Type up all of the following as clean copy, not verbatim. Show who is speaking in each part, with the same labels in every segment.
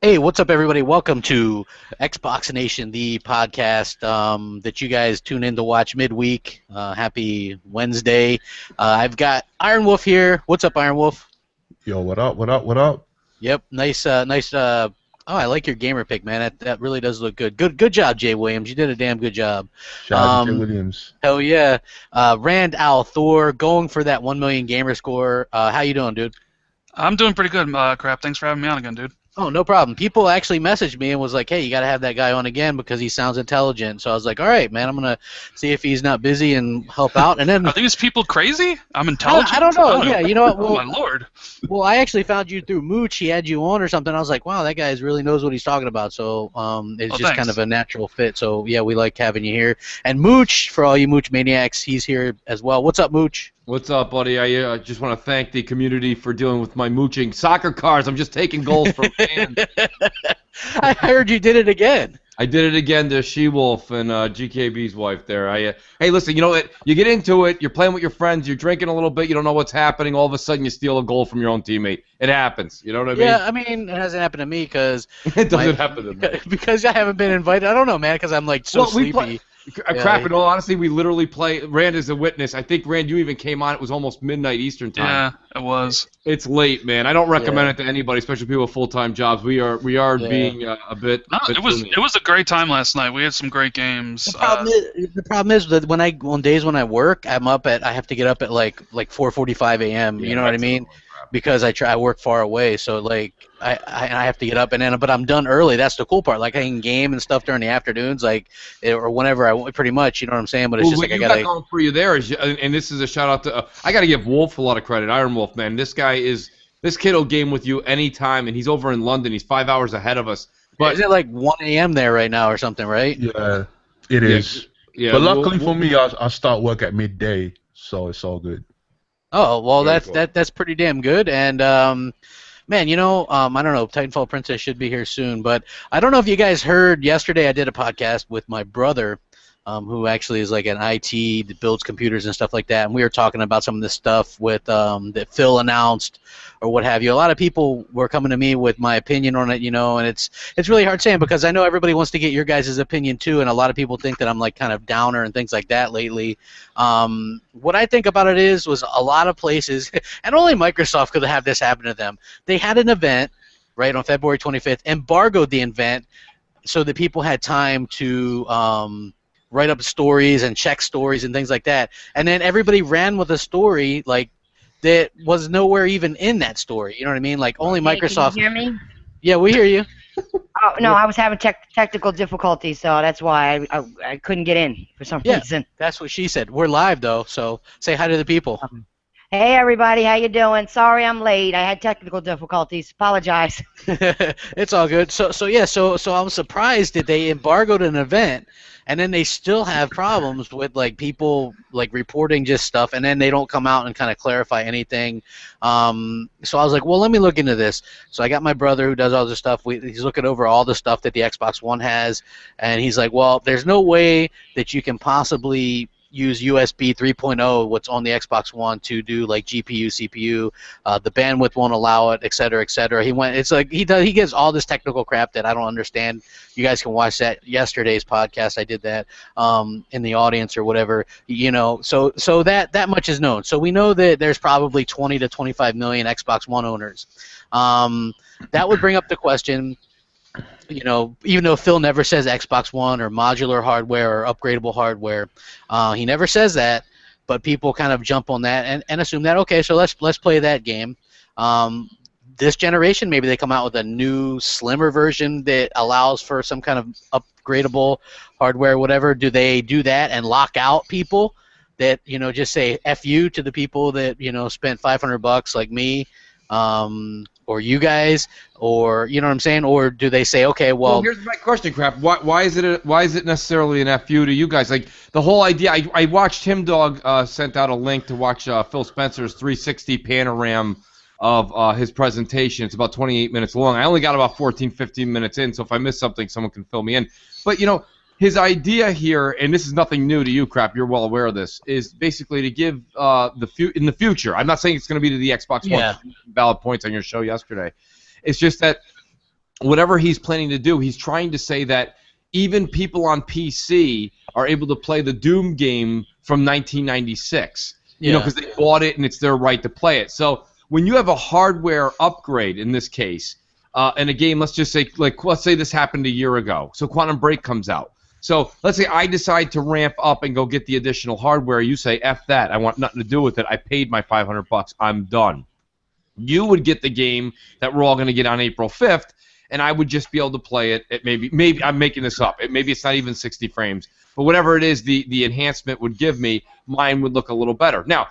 Speaker 1: Hey, what's up, everybody? Welcome to Xbox Nation, the podcast that you guys tune in to watch midweek. Happy Wednesday. I've got Iron Wolf here. What's up, Iron Wolf?
Speaker 2: Yo, what up, what up, what up?
Speaker 1: Yep, nice. Oh, I like your gamer pick, man. That really does look good. Good job, Jay Williams. You did a damn good job.
Speaker 2: Shout out to Jay Williams.
Speaker 1: Hell yeah. Rand Al Thor going for that 1 million gamer score. How you doing, dude?
Speaker 3: I'm doing pretty good, Crap. Thanks for having me on again, dude.
Speaker 1: Oh, no problem. People actually messaged me and was like, hey, you got to have that guy on again because he sounds intelligent. So I was like, all right, man, I'm going to see if he's not busy and help out. And then
Speaker 3: Are these people crazy? I'm intelligent?
Speaker 1: I don't know. Yeah, you know what?
Speaker 3: Well, oh, my lord.
Speaker 1: Well, I actually found you through Mooch. He had you on or something. I was like, wow, that guy really knows what he's talking about. So it's just kind of a natural fit. So, yeah, we like having you here. And Mooch, for all you Mooch maniacs, he's here as well. What's up, Mooch?
Speaker 4: What's up, buddy? I just want to thank the community for dealing with my mooching soccer cars. I'm just taking goals from fans.
Speaker 1: I heard you did it again.
Speaker 4: I did it again to She-Wolf and GKB's wife there. Hey, listen, you know what? You get into it, you're playing with your friends, you're drinking a little bit, you don't know what's happening, all of a sudden you steal a goal from your own teammate. It happens. You know what I mean?
Speaker 1: Yeah, I mean, it hasn't happened to me because...
Speaker 4: It doesn't happen to me.
Speaker 1: Because I haven't been invited. I don't know, man, because I'm like so sleepy.
Speaker 4: Crap, in all honesty, we literally play. Rand is a witness. I think, Rand, you even came on. It was almost midnight Eastern time.
Speaker 3: Yeah, it was.
Speaker 4: It's late, man. I don't recommend it to anybody, especially people with full-time jobs. We are being a bit.
Speaker 3: No, it was a great time last night. We had some great games.
Speaker 1: The problem is that on days when I work, I have to get up at like 4:45 a.m.
Speaker 4: Yeah,
Speaker 1: you know what I mean? Because I work far away, so like I have to get up but I'm done early. That's the cool part. Like I can game and stuff during the afternoons, or whenever I want, pretty much. You know what I'm saying? But it's just like I gotta.
Speaker 4: What going for you there is, and this is a shout out to. I gotta give Wolf a lot of credit. Iron Wolf, man. This kid will game with you anytime, and he's over in London. He's 5 hours ahead of us. But
Speaker 1: is it like 1 a.m. there right now or something? Right?
Speaker 2: Yeah, it is. Yeah, but luckily for me, I start work at midday, so it's all good.
Speaker 1: Oh, well, that's pretty damn good. And, man, you know, I don't know, Titanfall Princess should be here soon. But I don't know if you guys heard, yesterday I did a podcast with my brother, who actually is like an IT that builds computers and stuff like that. And we were talking about some of this stuff with that Phil announced or what have you. A lot of people were coming to me with my opinion on it, you know, and it's really hard saying because I know everybody wants to get your guys' opinion too, and a lot of people think that I'm like kind of downer and things like that lately. What I think about it was a lot of places, and only Microsoft could have this happen to them. They had an event, right, on February 25th, embargoed the event so that people had time to write up stories and check stories and things like that. And then everybody ran with a story like that was nowhere even in that story. You know what I mean? Like only Microsoft.
Speaker 5: Can you hear me?
Speaker 1: Yeah, we hear you.
Speaker 5: Oh no, I was having technical difficulties, so that's why I couldn't get in for some reason.
Speaker 1: That's what she said. We're live though, so say hi to the people.
Speaker 5: Hey everybody, how you doing? Sorry I'm late. I had technical difficulties. Apologize.
Speaker 1: It's all good. So I'm surprised that they embargoed an event, and then they still have problems with like people like reporting just stuff, and then they don't come out and kind of clarify anything. So I was like, well, let me look into this. So I got my brother who does all this stuff. He's looking over all the stuff that the Xbox One has, and he's like, well, there's no way that you can possibly use USB 3.0, what's on the Xbox One, to do like GPU, CPU. The bandwidth won't allow it, et cetera, et cetera. It's like he gives all this technical crap that I don't understand. You guys can watch that yesterday's podcast. I did that in the audience or whatever. You know, so that much is known. So we know that there's probably 20 to 25 million Xbox One owners. That would bring up the question. You know, even though Phil never says Xbox One or modular hardware or upgradable hardware, he never says that, but people kind of jump on that and assume that, okay, so let's play that game. This generation, maybe they come out with a new, slimmer version that allows for some kind of upgradable hardware, whatever. Do they do that and lock out people that, you know, just say F you to the people that, you know, spent $500 like me? Or you guys, or you know what I'm saying, or do they say, okay, well,
Speaker 4: here's my question, Crap. Why is it necessarily an FU to you guys? Like the whole idea. I watched Him Dog sent out a link to watch Phil Spencer's 360 panorama of his presentation. It's about 28 minutes long. I only got about 14, 15 minutes in, so if I miss something, someone can fill me in. But you know, his idea here, and this is nothing new to you, Crap, you're well aware of this, is basically to give in the future. I'm not saying it's going to be to the Xbox One. Valid points on your show yesterday. It's just that whatever he's planning to do, he's trying to say that even people on PC are able to play the Doom game from 1996. You know, because they bought it and it's their right to play it. So when you have a hardware upgrade in this case, in a game, let's just say, let's say this happened a year ago. So Quantum Break comes out. So let's say I decide to ramp up and go get the additional hardware. You say, F that. I want nothing to do with it. I paid my $500. I'm done. You would get the game that we're all going to get on April 5th, and I would just be able to play it at maybe I'm making this up. Maybe it's not even 60 frames. But whatever it is the enhancement would give me, mine would look a little better. Now,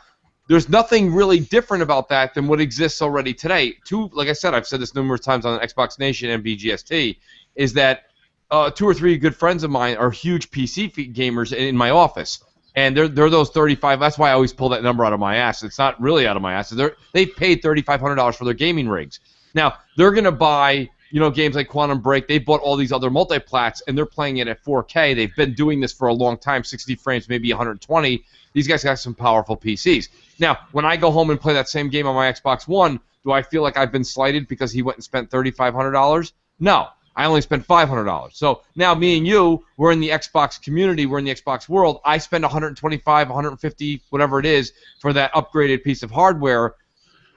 Speaker 4: there's nothing really different about that than what exists already today. Like I said, I've said this numerous times on Xbox Nation and BGST, is that 2 or 3 good friends of mine are huge PC gamers in my office. And they're those 35. That's why I always pull that number out of my ass. It's not really out of my ass. They've paid $3,500 for their gaming rigs. Now, they're going to buy games like Quantum Break. They bought all these other multiplats, and they're playing it at 4K. They've been doing this for a long time, 60 frames, maybe 120. These guys got some powerful PCs. Now, when I go home and play that same game on my Xbox One, do I feel like I've been slighted because he went and spent $3,500? No. I only spent $500. So now me and you, we're in the Xbox community, we're in the Xbox world. I spend $125, $150, whatever it is, for that upgraded piece of hardware.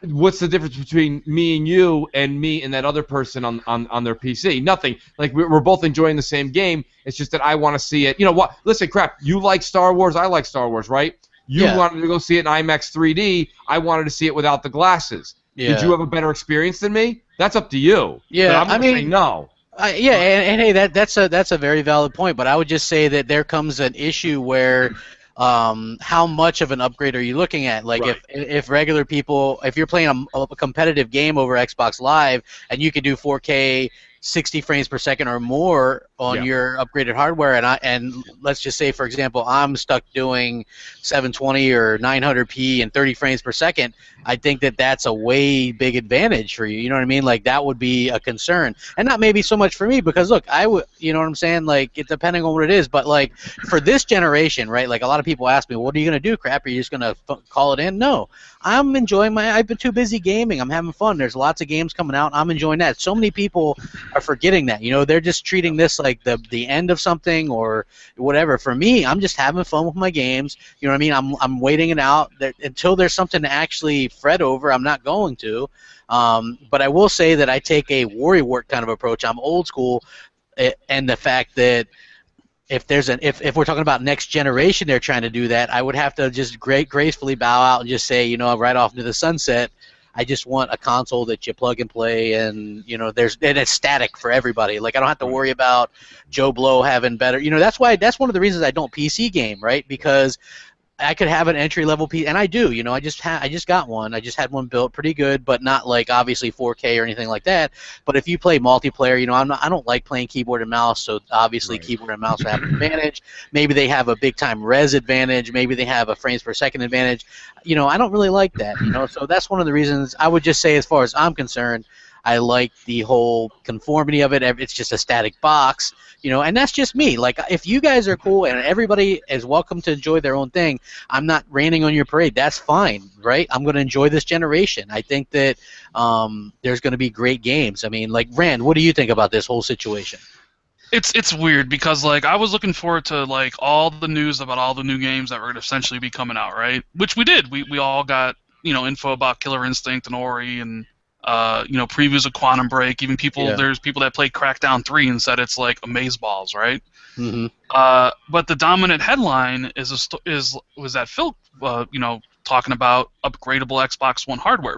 Speaker 4: What's the difference between me and you and me and that other person on their PC? Nothing. Like, we're both enjoying the same game. It's just that I want to see it. You know what? Listen, Crap, you like Star Wars. I like Star Wars, right? You wanted to go see it in IMAX 3D. I wanted to see it without the glasses. Yeah. Did you have a better experience than me? That's up to you.
Speaker 1: Yeah,
Speaker 4: but I'm going to say no.
Speaker 1: And hey, that's a very valid point. But I would just say that there comes an issue where how much of an upgrade are you looking at? Like, if regular people, if you're playing a competitive game over Xbox Live and you can do 4K 60 frames per second or more on your upgraded hardware, and let's just say, for example, I'm stuck doing 720 or 900p and 30 frames per second, I think that that's a way big advantage for you. You know what I mean? Like, that would be a concern, and not maybe so much for me, because look, I would, you know what I'm saying? Like, it depending on what it is, but like for this generation, right? Like, a lot of people ask me, what are you gonna do, Crap? Are you just gonna call it in? No, I'm enjoying I've been too busy gaming. I'm having fun. There's lots of games coming out. I'm enjoying that. So many people are forgetting that. You know, they're just treating this like the end of something or whatever. For me, I'm just having fun with my games. You know what I mean? I'm waiting it out until there's something to actually fret over. I'm not going to. But I will say that I take a worrywart kind of approach. I'm old school, and the fact that if we're talking about next generation, they're trying to do that, I would have to just gracefully bow out and just say, you know, right off into the sunset, I just want a console that you plug and play, and you know, and it's static for everybody. Like, I don't have to worry about Joe Blow having better. You know, that's one of the reasons I don't PC game, right? Because I could have an entry-level PC, and I do. You know, I just got one. I just had one built, pretty good, but not like obviously 4K or anything like that. But if you play multiplayer, you know, I don't like playing keyboard and mouse, so obviously keyboard and mouse have an advantage. Maybe they have a big-time res advantage. Maybe they have a frames per second advantage. You know, I don't really like that. You know, so that's one of the reasons I would just say, as far as I'm concerned, I like the whole conformity of it. It's just a static box, you know, and that's just me. Like, if you guys are cool and everybody is welcome to enjoy their own thing, I'm not raining on your parade. That's fine, right? I'm going to enjoy this generation. I think that there's going to be great games. I mean, like, Rand, what do you think about this whole situation?
Speaker 3: It's weird because, like, I was looking forward to, like, all the news about all the new games that were going to essentially be coming out, right? Which we did. We all got, you know, info about Killer Instinct and Ori and you know, previews of Quantum Break. Even there's people that played Crackdown 3 and said it's like amazeballs, right? Mm-hmm. But the dominant headline was that Phil, you know, talking about upgradable Xbox One hardware.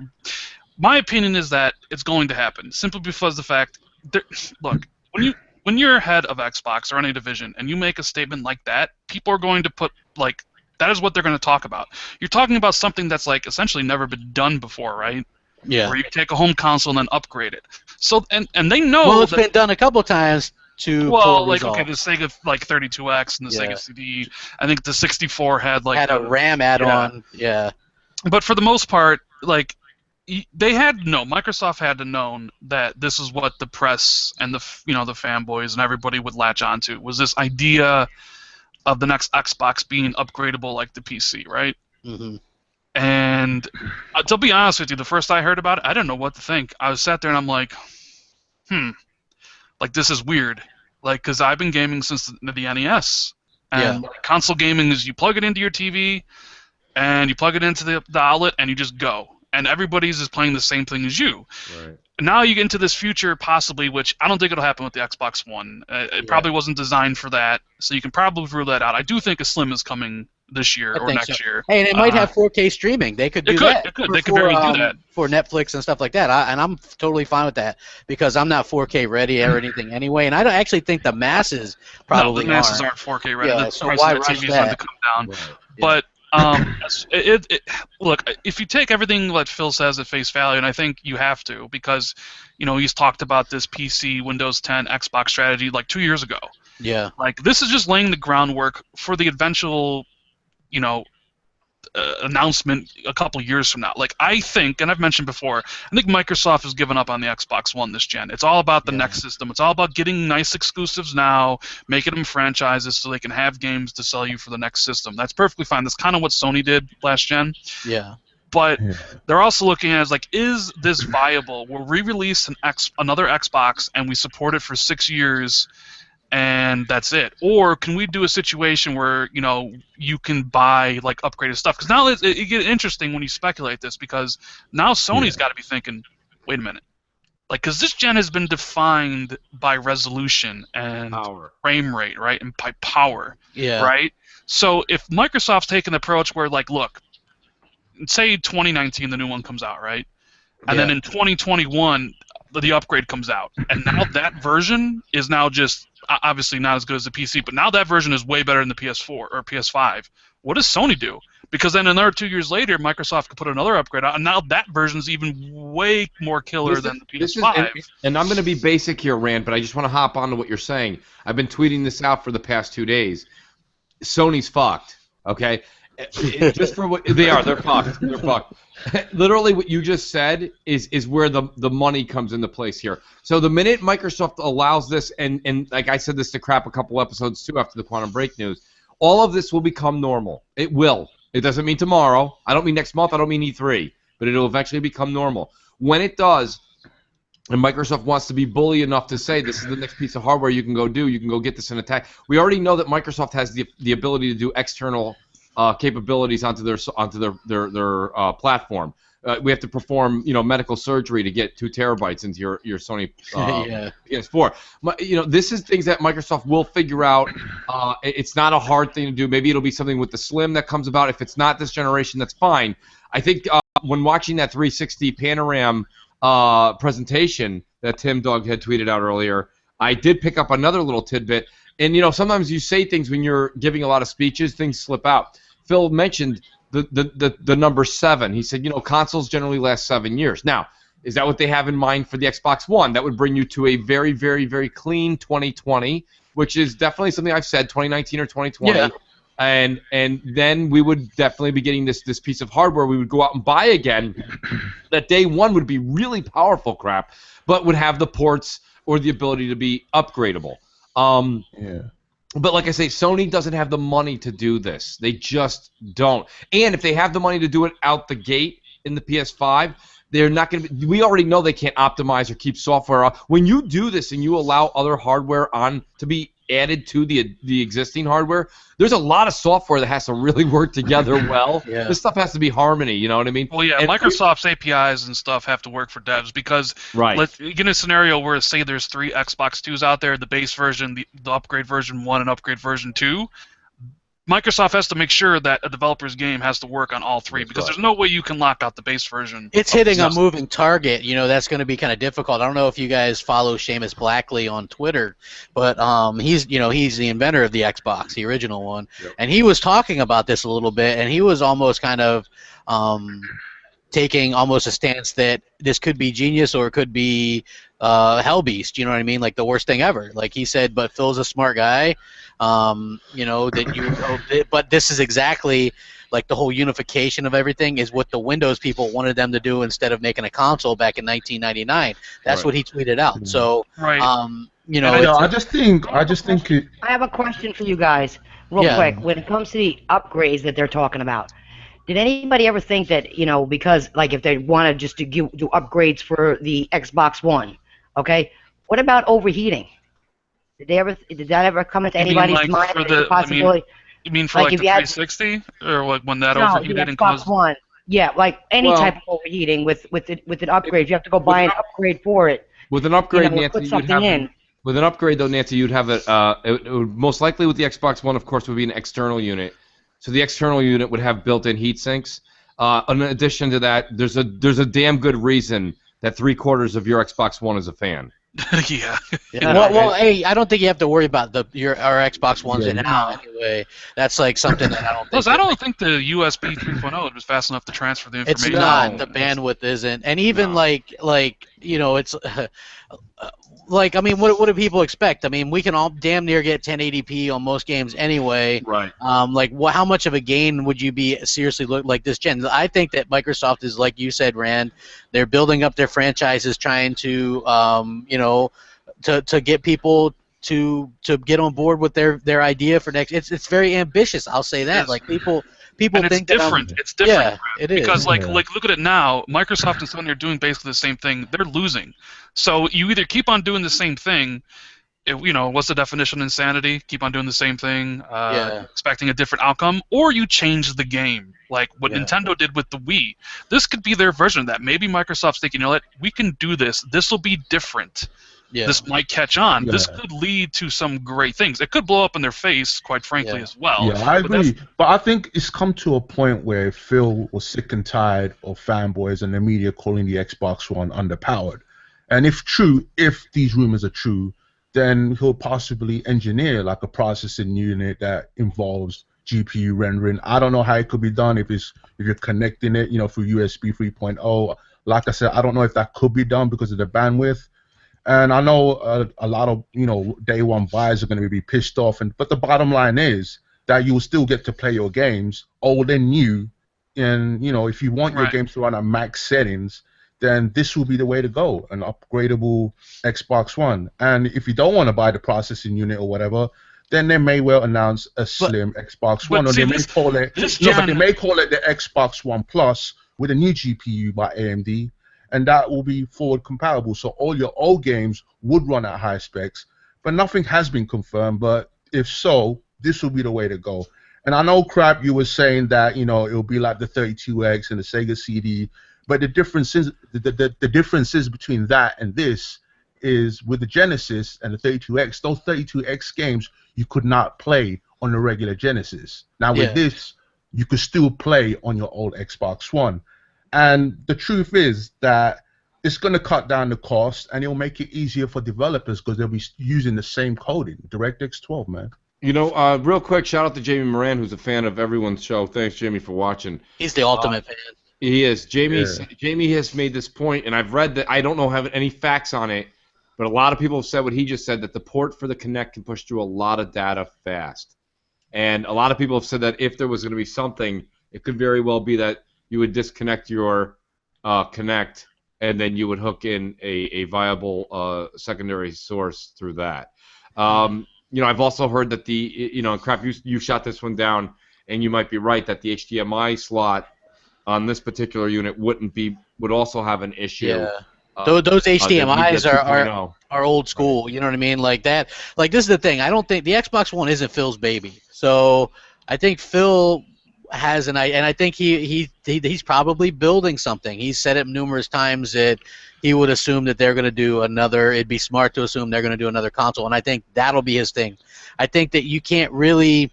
Speaker 3: My opinion is that it's going to happen simply because the fact that, look, when you're head of Xbox or any division and you make a statement like that, people are going to put, like, that is what they're going to talk about. You're talking about something that's, like, essentially never been done before, right? Yeah. Where you take a home console and then upgrade it. So and they know.
Speaker 1: Well, it's been done a couple times to.
Speaker 3: Well, like, okay, the Sega like 32X and the Sega CD. I think the 64 had a
Speaker 1: RAM add-on. Yeah.
Speaker 3: But for the most part, like, Microsoft had to known that this is what the press and the fanboys and everybody would latch onto, was this idea of the next Xbox being upgradable like the PC, right?
Speaker 1: Mm-hmm.
Speaker 3: And to be honest with you, the first I heard about it, I didn't know what to think. I was sat there and I'm like, like this is weird, like because I've been gaming since the NES, and like, console gaming is you plug it into your TV, and you plug it into the outlet, and you just go, and everybody's is playing the same thing as you.
Speaker 4: Right.
Speaker 3: Now you get into this future, possibly, which I don't think it'll happen with the Xbox One. It probably wasn't designed for that, so you can probably rule that out. I do think a Slim is coming this year or next year.
Speaker 1: Hey, and it might have 4K streaming. They could do that.
Speaker 3: They could very do that
Speaker 1: for Netflix and stuff like that. And I'm totally fine with that because I'm not 4K ready or anything anyway. And I don't actually think the masses probably
Speaker 3: the masses aren't 4K ready.
Speaker 1: Yeah,
Speaker 3: the
Speaker 1: so
Speaker 3: price
Speaker 1: why
Speaker 3: of the
Speaker 1: rush
Speaker 3: TVs
Speaker 1: that?
Speaker 3: have to come down. Right. But look, if you take everything that Phil says at face value, and I think you have to, because he's talked about this PC, Windows 10, Xbox strategy like 2 years ago.
Speaker 1: Yeah.
Speaker 3: Like this is just laying the groundwork for the eventual, announcement a couple years from now. Like I think, and I've mentioned before, I think Microsoft has given up on the Xbox One this gen. It's all about the next system. It's all about getting nice exclusives now, making them franchises so they can have games to sell you for the next system. That's perfectly fine. That's kind of what Sony did last gen.
Speaker 1: Yeah.
Speaker 3: But they're also looking at it as like, is this viable? We'll re-release another Xbox and we support it for 6 years and that's it, or can we do a situation where you can buy like upgraded stuff? Because now it gets interesting when you speculate this, because now Sony's got to be thinking, wait a minute, like because this gen has been defined by resolution and frame rate, right, and by power, right. So if Microsoft's taking the approach where like, look, say 2019 the new one comes out, right, and then in 2021 the upgrade comes out, and now that version is now just obviously not as good as the PC, but now that version is way better than the PS4 or PS5. What does Sony do? Because then another 2 years later, Microsoft could put another upgrade out, and now that version's even way more killer than the PS5.
Speaker 4: And I'm going to be basic here, Rand, but I just want to hop on to what you're saying. I've been tweeting this out for the past 2 days. Sony's fucked, okay? Just for what they're fucked. They're fucked. Literally, what you just said is where the money comes into place here. So the minute Microsoft allows this, and like I said this to Crap a couple episodes too after the Quantum Break news, all of this will become normal. It will. It doesn't mean tomorrow. I don't mean next month. I don't mean E3. But it'll eventually become normal. When it does, and Microsoft wants to be bully enough to say this is the next piece of hardware you can go do. You can go get this and attack. We already know that Microsoft has the ability to do external capabilities onto their platform. We have to perform, medical surgery to get 2 terabytes into your Sony PS4. This is things that Microsoft will figure out. It's not a hard thing to do. Maybe it'll be something with the Slim that comes about. If it's not this generation, that's fine. I think when watching that 360 Panorama presentation that Tim Dog had tweeted out earlier, I did pick up another little tidbit. And sometimes you say things when you're giving a lot of speeches, things slip out. Phil mentioned the number 7. He said, consoles generally last 7 years. Now, is that what they have in mind for the Xbox One? That would bring you to a very, very, very clean 2020, which is definitely something I've said, 2019 or 2020. Yeah. And then we would definitely be getting this piece of hardware we would go out and buy again. That day one would be really powerful crap, but would have the ports or the ability to be upgradable. But like I say, Sony doesn't have the money to do this. They just don't. And if they have the money to do it out the gate in the PS5, they're not going to. We already know they can't optimize or keep software up. When you do this and you allow other hardware on to be added to the existing hardware, there's a lot of software that has to really work together well. This stuff has to be harmony, you know what I mean?
Speaker 3: Well, yeah, and Microsoft's APIs and stuff have to work for devs because let's get in a scenario where, say, there's 3 Xbox 2s out there, the base version, the upgrade version 1, and upgrade version 2. Microsoft has to make sure that a developer's game has to work on all 3 because there's no way you can lock out the base version.
Speaker 1: It's hitting a moving target. That's going to be kind of difficult. I don't know if you guys follow Seamus Blackley on Twitter, but he's the inventor of the Xbox, the original one, and he was talking about this a little bit, and he was almost kind of taking almost a stance that this could be genius or it could be Hellbeast. You know what I mean? Like the worst thing ever. Like he said, but Phil's a smart guy. You know that you would hope that, but this is exactly like the whole unification of everything is what the Windows people wanted them to do instead of making a console back in 1999. That's what he tweeted out. So, you know,
Speaker 2: I just think it.
Speaker 5: I have a question for you guys, real quick. When it comes to the upgrades that they're talking about, did anybody ever think that, you know, because like if they wanted just to do upgrades for the Xbox One, okay, what about overheating? Did that ever come into anybody's mind as a possibility?
Speaker 3: You mean for like the 360, or like when that overheated and caused?
Speaker 5: One. Yeah, like any type of overheating with an upgrade, you have to go buy an upgrade for it.
Speaker 4: With an upgrade,
Speaker 5: Nancy,
Speaker 4: put something in. With an upgrade, though, Nancy, you'd have it would most likely with the Xbox One, of course, would be an external unit. So the external unit would have built-in heat sinks. In addition to that, there's a damn good reason that 3/4 of your Xbox One is a fan.
Speaker 3: Yeah.
Speaker 1: Well, hey, I don't think you have to worry about our Xbox Ones in now anyway. That's like something that I don't think.
Speaker 3: Plus, I don't think the USB 3.0 was fast enough to transfer the information.
Speaker 1: It's not. The bandwidth isn't, and even like you know, it's. Like, I mean, what do people expect? I mean, we can all damn near get 1080p on most games anyway.
Speaker 4: Right.
Speaker 1: Like, how much of a gain would you be seriously look like this gen? I think that Microsoft is, like you said, Rand, they're building up their franchises, trying to, you know, to get people to get on board with their idea for next. It's very ambitious. I'll say that. Yes. Like people
Speaker 3: and
Speaker 1: think
Speaker 3: it's different. It's different.
Speaker 1: Yeah, it is.
Speaker 3: Because like look at it now. Microsoft and Sony are doing basically the same thing. They're losing. So you either keep on doing the same thing. You know, what's the definition of insanity? Keep on doing the same thing, expecting a different outcome, or you change the game, like what Nintendo did with the Wii. This could be their version of that. Maybe Microsoft's thinking, you know what, we can do this. This will be different. Yeah. This might catch on. Yeah. This could lead to some great things. It could blow up in their face, quite frankly, as well.
Speaker 2: Yeah, I agree. But I think it's come to a point where Phil was sick and tired of fanboys and the media calling the Xbox One underpowered. And if these rumors are true, then he'll possibly engineer like a processing unit that involves GPU rendering. I don't know how it could be done if you're connecting it, you know, through USB 3.0. Like I said, I don't know if that could be done because of the bandwidth. And I know a lot of, you know, day one buyers are going to be pissed off. But the bottom line is that you will still get to play your games old and new. And, you know, if you want your games to run at max settings, then this will be the way to go, an upgradable Xbox One. And if you don't want to buy the processing unit or whatever, then they may well announce a slim Xbox One. Or they may call it the Xbox One Plus with a new GPU by AMD. And that will be forward compatible. So all your old games would run at high specs, but nothing has been confirmed. But if so, this will be the way to go. And I know, Crap, you were saying that, you know, it'll be like the 32X and the Sega CD, but the difference is the differences between that and this is with the Genesis and the 32X. Those 32X games you could not play on the regular Genesis. Now with this, you could still play on your old Xbox One. And the truth is that it's going to cut down the cost, and it'll make it easier for developers because they'll be using the same coding. DirectX 12, man.
Speaker 4: You know, real quick, shout out to Jamie Moran, who's a fan of everyone's show. Thanks, Jamie, for watching.
Speaker 1: He's the ultimate fan.
Speaker 4: He is. Jamie has made this point, and I've read that. I don't have any facts on it, but a lot of people have said what he just said, that the port for the Kinect can push through a lot of data fast. And a lot of people have said that if there was going to be something, it could very well be that you would disconnect your Kinect, and then you would hook in a viable secondary source through that. You know, I've also heard that Crap, you shot this one down, and you might be right that the HDMI slot on this particular unit would also have an issue.
Speaker 1: Yeah. Those HDMIs are old school. You know what I mean? Like that. Like this is the thing. I don't think the Xbox One isn't Phil's baby. So I think Phil has and I think he's probably building something. He's said it numerous times that he would assume that they're going to do another. It'd be smart to assume they're going to do another console, and I think that'll be his thing. I think that you can't really.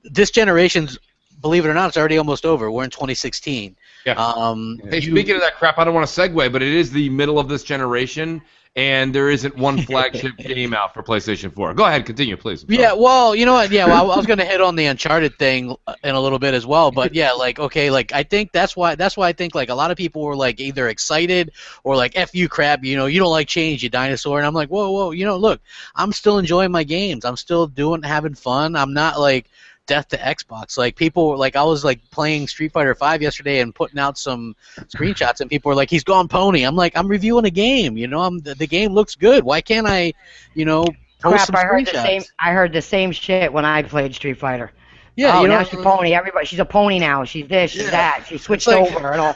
Speaker 1: This generation's, believe it or not, it's already almost over. We're in 2016.
Speaker 4: Yeah. Hey, speaking of that, Crap, I don't want to segue, but it is the middle of this generation, and there isn't one flagship game out for PlayStation 4. Go ahead, continue, please.
Speaker 1: Yeah, well, you know what? Yeah, well, I was gonna hit on the Uncharted thing in a little bit as well, but yeah, like, okay, like I think that's why I think like a lot of people were like either excited or like "F you, crap," you know, you don't like change, you dinosaur, and I'm like, whoa, you know, look, I'm still enjoying my games, I'm still having fun, I'm not like death to Xbox. Like people, like I was like playing Street Fighter 5 yesterday and putting out some screenshots, and people were like, "He's gone pony." I'm like, I'm reviewing a game, you know, the game looks good. Why can't I, you know?
Speaker 5: Crap! I heard the same shit when I played Street Fighter.
Speaker 1: Yeah,
Speaker 5: oh,
Speaker 1: you know,
Speaker 5: now she's pony. Everybody, she's a pony now. She's this, she's that. She switched over and all.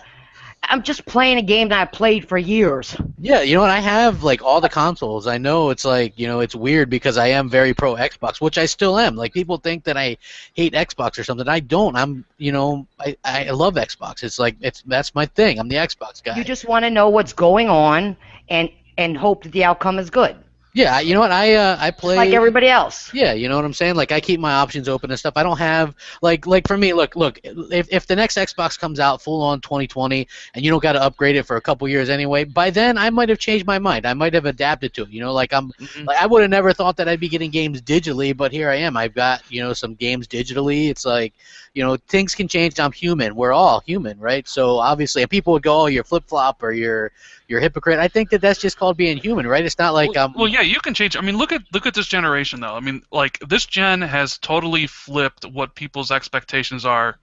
Speaker 5: I'm just playing a game that I played for years.
Speaker 1: Yeah, you know what? I have like all the consoles. I know it's like, you know, it's weird because I am very pro Xbox, which I still am. Like people think that I hate Xbox or something. I don't. I'm, you know, I love Xbox. It's like that's my thing. I'm the Xbox guy.
Speaker 5: You just want to know what's going on and hope that the outcome is good.
Speaker 1: Yeah, you know what? I play
Speaker 5: just like everybody else.
Speaker 1: Yeah, you know what I'm saying? Like I keep my options open and stuff. I don't have like for me, look, if the next Xbox comes out full on 2020 and you don't got to upgrade it for a couple years anyway, by then I might have changed my mind. I might have adapted to it. You know, like like I would have never thought that I'd be getting games digitally, but here I am. I've got, you know, some games digitally. It's like, you know, things can change. I'm human. We're all human, right? So obviously, and people would go, "Oh, you're flip-flop or you're hypocrite." I think that that's just called being human, right? It's not like
Speaker 3: well, yeah, you can change. I mean, look at this generation though. I mean, like this gen has totally flipped what people's expectations are,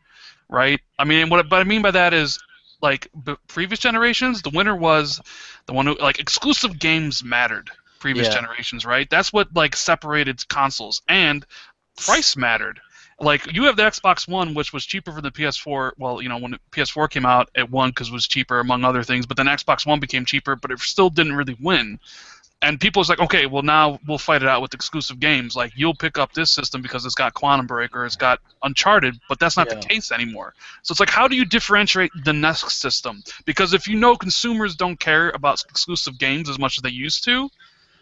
Speaker 3: right? I mean, what I mean by that is like previous generations, the winner was the one who like exclusive games mattered. Previous generations, right? That's what like separated consoles, and price mattered. Like you have the Xbox One, which was cheaper for the PS4. Well, you know, when the PS4 came out, it won because it was cheaper, among other things. But then Xbox One became cheaper, but it still didn't really win. And people was like, okay, well now we'll fight it out with exclusive games. Like you'll pick up this system because it's got Quantum Break or it's got Uncharted, but that's not the case anymore. So it's like, how do you differentiate the next system? Because if you know consumers don't care about exclusive games as much as they used to,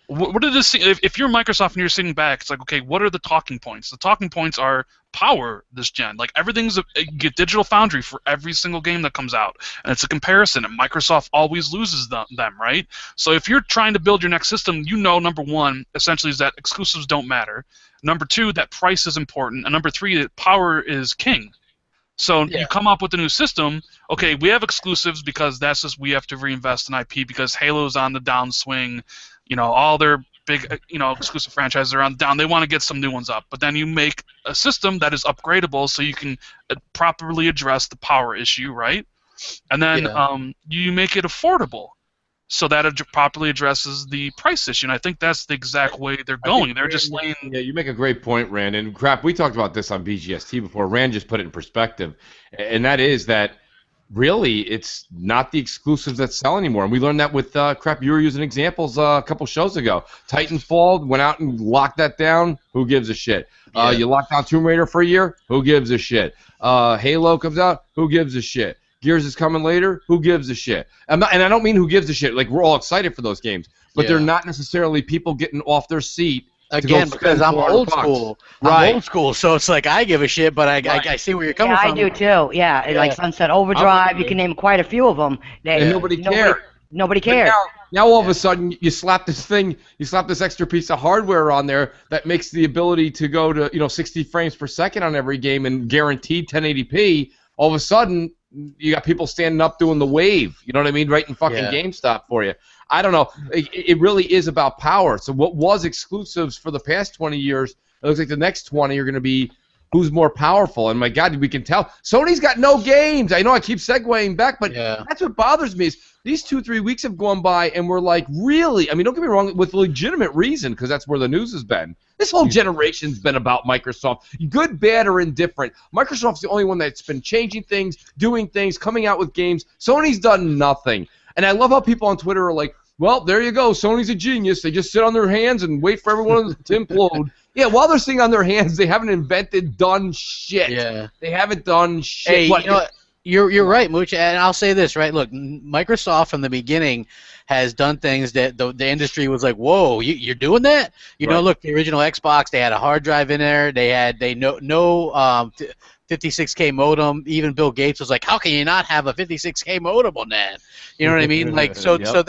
Speaker 3: what did this? If you're Microsoft and you're sitting back, it's like, okay, what are the talking points? The talking points are power this gen. Like everything's you get Digital Foundry for every single game that comes out, and it's a comparison. And Microsoft always loses them, right? So if you're trying to build your next system, you know, number one, essentially, is that exclusives don't matter. Number two, that price is important, and number three, that power is king. So you come up with a new system. Okay, we have exclusives because that's just we have to reinvest in IP because Halo's on the downswing. You know, all their big, you know, exclusive franchises are on the down. They want to get some new ones up. But then you make a system that is upgradable so you can properly address the power issue, right? And then you make it affordable so that it properly addresses the price issue. And I think that's the exact way they're going. They're just laying...
Speaker 4: Yeah, you make a great point, Rand. And crap, we talked about this on BGST before. Rand just put it in perspective. And that is that really, it's not the exclusives that sell anymore. And we learned that with, crap, you were using examples a couple shows ago. Titanfall went out and locked that down. Who gives a shit? You locked down Tomb Raider for a year. Who gives a shit? Halo comes out. Who gives a shit? Gears is coming later. Who gives a shit? And I don't mean who gives a shit. Like, we're all excited for those games. But they're not necessarily people getting off their seat.
Speaker 1: Again, because I'm old school.
Speaker 4: Right.
Speaker 1: I'm old school, so it's like I give a shit, but I see where you're coming from.
Speaker 5: I do too. Yeah, like Sunset Overdrive. You can name quite a few of them.
Speaker 4: And nobody cared.
Speaker 5: Nobody cared.
Speaker 4: Now all of a sudden you slap this thing, you slap this extra piece of hardware on there that makes the ability to go to 60 frames per second on every game and guaranteed 1080p. All of a sudden you got people standing up doing the wave. You know what I mean? Right in fucking GameStop for you. I don't know. It really is about power. So what was exclusives for the past 20 years, it looks like the next 20 are going to be who's more powerful. And my God, we can tell. Sony's got no games. I know I keep segueing back, but that's what bothers me is these 2-3 weeks have gone by and we're like, really? I mean, don't get me wrong, with legitimate reason, because that's where the news has been. This whole generation's been about Microsoft. Good, bad, or indifferent. Microsoft's the only one that's been changing things, doing things, coming out with games. Sony's done nothing. And I love how people on Twitter are like, well, there you go. Sony's a genius. They just sit on their hands and wait for everyone to implode. Yeah, while they're sitting on their hands, they haven't done shit. Yeah. They haven't done shit.
Speaker 1: Hey, you know what? You're right, Mooch, and I'll say this, right? Look, Microsoft from the beginning has done things that the industry was like, whoa, you're doing that? You know, look, the original Xbox, they had a hard drive in there. They had 56K modem. Even Bill Gates was like, "How can you not have a 56K modem on that?" You know what I mean? Like, so
Speaker 4: Yep.
Speaker 1: so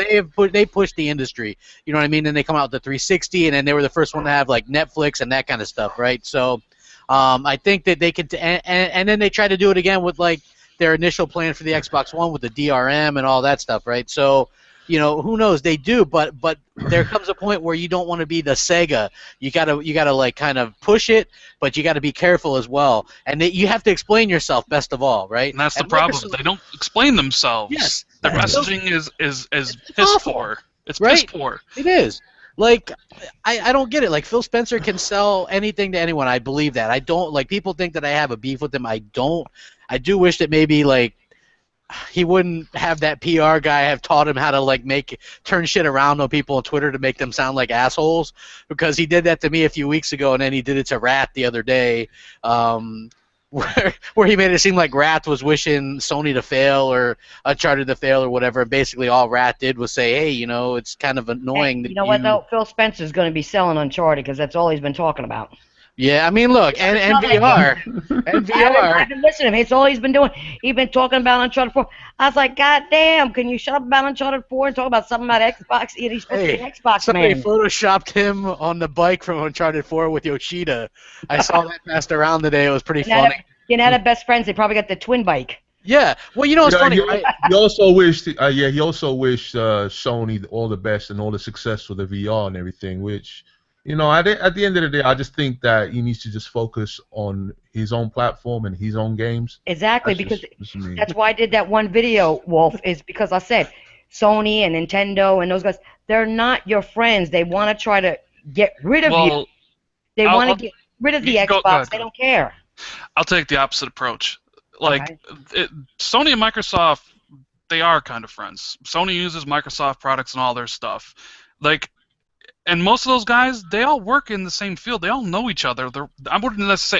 Speaker 1: they pushed the industry. You know what I mean? And they come out with the 360, and then they were the first one to have like Netflix and that kind of stuff, right? So, I think that they could, and then they tried to do it again with like their initial plan for the Xbox One with the DRM and all that stuff, right? So, you know, who knows? They do, but there comes a point where you don't want to be the Sega. You gotta like kind of push it, but you got to be careful as well. And you have to explain yourself best of all, right?
Speaker 3: And that's the problem. They don't explain themselves.
Speaker 1: Yes,
Speaker 3: their messaging is piss
Speaker 1: awful,
Speaker 3: poor. It's
Speaker 1: right?
Speaker 3: piss poor.
Speaker 1: It is. Like, I don't get it. Like, Phil Spencer can sell anything to anyone. I believe that. I don't, like, people think that I have a beef with him. I don't. I do wish that maybe, like, he wouldn't have that PR guy have taught him how to, like, turn shit around on people on Twitter to make them sound like assholes, because he did that to me a few weeks ago, and then he did it to Rat the other day. Where he made it seem like Rat was wishing Sony to fail or Uncharted to fail or whatever. Basically, all Rat did was say, "Hey, you know, it's kind of annoying that
Speaker 5: you know what though? Phil Spencer's going to be selling Uncharted because that's all he's been talking about.
Speaker 1: Yeah, I mean, look, and VR, and VR.
Speaker 5: I've been listening to him. It's all he's been doing. He's been talking about Uncharted 4. I was like, God damn, can you shut up about Uncharted 4 and talk about something about Xbox? He's supposed to be an Xbox
Speaker 1: somebody
Speaker 5: man.
Speaker 1: photoshopped him on the bike from Uncharted 4 with Yoshida. I saw that passed around today. It was pretty funny.
Speaker 5: Now they're best friends. They probably got the twin bike.
Speaker 1: Yeah. Well, you know what's funny, right?
Speaker 2: He also wished, he also wished Sony all the best and all the success for the VR and everything. Which, you know, at the end of the day, I just think that he needs to just focus on his own platform and his own games.
Speaker 5: Exactly, that's why I did that one video, Wolf. Is because I said Sony and Nintendo and those guys, they're not your friends. They want to try to get rid of you. They want to get rid of the Xbox. They don't care.
Speaker 3: I'll take the opposite approach. Like, Sony and Microsoft, they are kind of friends. Sony uses Microsoft products and all their stuff. Like, and most of those guys, they all work in the same field. They all know each other.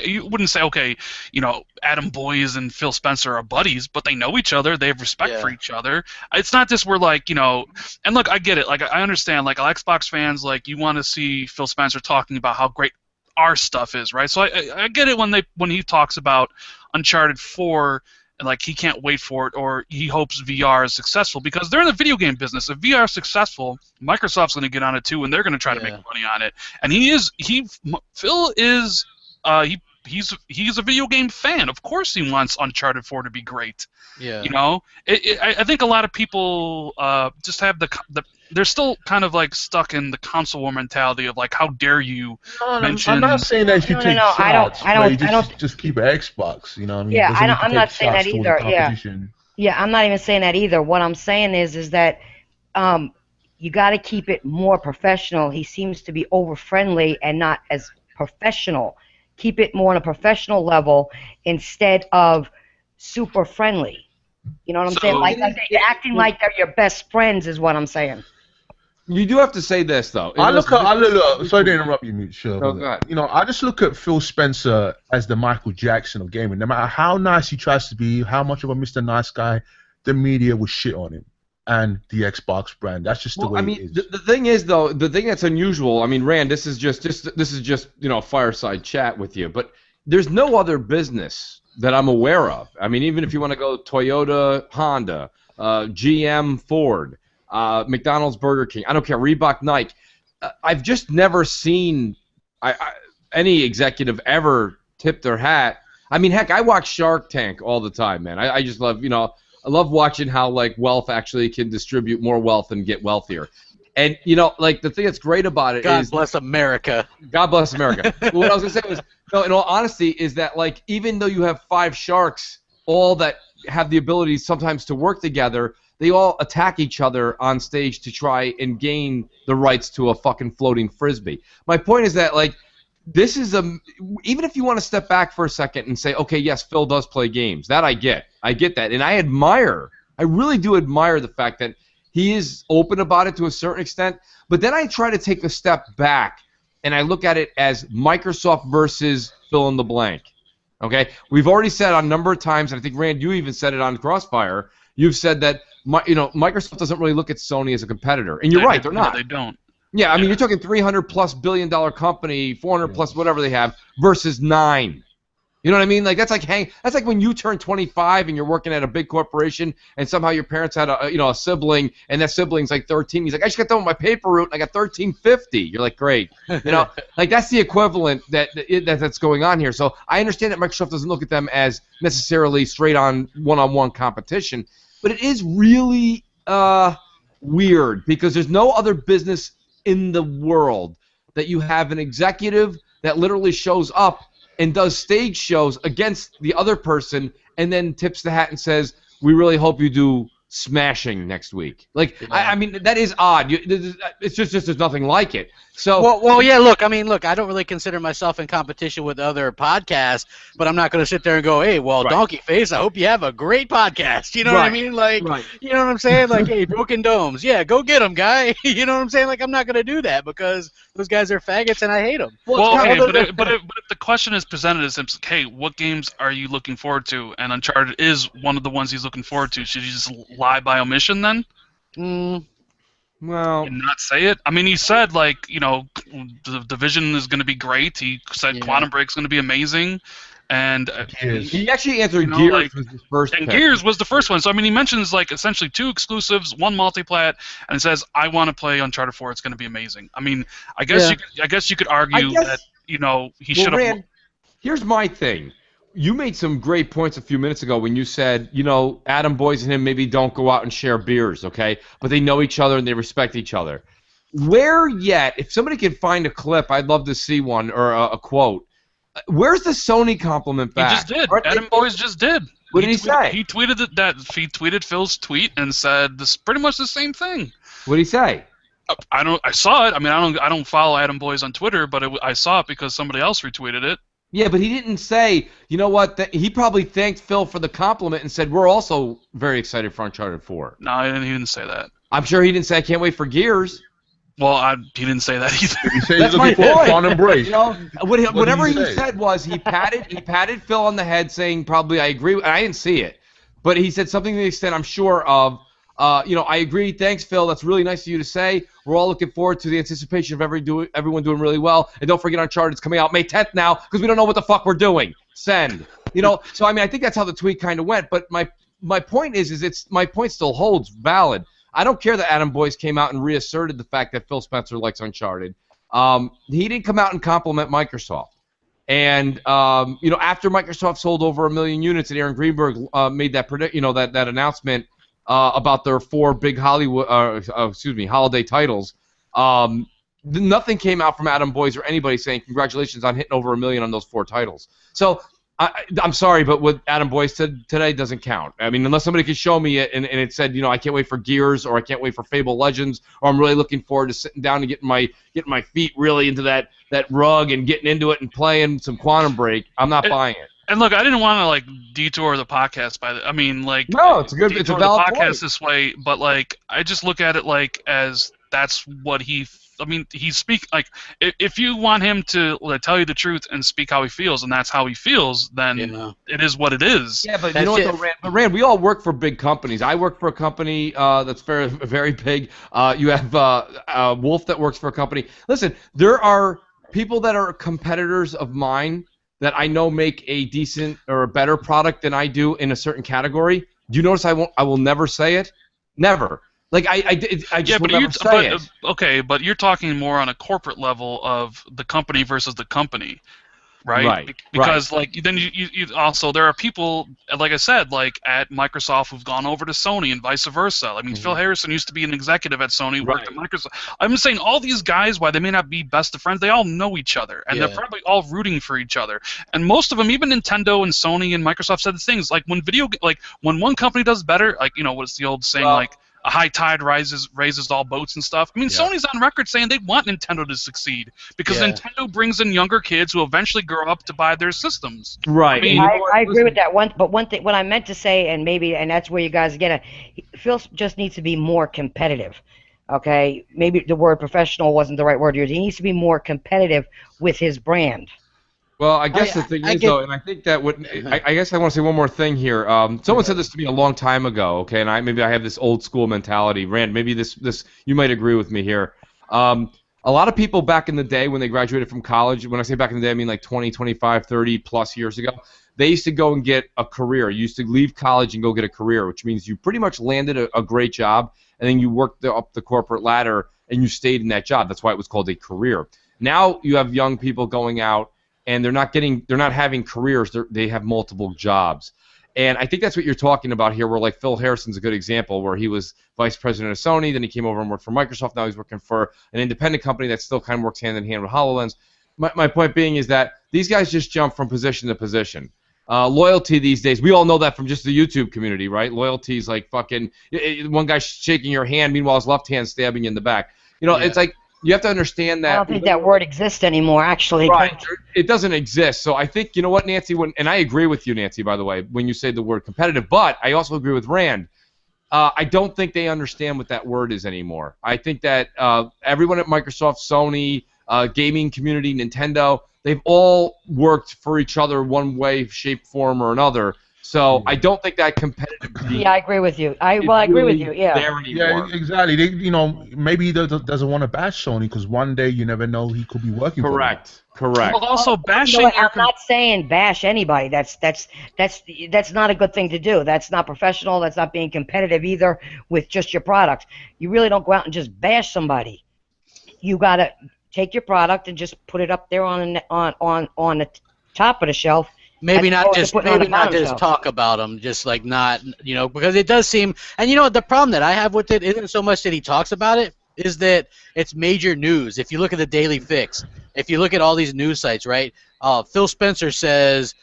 Speaker 3: You wouldn't say, okay, you know, Adam Boyes and Phil Spencer are buddies, but they know each other. They have respect for each other. It's not just we're like, you know, and look, I get it. Like, I understand. Like, Xbox fans, like, you want to see Phil Spencer talking about how great our stuff is, right? So I get it when he talks about Uncharted 4 and like he can't wait for it, or he hopes VR is successful, because they're in the video game business. If VR is successful, Microsoft's going to get on it too, and they're going to try to make money on it. And Phil is he's a video game fan. Of course, he wants Uncharted 4 to be great. Yeah. You know, I think a lot of people just have they're still kind of like stuck in the console war mentality of like, how dare you mention?
Speaker 2: I'm not saying that you take shots. I don't just keep an Xbox. You know what I mean?
Speaker 5: Yeah, I'm not saying that either. Yeah, I'm not even saying that either. What I'm saying is that you got to keep it more professional. He seems to be over friendly and not as professional. Keep it more on a professional level instead of super friendly. You know what I'm saying? Like you're acting like they're your best friends is what I'm saying.
Speaker 4: You do have to say this though.
Speaker 2: Sorry to interrupt you, Mitchell.
Speaker 4: No, go ahead.
Speaker 2: You know, I just look at Phil Spencer as the Michael Jackson of gaming. No matter how nice he tries to be, how much of a Mr. Nice Guy, the media will shit on him and the Xbox brand. That's just the way it is.
Speaker 4: The thing is though, the thing that's unusual. I mean, Rand, this is just you know, fireside chat with you, but there's no other business that I'm aware of. I mean, even if you want to go Toyota, Honda, GM, Ford, McDonald's, Burger King, I don't care, Reebok, Nike. I've just never seen any executive ever tip their hat. I mean, heck, I watch Shark Tank all the time, man. I just love, you know, I love watching how like wealth actually can distribute more wealth and get wealthier. And you know, like the thing that's great about it is
Speaker 1: God bless America.
Speaker 4: God bless America. What I was gonna say was, no, in all honesty, is that like even though you have 5 sharks, all that have the ability sometimes to work together, they all attack each other on stage to try and gain the rights to a fucking floating frisbee. My point is that like this is even if you want to step back for a second and say, okay, yes, Phil does play games. That I get that, and I really do admire the fact that he is open about it to a certain extent, but then I try to take a step back and I look at it as Microsoft versus fill in the blank. Okay? We've already said on a number of times, and I think, Rand, you even said it on Crossfire, you've said that Microsoft doesn't really look at Sony as a competitor. And you're right, they're not.
Speaker 3: No, they don't.
Speaker 4: Yeah, I mean, you're talking $300+ billion company, $400+ whatever they have, versus 9. You know what I mean? Like that's like when you turn 25 and you're working at a big corporation and somehow your parents had a sibling and that sibling's like 13. He's like, I just got done with my paper route and I got 1350. You're like, great. Like that's the equivalent that's going on here. So I understand that Microsoft doesn't look at them as necessarily straight on one-on-one competition, but it is really weird because there's no other business in the world that you have an executive that literally shows up and does stage shows against the other person and then tips the hat and says, we really hope you do smashing next week. Like, I mean, that is odd. It's just there's nothing like it. So
Speaker 1: well, yeah. Look, I don't really consider myself in competition with other podcasts, but I'm not going to sit there and go, hey, well, Donkey Face, I hope you have a great podcast. You know what I mean? Like, you know what I'm saying? Like, hey, Broken Domes, yeah, go get them, guy. You know what I'm saying? Like, I'm not going to do that because those guys are faggots and I hate them.
Speaker 3: Well, okay, but if the question is presented as, hey, what games are you looking forward to? And Uncharted is one of the ones he's looking forward to. Should you just lie by omission then?
Speaker 4: Well,
Speaker 3: and not say it. I mean, he said the Division is going to be great. He said Quantum Break's going to be amazing, and
Speaker 4: he actually answered Gears was his first.
Speaker 3: And Gears was the first one. So I mean, he mentions essentially 2 exclusives, 1 multiplat, and says, "I want to play Uncharted 4. It's going to be amazing." I mean, I guess you could argue that he should have.
Speaker 4: Here's my thing. You made some great points a few minutes ago when you said, Adam Boyes and him maybe don't go out and share beers, okay? But they know each other and they respect each other. Where yet, if somebody can find a clip, I'd love to see one or a quote. Where's the Sony compliment back?
Speaker 3: He just did. Adam Boyes just did.
Speaker 4: What did he say?
Speaker 3: He tweeted he tweeted Phil's tweet and said this pretty much the same thing.
Speaker 4: What did he say?
Speaker 3: I saw it. I mean, I don't follow Adam Boyes on Twitter, but I saw it because somebody else retweeted it.
Speaker 4: Yeah, but he didn't say, you know what, he probably thanked Phil for the compliment and said, we're also very excited for Uncharted 4.
Speaker 3: No, he didn't say that.
Speaker 4: I'm sure he didn't say, I can't wait for Gears.
Speaker 3: Well, he didn't say that either.
Speaker 2: He said he's looking for Quantum Break.
Speaker 4: Whatever he said was he patted Phil on the head saying probably I agree. I didn't see it. But he said something to the extent I'm sure of, I agree. Thanks, Phil. That's really nice of you to say. We're all looking forward to the anticipation of everyone doing really well. And don't forget Uncharted's coming out May 10th now because we don't know what the fuck we're doing. Send. So I mean, I think that's how the tweet kind of went. But my point is my point still holds valid. I don't care that Adam Boyes came out and reasserted the fact that Phil Spencer likes Uncharted. He didn't come out and compliment Microsoft. And after Microsoft sold over 1 million units and Aaron Greenberg made that that announcement about their 4 big holiday titles, nothing came out from Adam Boyes or anybody saying congratulations on hitting over 1 million on those 4 titles. So I'm sorry, but what Adam Boyes said today doesn't count. I mean, unless somebody could show me it and it said, I can't wait for Gears or I can't wait for Fable Legends or I'm really looking forward to sitting down and getting my feet really into that rug and getting into it and playing some Quantum Break, I'm not buying it.
Speaker 3: And look, I didn't want to detour the podcast
Speaker 4: no, it's a valid
Speaker 3: podcast
Speaker 4: point.
Speaker 3: This way, but I just look at it as that's what he if you want him to tell you the truth and speak how he feels, and that's how he feels, then it is what it is.
Speaker 4: Yeah, but you know what, though, Rand, we all work for big companies. I work for a company that's very, very big. You have Wolf that works for a company. Listen, there are people that are competitors of mine that I know make a decent or a better product than I do in a certain category. Do you notice I will never say it? Never. I just will never say it.
Speaker 3: Okay, but you're talking more on a corporate level of the company versus the company, right? Because then you also there are people like I said at Microsoft who've gone over to Sony and vice versa. I mean, Phil Harrison used to be an executive at Sony, worked at Microsoft. I'm just saying all these guys, while they may not be best of friends, they all know each other and they're probably all rooting for each other. And most of them, even Nintendo and Sony and Microsoft, said the things when when one company does better, what's the old saying a high tide raises all boats and stuff. I mean, Sony's on record saying they want Nintendo to succeed because Nintendo brings in younger kids who eventually grow up to buy their systems.
Speaker 4: Right.
Speaker 5: I agree with that. But one thing, what I meant to say, and that's where you guys get it. Phil just needs to be more competitive. Okay, maybe the word professional wasn't the right word to use. He needs to be more competitive with his brand.
Speaker 4: Well, I guess the thing is, though, and I think that I guess I want to say one more thing here. Someone said this to me a long time ago, okay, and maybe I have this old school mentality. Rand, maybe this you might agree with me here. A lot of people back in the day when they graduated from college, when I say back in the day, I mean like 20, 25, 30 plus years ago, they used to go and get a career. You used to leave college and go get a career, which means you pretty much landed a great job, and then you worked up the corporate ladder, and you stayed in that job. That's why it was called a career. Now you have young people going out, and they're not having careers. They have multiple jobs. And I think that's what you're talking about here, where like Phil Harrison's a good example, where he was vice president of Sony, then he came over and worked for Microsoft, now he's working for an independent company that still kind of works hand in hand with HoloLens. My point being is that these guys just jump from position to position. Loyalty these days, we all know that from just the YouTube community, right? Loyalty is like fucking, one guy shaking your hand, meanwhile his left hand stabbing you in the back. You know, It's like, you have to understand that.
Speaker 5: I don't think that word exists anymore, actually.
Speaker 4: Right. It doesn't exist. So I think, you know what, Nancy, and I agree with you, Nancy, by the way, when you say the word competitive, but I also agree with Rand. I don't think they understand what that word is anymore. I think that everyone at Microsoft, Sony, gaming community, Nintendo, they've all worked for each other one way, shape, form, or another. So I don't think that competitive.
Speaker 5: Yeah, I agree with you. I agree with you. Yeah.
Speaker 2: Yeah, exactly. Maybe he doesn't want to bash Sony because one day you never know he could be working.
Speaker 4: Correct.
Speaker 3: Well, also bashing.
Speaker 5: You know, I'm not saying bash anybody. That's not a good thing to do. That's not professional. That's not being competitive either with just your products. You really don't go out and just bash somebody. You gotta take your product and just put it up there on the top of the shelf.
Speaker 1: Maybe not just talk about them, just like not, because it does seem, and the problem that I have with it isn't so much that he talks about it, is that it's major news. If you look at the Daily Fix, if you look at all these news sites, right? Phil Spencer says,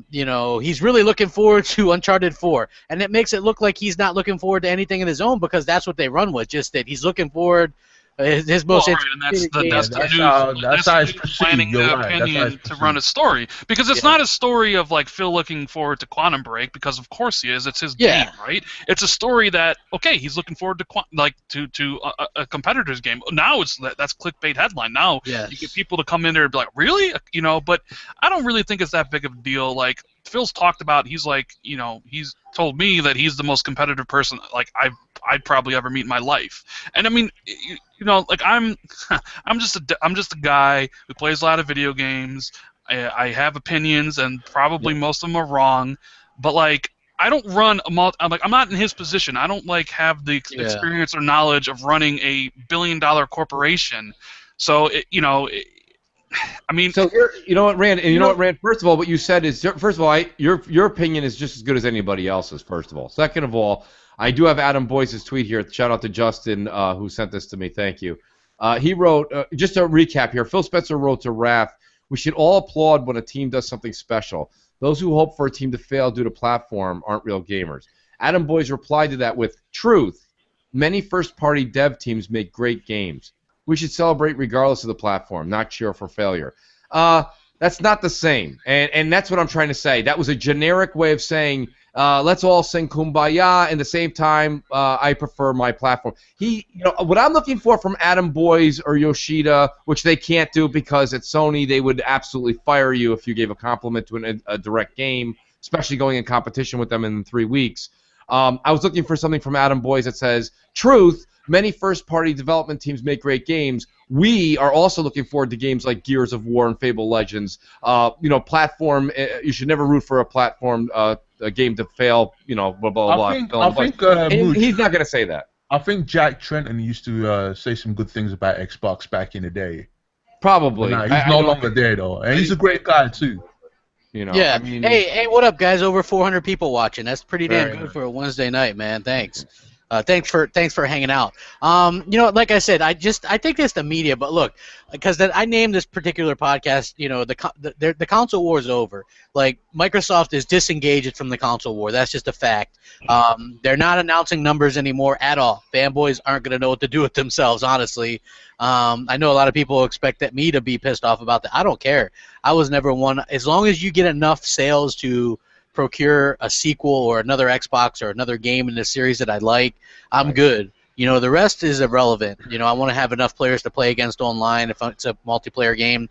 Speaker 1: he's really looking forward to Uncharted 4, and it makes it look like he's not looking forward to anything in his own because that's what they run with, just that he's looking forward. His most
Speaker 3: that's how he's planning the opinion to run a story, because it's not a story of like Phil looking forward to Quantum Break, because of course he is. It's his game, right? It's a story that he's looking forward to a competitor's game. Now that's clickbait headline. Now you get people to come in there and be like, really, but I don't really think it's that big of a deal. Like Phil's talked about, he's like, he's told me that he's the most competitive person like I'd probably ever meet in my life. And I mean, like I'm just a guy who plays a lot of video games. I have opinions, and probably most of them are wrong. But like, I don't run I'm not in his position. I don't have the experience or knowledge of running a billion-dollar corporation. So I mean,
Speaker 4: so you know what, Rand, and you know what, Rand. First of all, what you said is, first of all, your opinion is just as good as anybody else's. First of all, second of all, I do have Adam Boyce's tweet here. Shout out to Justin who sent this to me. Thank you. He wrote, just to recap here, Phil Spencer wrote to Raph, we should all applaud when a team does something special. Those who hope for a team to fail due to platform aren't real gamers. Adam Boyce replied to that with, truth, many first-party dev teams make great games. We should celebrate regardless of the platform, not cheer for failure. That's not the same, and that's what I'm trying to say. That was a generic way of saying, let's all sing Kumbaya, and at the same time, I prefer my platform. What I'm looking for from Adam Boyce or Yoshida, which they can't do because at Sony they would absolutely fire you if you gave a compliment to a direct game, especially going in competition with them in 3 weeks. I was looking for something from Adam Boyce that says, truth, many first-party development teams make great games. We are also looking forward to games like Gears of War and Fable Legends. Platform. You should never root for a platform a game to fail. Blah blah blah.
Speaker 2: I think
Speaker 4: he's not going to say that.
Speaker 2: I think Jack Trenton used to say some good things about Xbox back in the day.
Speaker 4: Probably.
Speaker 2: But he's no longer there though, and he's a great guy too.
Speaker 1: Yeah. I mean, hey, what up, guys? Over 400 people watching. That's pretty damn good for a Wednesday night, man. Thanks. Thanks for hanging out. Like I said, I think it's the media, but look, because I named this particular podcast, the console war is over. Like, Microsoft is disengaged from the console war. That's just a fact. They're not announcing numbers anymore at all. Fanboys aren't going to know what to do with themselves, honestly. I know a lot of people expect me to be pissed off about that. I don't care. I was never one. As long as you get enough sales to procure a sequel or another Xbox or another game in the series that I like, I'm good. The rest is irrelevant. I want to have enough players to play against online if it's a multiplayer game.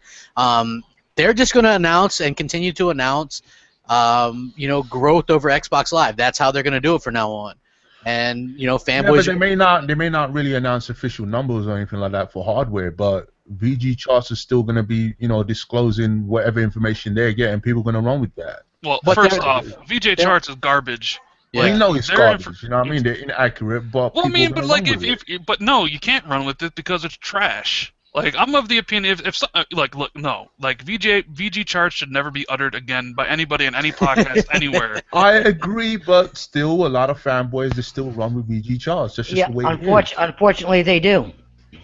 Speaker 1: They're just going to announce and continue to announce, growth over Xbox Live. That's how they're going to do it from now on. and
Speaker 2: Yeah, but
Speaker 1: fanboys.
Speaker 2: they may not really announce official numbers or anything like that for hardware, but VG charts are still going to be, disclosing whatever information they're getting. People are going to run with that.
Speaker 3: Well,
Speaker 1: But
Speaker 3: first
Speaker 1: they're-
Speaker 3: off, VJ
Speaker 1: they're-
Speaker 3: charts is garbage.
Speaker 2: We
Speaker 1: Yeah.
Speaker 2: know it's
Speaker 3: they're
Speaker 2: garbage. You know what I mean? They're inaccurate, but
Speaker 3: Well, I
Speaker 2: people
Speaker 3: mean,
Speaker 2: are
Speaker 3: but
Speaker 2: going
Speaker 3: like
Speaker 2: to run with it.
Speaker 3: but no, you can't run with it because it's trash. Like I'm of the opinion if look no like VG charts should never be uttered again by anybody in any podcast anywhere.
Speaker 2: I agree, but still, a lot of fanboys they still run with VG charts. That's just
Speaker 5: Yeah,
Speaker 2: the way it is.
Speaker 5: unfortunately they do.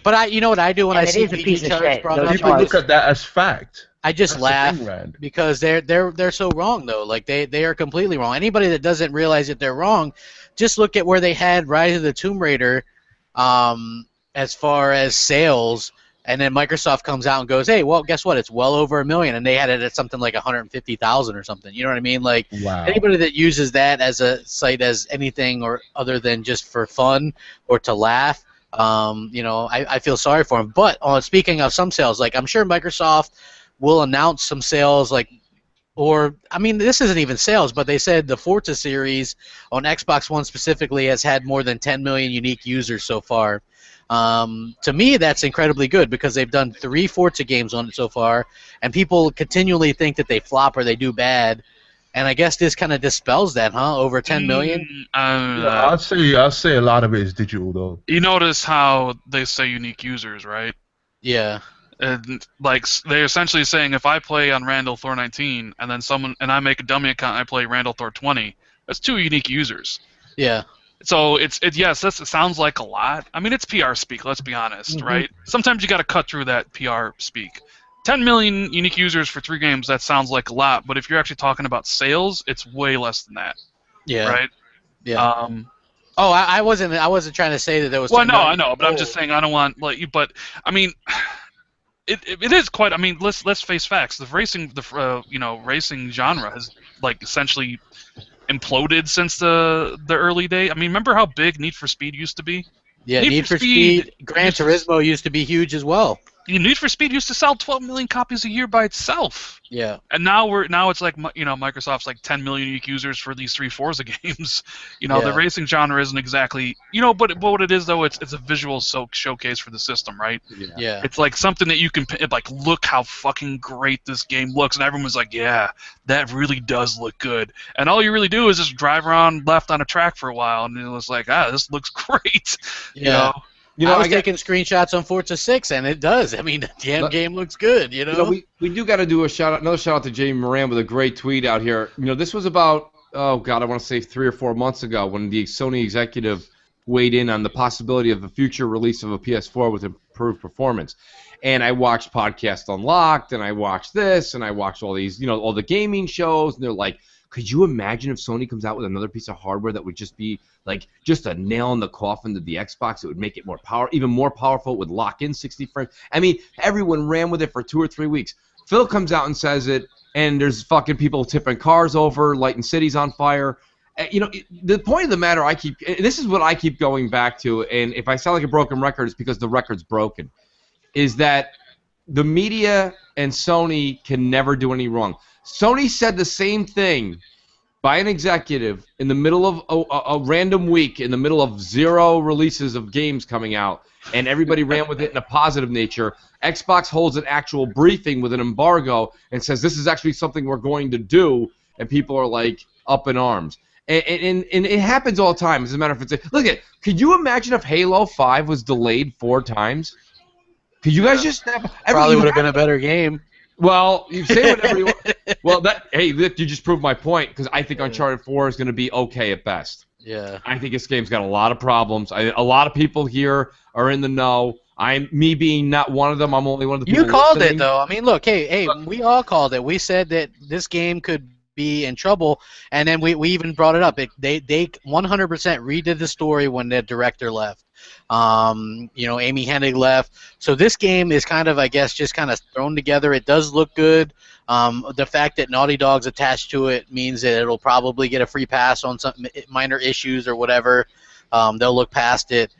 Speaker 1: But you know what I do when
Speaker 5: And
Speaker 1: I
Speaker 5: it
Speaker 1: see
Speaker 5: is a
Speaker 1: VG
Speaker 5: piece of
Speaker 1: charts
Speaker 5: shit,
Speaker 1: brought
Speaker 5: those
Speaker 1: up?
Speaker 2: People
Speaker 5: charts.
Speaker 2: look at that as fact.
Speaker 1: I just
Speaker 2: That's the
Speaker 1: laugh
Speaker 2: thing, Rand.
Speaker 1: because they're so wrong though. Like they are completely wrong. Anybody that doesn't realize that they're wrong, just look at where they had Rise of the Tomb Raider, as far as sales, and then Microsoft comes out and goes, hey, well, guess what? It's well over 1 million, and they had it at something like 150,000 or something. You know what I mean? Like
Speaker 2: Wow.
Speaker 1: anybody that uses that as a site as anything or other than just for fun or to laugh. I feel sorry for them. But speaking of some sales, like I'm sure Microsoft will announce some sales, this isn't even sales, but they said the Forza series on Xbox One specifically has had more than 10 million unique users so far. To me, that's incredibly good because they've done 3 Forza games on it so far, and people continually think that they flop or they do bad. And I guess this kind of dispels that, huh? Over 10 million?
Speaker 2: I'll say a lot of it is digital though.
Speaker 3: You notice how they say unique users, right?
Speaker 1: Yeah.
Speaker 3: And like they're essentially saying if I play on Randall Thor 19 and then I make a dummy account and I play Randall Thor 20, that's 2 unique users.
Speaker 1: Yeah.
Speaker 3: So yes, it sounds like a lot. I mean, it's PR speak. Let's be honest, right? Sometimes you got to cut through that PR speak. 10 million unique users for 3 games, that sounds like a lot, but if you're actually talking about sales, it's way less than that.
Speaker 1: Yeah.
Speaker 3: Right?
Speaker 1: Yeah. I wasn't trying to say that there was.
Speaker 3: Well, no, I know, but I'm just saying I don't want but I mean, it is quite. I mean, let's face facts. The racing genre has essentially imploded since the early day. I mean, remember how big Need for Speed used to be?
Speaker 1: Yeah, Need for Speed, Gran Turismo used to be huge as well.
Speaker 3: Need for Speed used to sell 12 million copies a year by itself.
Speaker 1: Yeah.
Speaker 3: And now it's like Microsoft's like 10 million unique users for these 3 Forza games. The racing genre isn't exactly but what it is though, it's a visual showcase for the system, right?
Speaker 1: Yeah.
Speaker 3: It's like something that you can look how fucking great this game looks, and everyone's like, yeah, that really does look good. And all you really do is just drive around left on a track for a while, and it's like, this looks great.
Speaker 1: Yeah. I was taking screenshots on Forza 6, and it does. I mean, the damn game looks good,
Speaker 4: we do got to do another shout out to Jamie Moran with a great tweet out here. This was about, I want to say 3 or 4 months ago when the Sony executive weighed in on the possibility of a future release of a PS4 with improved performance. And I watched Podcast Unlocked, and I watched this, and I watched all these, all the gaming shows, and they're like, could you imagine if Sony comes out with another piece of hardware that would just be just a nail in the coffin to the Xbox? It would make it even more powerful. It would lock in 60 frames. I mean, everyone ran with it for 2 or 3 weeks. Phil comes out and says it, and there's fucking people tipping cars over, lighting cities on fire. The point of the matter, this is what I keep going back to, and if I sound like a broken record, it's because the record's broken, is that the media and Sony can never do any wrong. Sony said the same thing by an executive in the middle of a random week, in the middle of 0 releases of games coming out, and everybody ran with it in a positive nature. Xbox holds an actual briefing with an embargo and says this is actually something we're going to do, and people are up in arms. And it happens all the time. As a matter of fact, could you imagine if Halo 5 was delayed 4 times? Could you guys just
Speaker 1: probably would have been a better game.
Speaker 4: Well, you say whatever you want. Well, you just proved my point, because I think Uncharted 4 is going to be okay at best.
Speaker 1: Yeah.
Speaker 4: I think this game's got a lot of problems. A lot of people here are in the know. Me being not one of them, I'm only one of the people.
Speaker 1: You called
Speaker 4: listening.
Speaker 1: it though. I mean, look, hey, we all called it. We said that this game could be in trouble, and then we even brought it up. They 100% redid the story when the director left. Amy Hennig left. So this game is kind of, I guess, just kind of thrown together. It does look good. The fact that Naughty Dog's attached to it means that it'll probably get a free pass on some minor issues or whatever. They'll look past it.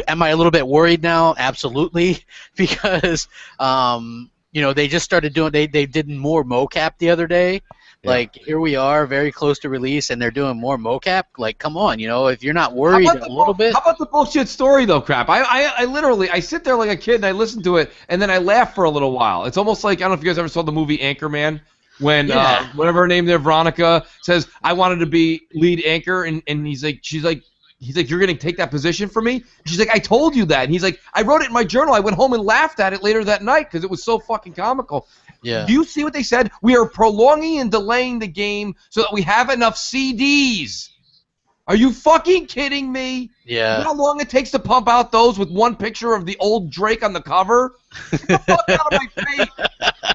Speaker 1: Am I a little bit worried now? Absolutely, because they just started doing. They did more mocap the other day, Like, here we are, very close to release, and they're doing more mocap. Like, come on, if you're not worried a little bit.
Speaker 4: How about the bullshit story, though, Crap? I literally, I sit there like a kid, and I listen to it, and then I laugh for a little while. It's almost like, I don't know if you guys ever saw the movie Anchorman, when whatever her name there, Veronica, says, I wanted to be lead anchor, and he's like, he's like, you're going to take that position for me? She's like, I told you that. And he's like, I wrote it in my journal. I went home and laughed at it later that night because it was so fucking comical.
Speaker 1: Yeah.
Speaker 4: Do you see what they said? We are prolonging and delaying the game so that we have enough CDs. Are you fucking kidding me?
Speaker 1: Yeah.
Speaker 4: You know how long it takes to pump out those with one picture of the old Drake on the cover? Get the fuck out of my face.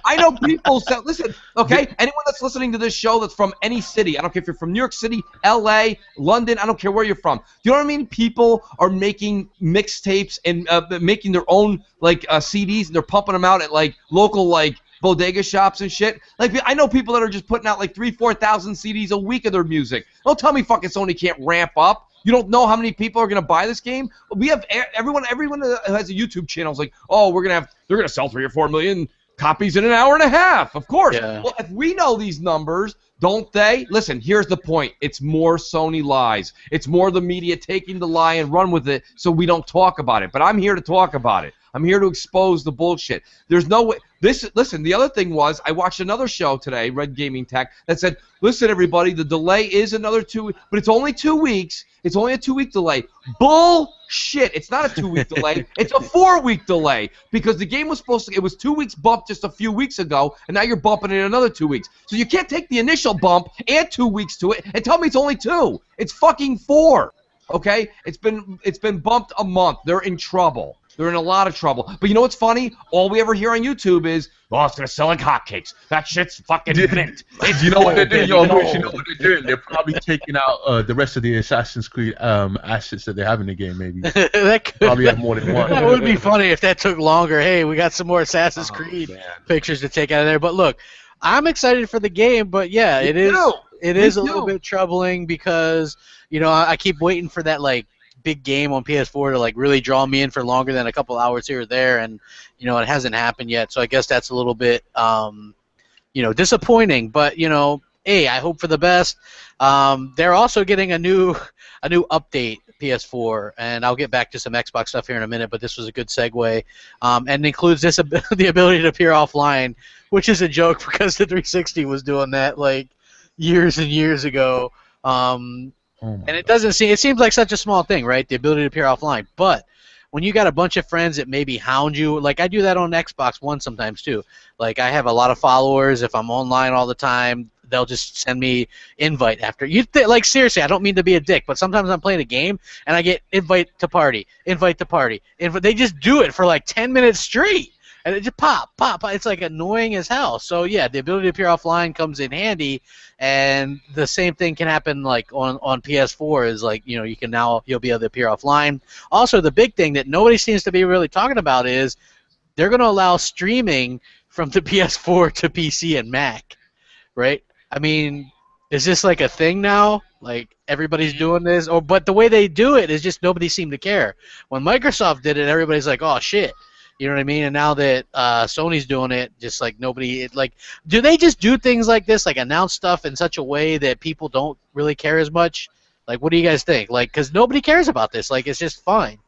Speaker 4: I know people say, listen, okay, anyone that's listening to this show that's from any city, I don't care if you're from New York City, LA, London, I don't care where you're from. Do you know what I mean? People are making mixtapes and making their own, like, CDs, and they're pumping them out at, like, local, like, bodega shops and shit. Like, I know people that are just putting out like 3,000-4,000 CDs a week of their music. Don't tell me fucking Sony can't ramp up. You don't know how many people are gonna buy this game. We have everyone who has a YouTube channel is like, oh, they're gonna sell 3 or 4 million copies in an hour and a half. Of course.
Speaker 1: Yeah.
Speaker 4: Well, if we know these numbers, don't they? Listen, here's the point. It's more Sony lies. It's more the media taking the lie and run with it so we don't talk about it. But I'm here to talk about it. I'm here to expose the bullshit. There's no way. Listen, the other thing was, I watched another show today, Red Gaming Tech, that said, listen, everybody, the delay is another 2 weeks, but it's only 2 weeks. It's only a 2-week delay. Bullshit. It's not a 2-week delay. It's a 4-week delay because the game was it was 2 weeks bumped just a few weeks ago, and now you're bumping it another 2 weeks. So you can't take the initial bump, add 2 weeks to it, and tell me it's only 2. It's fucking 4. Okay? It's been bumped a month. They're in trouble. They're in a lot of trouble. But you know what's funny? All we ever hear on YouTube is, oh, it's going to sell like hotcakes. That shit's fucking mint.
Speaker 2: You know what they're doing? Yo, Bruce, you know what they're doing? They're probably taking out the rest of the Assassin's Creed assets that they have in the game, maybe.
Speaker 1: That could
Speaker 2: Probably have more than one.
Speaker 1: That would be funny if that took longer. Hey, we got some more Assassin's Creed pictures to take out of there. But look, I'm excited for the game, but yeah, it is a little bit troubling because, I keep waiting for that, like, big game on PS4 to like really draw me in for longer than a couple hours here or there, and it hasn't happened yet. So I guess that's a little bit disappointing. But hey, I hope for the best. They're also getting a new update, PS4, and I'll get back to some Xbox stuff here in a minute. But this was a good segue, and includes the ability to appear offline, which is a joke because the 360 was doing that like years and years ago. And it seems like such a small thing, right? The ability to appear offline. But when you got a bunch of friends that maybe hound you, like I do that on Xbox One sometimes too. Like I have a lot of followers. If I'm online all the time, they'll just send me invite after. Like seriously, I don't mean to be a dick, but sometimes I'm playing a game and I get invite to party. They just do it for like 10 minutes straight. And it just pop. It's like annoying as hell. So yeah, the ability to appear offline comes in handy, and the same thing can happen like on PS4 is like you'll be able to appear offline. Also, the big thing that nobody seems to be really talking about is they're going to allow streaming from the PS4 to PC and Mac, right? I mean, is this like a thing now? Like everybody's doing this, but the way they do it is just nobody seemed to care. When Microsoft did it, everybody's like, oh shit. You know what I mean? And now that Sony's doing it, just like do they just do things like this, like announce stuff in such a way that people don't really care as much? Like, what do you guys think? Like, because nobody cares about this. Like, it's just fine.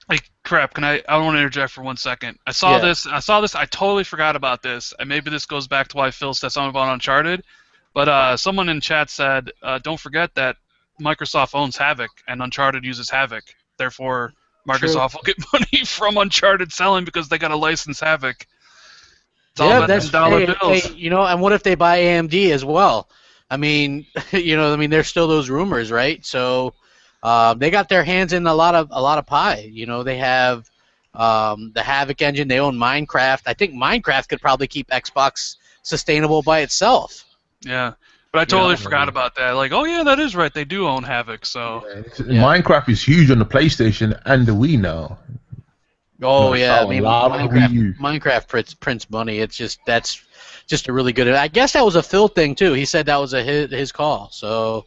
Speaker 3: Hey, Crap, I want to interject for 1 second. I saw this, I totally forgot about this, and maybe this goes back to why Phil said something about Uncharted, but someone in chat said, don't forget that Microsoft owns Havok, and Uncharted uses Havok. Therefore, Microsoft will get money from Uncharted selling because they got to license Havok. It's all
Speaker 1: that's
Speaker 3: dollar bills.
Speaker 1: Hey, and what if they buy AMD as well? I mean, there's still those rumors, right? So they got their hands in a lot of pie. They have the Havok engine. They own Minecraft. I think Minecraft could probably keep Xbox sustainable by itself.
Speaker 3: Yeah. But I totally forgot about that. Like, oh yeah, that is right. They do own Havok. So
Speaker 2: Minecraft is huge on the PlayStation and the Wii now.
Speaker 1: Oh yeah, I mean Minecraft prints money. That's just a really good. I guess that was a Phil thing too. He said that was his call. So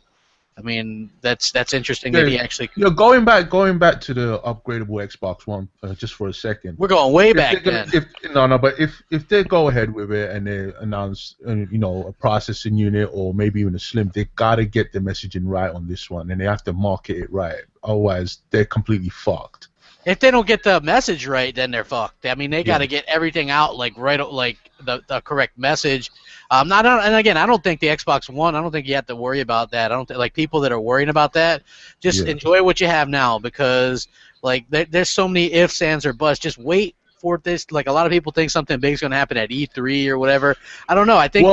Speaker 1: I mean, that's interesting that he actually.
Speaker 2: Going back to the upgradable Xbox One, just for a second.
Speaker 1: We're going way back then.
Speaker 2: But if they go ahead with it and they announce, a processing unit or maybe even a slim, they gotta get the messaging right on this one, and they have to market it right. Otherwise, they're completely fucked.
Speaker 1: If they don't get the message right, then they're fucked. I mean, they got to get everything out like the correct message. And again, I don't think the Xbox One. I don't think you have to worry about that. I don't think like people that are worrying about that. Just enjoy what you have now because like there's so many ifs, ands, or buts. Just wait for this. Like a lot of people think something big is going to happen at E3 or whatever. I don't know. I think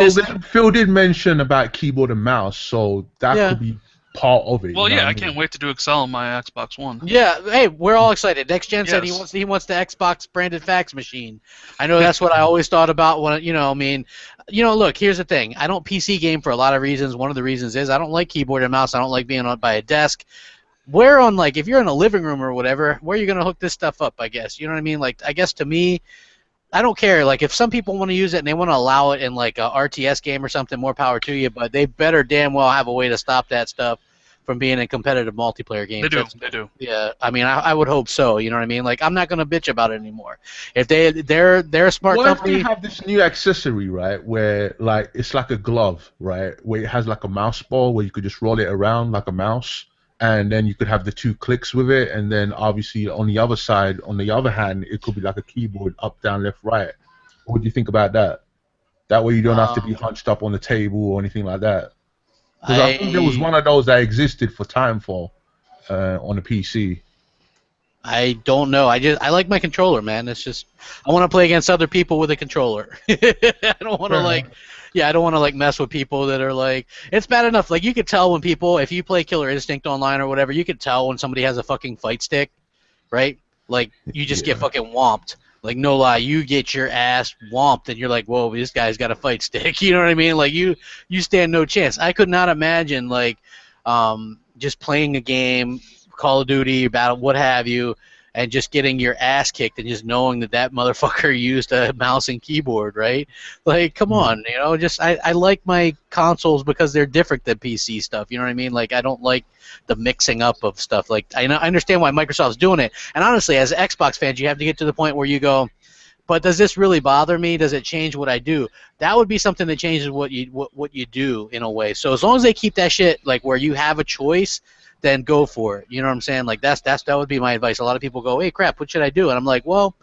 Speaker 2: Phil did mention about keyboard and mouse, so that could be part of it.
Speaker 3: Well, I can't wait to do Excel on my Xbox One.
Speaker 1: Yeah, hey, we're all excited. Next Gen said he wants the Xbox branded fax machine. I know that's what I always thought about when look, here's the thing. I don't PC game for a lot of reasons. One of the reasons is I don't like keyboard and mouse. I don't like being on by a desk. Where on if you're in a living room or whatever, where are you gonna hook this stuff up? I guess you know what I mean. Like I guess to me, I don't care. Like if some people want to use it and they want to allow it in like a RTS game or something, more power to you. But they better damn well have a way to stop that stuff from being in competitive multiplayer games.
Speaker 3: They do.
Speaker 1: Yeah, I mean, I would hope so. You know what I mean? Like, I'm not gonna bitch about it anymore. If they're a smart company.
Speaker 2: If they have this new accessory, right, where like it's like a glove, right, where it has like a mouse ball where you could just roll it around like a mouse, and then you could have the 2 clicks with it, and then obviously on the other side, on the other hand, it could be like a keyboard, up, down, left, right. What do you think about that? That way you don't have to be hunched up on the table or anything like that. Because I think there was one of those that existed for Timefall on the PC.
Speaker 1: I don't know. I like my controller, man. It's just I want to play against other people with a controller. I don't want to I don't want to mess with people that are like. It's bad enough. Like you could tell when people, if you play Killer Instinct online or whatever, you could tell when somebody has a fucking fight stick, right? Like you just get fucking whomped. Like no lie, you get your ass whomped, and you're like, whoa, this guy's got a fight stick. You know what I mean? Like you stand no chance. I could not imagine just playing a game, Call of Duty, Battle, what have you, and just getting your ass kicked and just knowing that motherfucker used a mouse and keyboard, right? Like, come on, just I like my consoles because they're different than PC stuff. You know what I mean? Like I don't like the mixing up of stuff. Like I understand why Microsoft's doing it, and honestly, as Xbox fans, you have to get to the point where you go, but does this really bother me? Does it change what I do? That would be something that changes what you do in a way. So as long as they keep that shit like where you have a choice, then go for it. You know what I'm saying? Like that would be my advice. A lot of people go, hey crap, what should I do? And I'm like, well,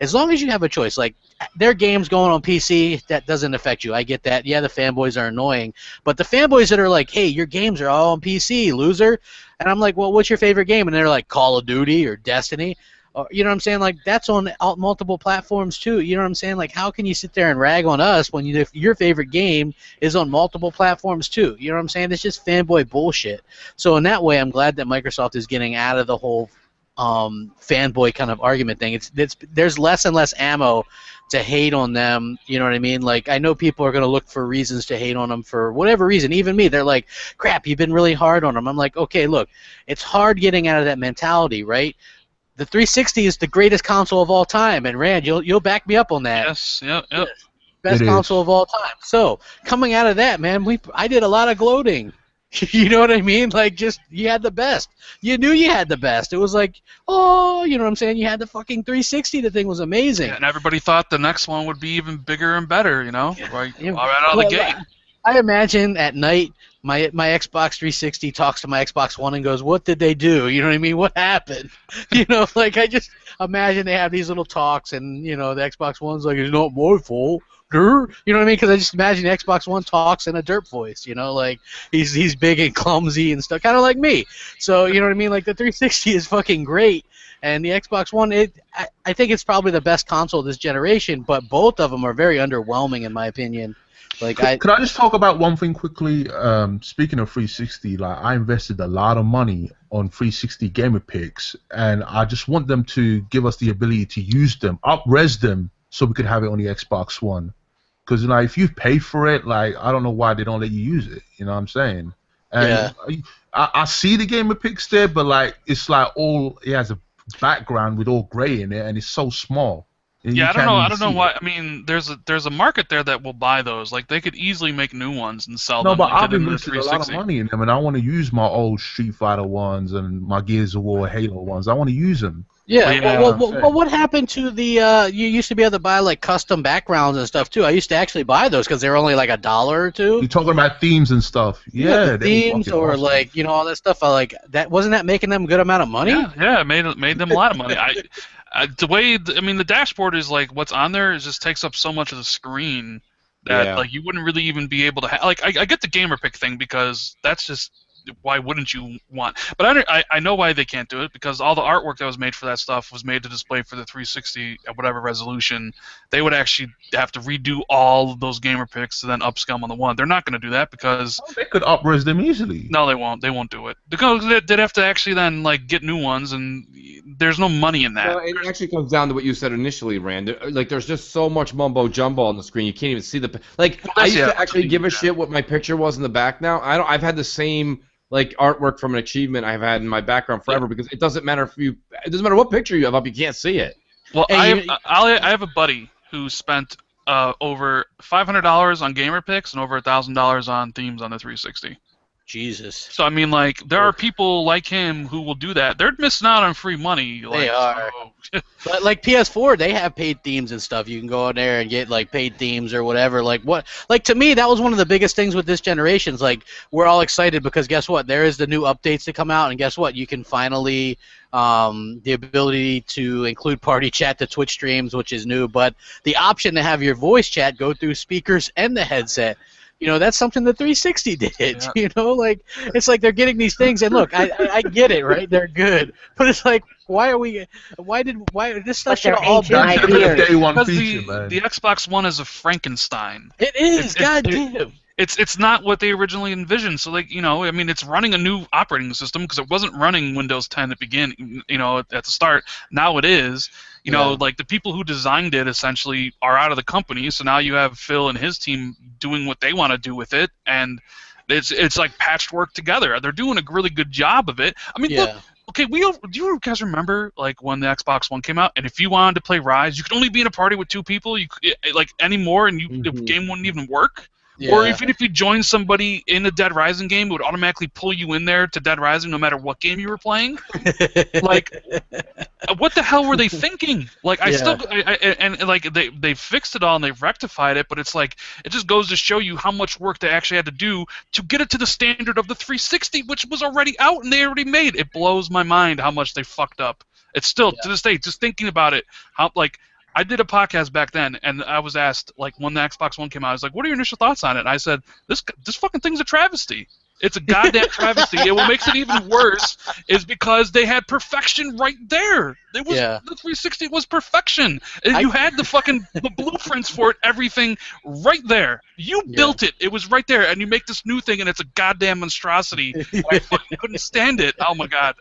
Speaker 1: as long as you have a choice, like their games going on PC, that doesn't affect you. I get that. Yeah, the fanboys are annoying, but the fanboys that are like, hey, your games are all on PC, loser. And I'm like, well, what's your favorite game? And they're like Call of Duty or Destiny. You know what I'm saying? Like that's on multiple platforms too. You know what I'm saying? Like how can you sit there and rag on us when your favorite game is on multiple platforms too? You know what I'm saying? It's just fanboy bullshit. So in that way, I'm glad that Microsoft is getting out of the whole fanboy kind of argument thing. There's less and less ammo to hate on them. You know what I mean? Like I know people are going to look for reasons to hate on them for whatever reason. Even me, they're like, crap, you've been really hard on them. I'm like, okay, look, it's hard getting out of that mentality, right? The 360 is the greatest console of all time, and Rand, you'll back me up on that.
Speaker 3: Yes, yep.
Speaker 1: Best console of all time. So coming out of that, man, I did a lot of gloating. You know what I mean? Like just you had the best. You knew you had the best. It was like, oh, you know what I'm saying? You had the fucking 360. The thing was amazing.
Speaker 3: Yeah, and everybody thought the next one would be even bigger and better. You know, right out of the gate.
Speaker 1: I imagine at night my Xbox 360 talks to my Xbox One and goes, what did they do? You know what I mean? What happened? You know, like I just imagine they have these little talks and, the Xbox One's like, it's not my fault. You know what I mean? Because I just imagine the Xbox One talks in a derp voice, like he's big and clumsy and stuff, kind of like me. So, you know what I mean? Like the 360 is fucking great. And the Xbox One, I think it's probably the best console of this generation, but both of them are very underwhelming in my opinion. Could
Speaker 2: I just talk about one thing quickly? Speaking of 360, I invested a lot of money on 360 gamer picks, and I just want them to give us the ability to use them, up-res them, so we could have it on the Xbox One. Because if you pay for it, I don't know why they don't let you use it. You know what I'm saying? And I see the gamer picks there, but it has a background with all gray in it, and it's so small. And you
Speaker 3: Yeah, I don't
Speaker 2: can't
Speaker 3: know.
Speaker 2: even
Speaker 3: I don't know
Speaker 2: see
Speaker 3: why.
Speaker 2: it.
Speaker 3: I mean, there's a market there that will buy those. Like they could easily make new ones and sell
Speaker 2: No,
Speaker 3: them
Speaker 2: but
Speaker 3: and get
Speaker 2: I've
Speaker 3: them in the
Speaker 2: invested a lot of
Speaker 3: 360.
Speaker 2: money in them, and I want to use my old Street Fighter ones and my Gears of War, Halo ones. I want to use them.
Speaker 1: Yeah.
Speaker 3: Yeah.
Speaker 1: Well, what happened to the? You used to be able to buy like custom backgrounds and stuff too. I used to actually buy those because they were only like $1 or $2.
Speaker 2: You're talking about themes and stuff. Yeah,
Speaker 1: The
Speaker 2: they were
Speaker 1: themes
Speaker 2: fucking
Speaker 1: or
Speaker 2: awesome.
Speaker 1: like all that stuff. I like that. Wasn't that making them a good amount of money?
Speaker 3: Yeah, it made them a lot of money. The dashboard is like what's on there is just takes up so much of the screen that
Speaker 4: Yeah.
Speaker 3: like you wouldn't really even be able to like I get the gamer pick thing because that's just why wouldn't you want? But I know why they can't do it because all the artwork that was made for that stuff was made to display for the 360 at whatever resolution. They would actually have to redo all of those gamer picks to then upscale them on the one. They're not going to do that because
Speaker 2: They could up-res them easily.
Speaker 3: no, they won't. They won't do it because they'd have to actually then like get new ones, and there's no money in that.
Speaker 4: Well, it actually comes down to what you said initially, Rand. Like, there's just so much mumbo jumbo on the screen, you can't even see the. Like, I used to actually give a shit what my picture was in the back. Now I've had the same like artwork from an achievement I've had in my background forever because it doesn't matter it doesn't matter what picture you have up, you can't see it.
Speaker 3: Well,
Speaker 1: Hey,
Speaker 3: I have a buddy who spent over $500 on gamer picks and over $1,000 on themes on the 360.
Speaker 1: Jesus.
Speaker 3: So I mean, like, there are people like him who will do that. They're missing out on free money. Like,
Speaker 1: They are.
Speaker 3: so-
Speaker 1: But like PS4, they have paid themes and stuff. You can go in there and get like paid themes or whatever. Like to me, that was one of the biggest things with this generation. Like we're all excited because guess what? There is the new updates to come out, and guess what? You can finally the ability to include party chat to Twitch streams, which is new. But the option to have your voice chat go through speakers and the headset. That's something the 360 did.
Speaker 3: Yeah.
Speaker 1: Like it's like they're getting these things, and look, I get it, right? They're good, but it's like, why this stuff should have all
Speaker 5: they're
Speaker 1: been
Speaker 5: ancient
Speaker 1: here.
Speaker 5: ideas.
Speaker 2: Day one
Speaker 3: because
Speaker 2: feature, man.
Speaker 3: the Xbox One is a Frankenstein.
Speaker 1: It is,
Speaker 3: It's-
Speaker 1: goddamn.
Speaker 3: It's not what they originally envisioned. So like it's running a new operating system because it wasn't running Windows 10 at begin at the start. Now it is. Like the people who designed it essentially are out of the company. So now you have Phil and his team doing what they want to do with it, and it's like patchwork together. They're doing a really good job of it. I mean, look. Okay, do you guys remember like when the Xbox One came out, and if you wanted to play Rise, you could only be in a party with 2 people. You like anymore, and the game wouldn't even work.
Speaker 1: Yeah.
Speaker 3: Or even if you joined somebody in a Dead Rising game, it would automatically pull you in there to Dead Rising no matter what game you were playing. Like, what the hell were they thinking? Like, they fixed it all and they've rectified it, but it's like it just goes to show you how much work they actually had to do to get it to the standard of the 360, which was already out and they already made. It blows my mind how much they fucked up. It's still to this day, just thinking about it, how like. I did a podcast back then, and I was asked, like, when the Xbox One came out, I was like, what are your initial thoughts on it? And I said, this fucking thing's a travesty. It's a goddamn travesty. And what makes it even worse is because they had perfection right there. The 360 was perfection. And you had the blueprints for it, everything right there. You built it. It was right there. And you make this new thing, and it's a goddamn monstrosity. I fucking couldn't stand it. Oh, my God.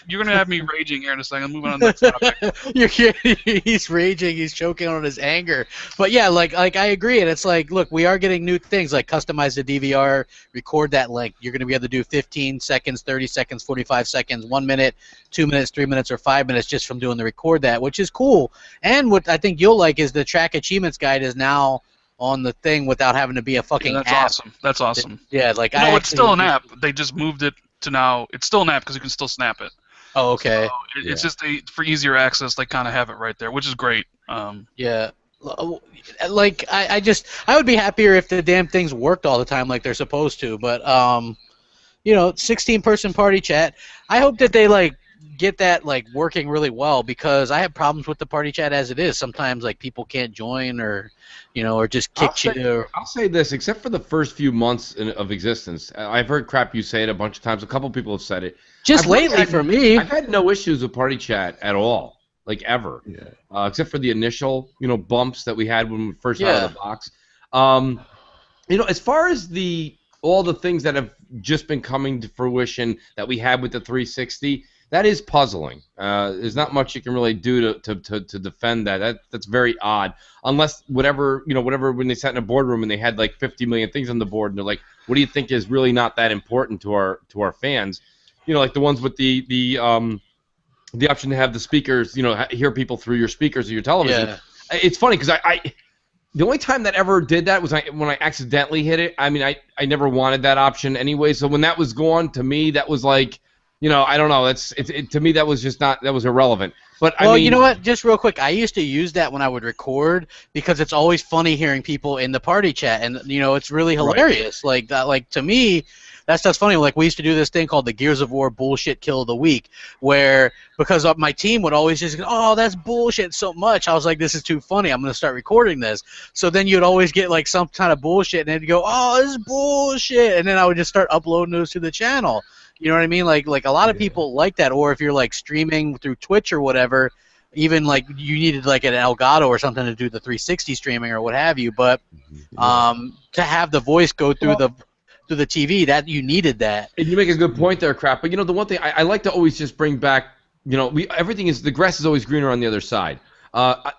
Speaker 3: You're going to have me raging here in a second. Moving on to the next topic.
Speaker 1: He's raging. He's choking on his anger. But, yeah, like I agree. And it's like, look, we are getting new things like customize the DVR, record that link. You're going to be able to do 15 seconds, 30 seconds, 45 seconds, 1 minute, 2 minutes, 3 minutes, or 5 minutes just from doing the record that, which is cool. And what I think you'll like is the track achievements guide is now on the thing without having to be a fucking
Speaker 3: that's
Speaker 1: app.
Speaker 3: awesome. That's awesome.
Speaker 1: Yeah, like
Speaker 3: it's still an app. They just moved it to now. It's still an app because you can still snap it.
Speaker 1: Oh, okay.
Speaker 3: So it's just for easier access. They kind of have it right there, which is great.
Speaker 1: Yeah. Like I would be happier if the damn things worked all the time like they're supposed to, but 16-person party chat. I hope that they like get that like working really well because I have problems with the party chat as it is. Sometimes like people can't join or just kick you.
Speaker 4: I'll say this, except for the first few months of existence, I've heard crap you say it a bunch of times. A couple people have said it.
Speaker 1: Just lately for me.
Speaker 4: I've had no issues with party chat at all. Like ever, except for the initial, bumps that we had when we first out of the box. As far as all the things that have just been coming to fruition that we had with the 360, that is puzzling. There's not much you can really do to defend that. That's very odd. Unless whatever when they sat in a boardroom and they had like 50 million things on the board and they're like, what do you think is really not that important to our fans? Like the ones with the option to have the speakers, hear people through your speakers or your television.
Speaker 1: Yeah.
Speaker 4: it's funny because the only time that ever did that was when I accidentally hit it. I mean, I never wanted that option anyway. So when that was gone, to me, that was like, I don't know. To me, that was just not, that was irrelevant. But
Speaker 1: well,
Speaker 4: I mean,
Speaker 1: you know what? Just real quick, I used to use that when I would record because it's always funny hearing people in the party chat, and it's really hilarious. Right. Like to me, that stuff's funny. Like we used to do this thing called the Gears of War bullshit kill of the week, where because my team would always just go, oh, that's bullshit so much. I was like, this is too funny. I'm gonna start recording this. So then you'd always get like some kind of bullshit, and then you'd go, oh, this is bullshit, and then I would just start uploading those to the channel. You know what I mean? Like a lot of people like that, or if you're like streaming through Twitch or whatever, even like you needed like an Elgato or something to do the 360 streaming or what have you. But to have the voice go through the TV, that you needed that.
Speaker 4: And you make a good point there, Crap. But the one thing I like to always just bring back, everything is, the grass is always greener on the other side.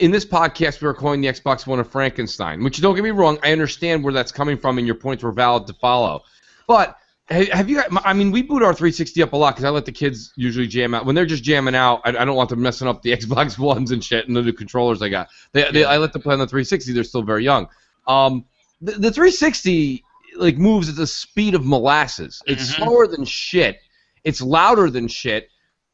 Speaker 4: In this podcast, we were calling the Xbox One a Frankenstein, which, don't get me wrong, I understand where that's coming from, and your points were valid to follow. But have you? I mean, we boot our 360 up a lot because I let the kids usually jam out when they're just jamming out. I don't want them messing up the Xbox Ones and shit and the new controllers I got. I let them play on the 360. They're still very young. The 360 like moves at the speed of molasses. It's slower than shit. It's louder than shit.